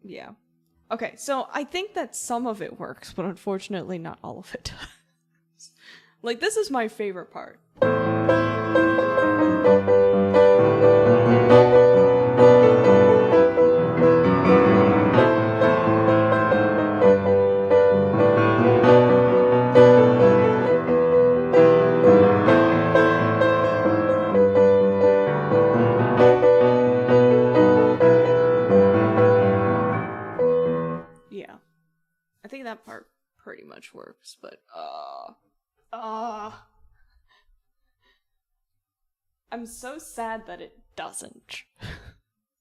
Yeah. Okay, so I think that some of it works, but unfortunately not all of it does. Like, this is my favorite part. I think that part pretty much works, but I'm so sad that it doesn't.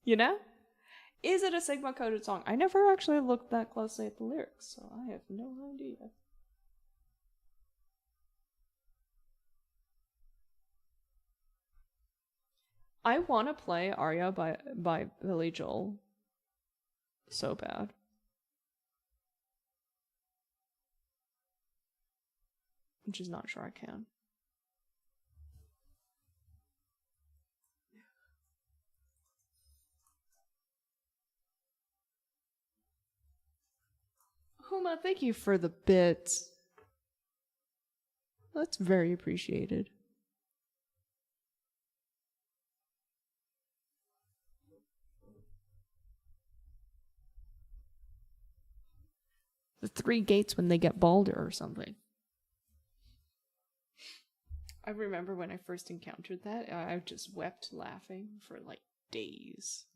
You know? Is it a Sigma coded song? I never actually looked that closely at the lyrics, so I have no idea. I want to play Aria by Billy Joel so bad. I'm just not sure I can. Huma, thank you for the bits. That's very appreciated. The 3 gates when they get balder or something. I remember when I first encountered that, I just wept laughing for like days.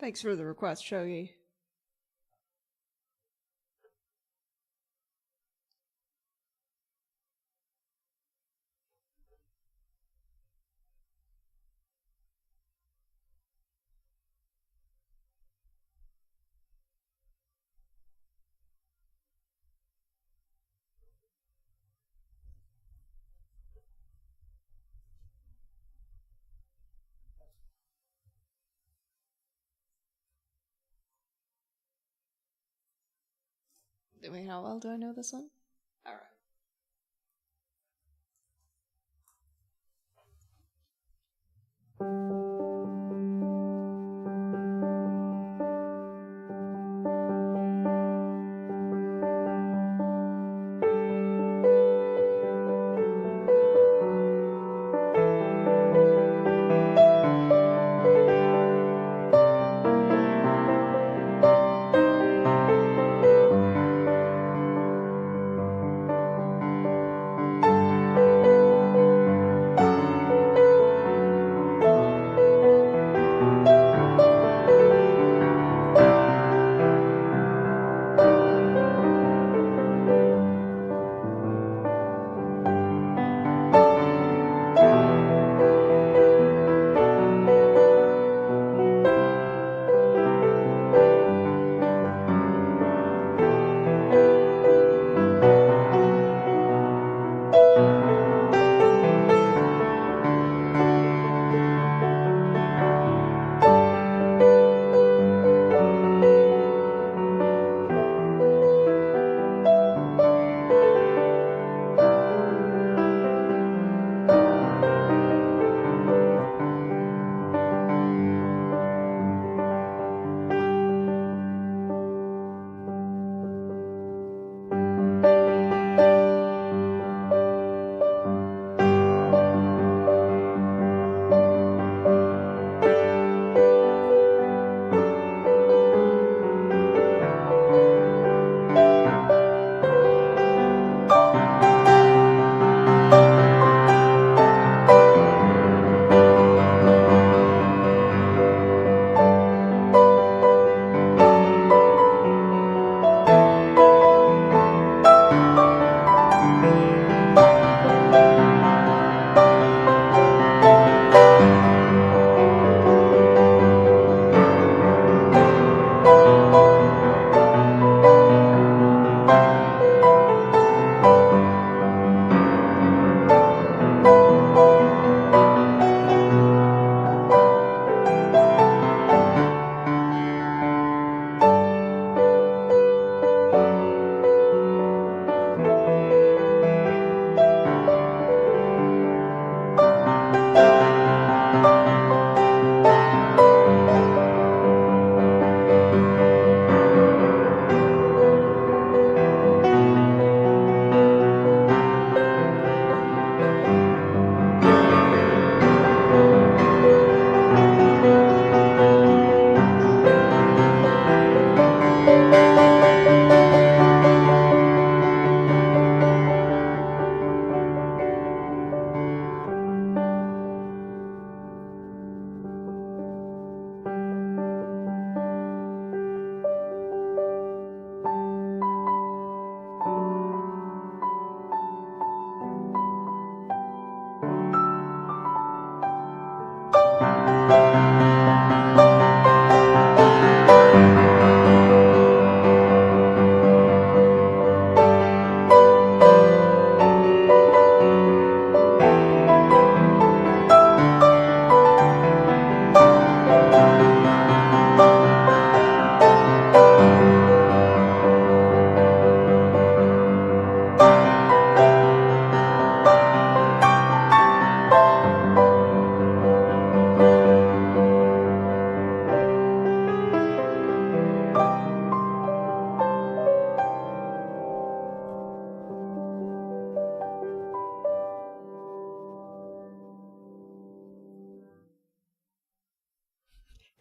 Thanks for the request, Shogi. Wait, how well do I know this one? Alright.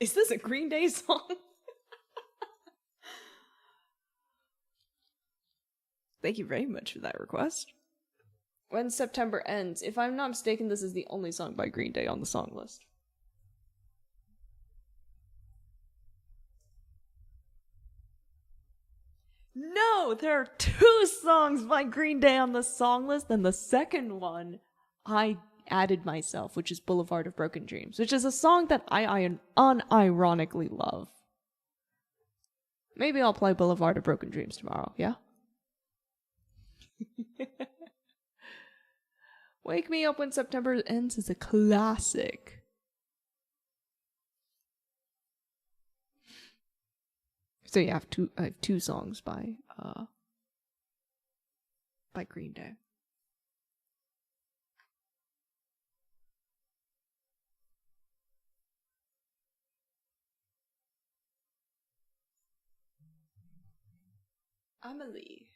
Is this a Green Day song? Thank you very much for that request. When September Ends. If I'm not mistaken, this is the only song by Green Day on the song list. No, there are 2 songs by Green Day on the song list, and the second one I added myself, which is Boulevard of Broken Dreams, which is a song that I unironically love. Maybe I'll play Boulevard of Broken Dreams tomorrow, yeah? Wake Me Up When September Ends is a classic. So yeah, I have two songs by Green Day. Amelie.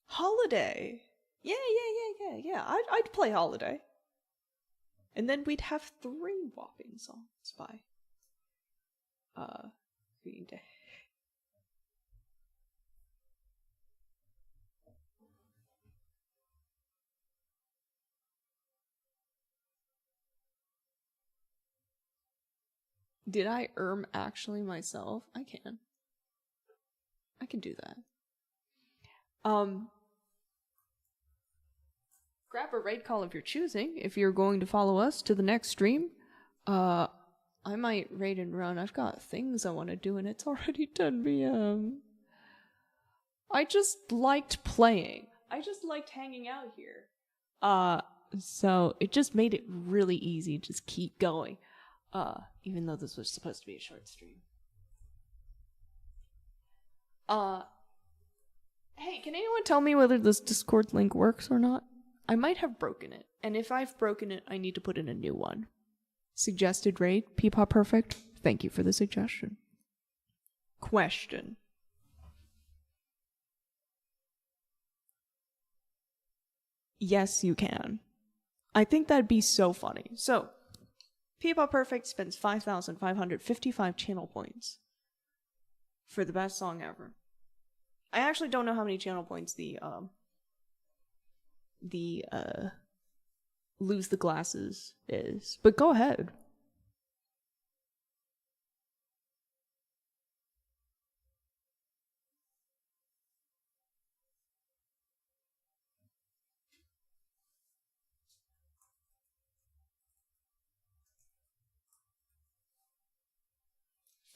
Holiday. Yeah. I'd play Holiday. And then we'd have 3 whopping songs by Green Day. Did I actually myself? I can do that. Grab a raid call of your choosing if you're going to follow us to the next stream. I might raid and run. I've got things I want to do and it's already 10 p.m. I just liked playing. I just liked hanging out here. So it just made it really easy to just keep going. Even though this was supposed to be a short stream. Hey, can anyone tell me whether this Discord link works or not? I might have broken it, and if I've broken it, I need to put in a new one. Suggested rate, Peepop Perfect. Thank you for the suggestion. Question. Yes, you can. I think that'd be so funny. So, Peepop Perfect spends 5,555 channel points for the best song ever. I actually don't know how many channel points the Lose the Glasses is, but go ahead.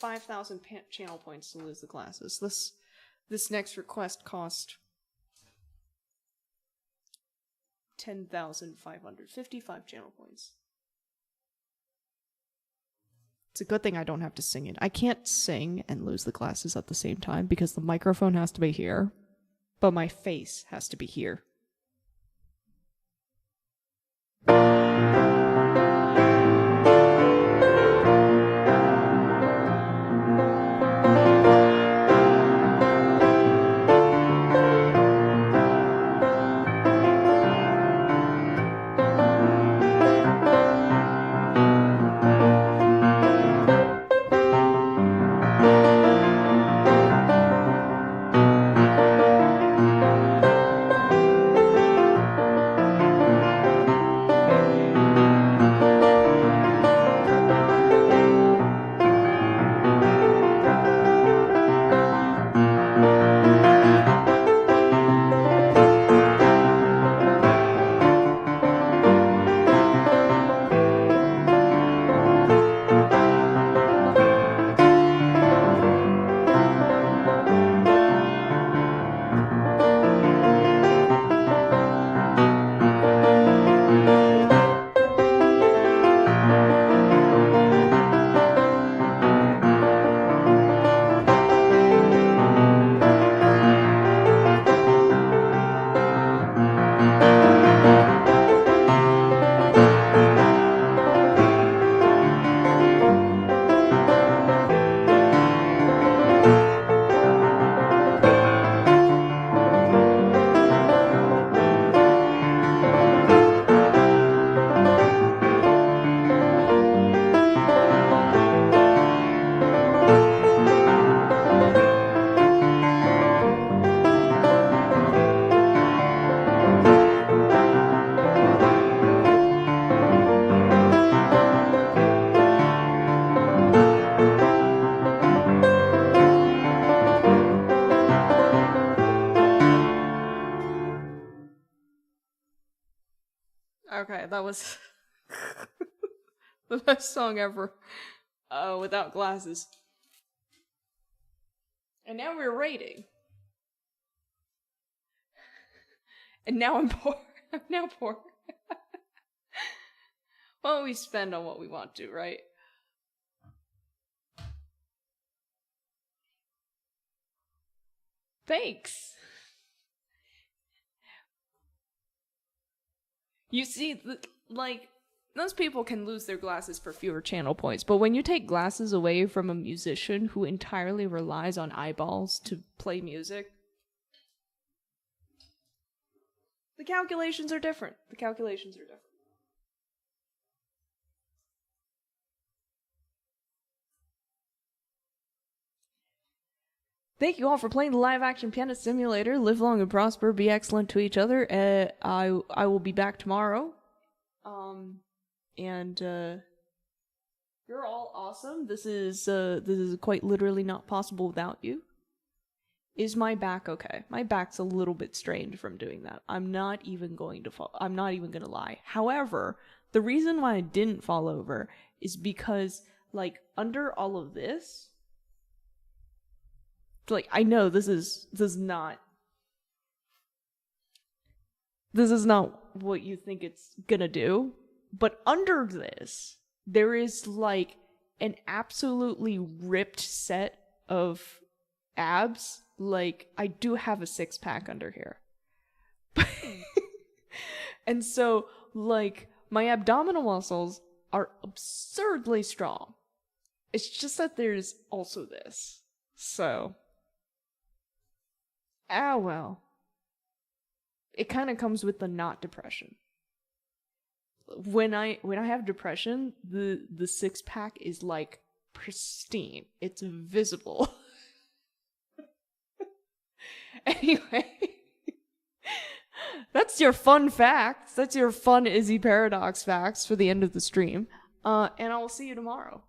$5,000 channel points to lose the glasses. This next request cost 10,555 channel points. It's a good thing I don't have to sing it. I can't sing and lose the glasses at the same time because the microphone has to be here, but my face has to be here. Okay, that was the best song ever. Without glasses. And now we're rating. And now I'm poor. I'm now poor. Well, we spend on what we want to, right? Thanks. You see, those people can lose their glasses for fewer channel points, but when you take glasses away from a musician who entirely relies on eyeballs to play music, the calculations are different. Thank you all for playing the live Action Pianist Simulator. Live long and prosper. Be excellent to each other. I will be back tomorrow. And you're all awesome. This is quite literally not possible without you. Is my back okay? My back's a little bit strained from doing that. I'm not even going to lie. However, the reason why I didn't fall over is because, under all of this, I know this is not what you think it's gonna do, but under this, there is an absolutely ripped set of abs, like, I do have a 6-pack under here. And so, like, my abdominal muscles are absurdly strong. It's just that there's also this. So, well. It kind of comes with the not depression. When I have depression, the 6-pack is like pristine. It's visible. Anyway, that's your fun facts. That's your fun Izzy Paradox facts for the end of the stream. And I will see you tomorrow.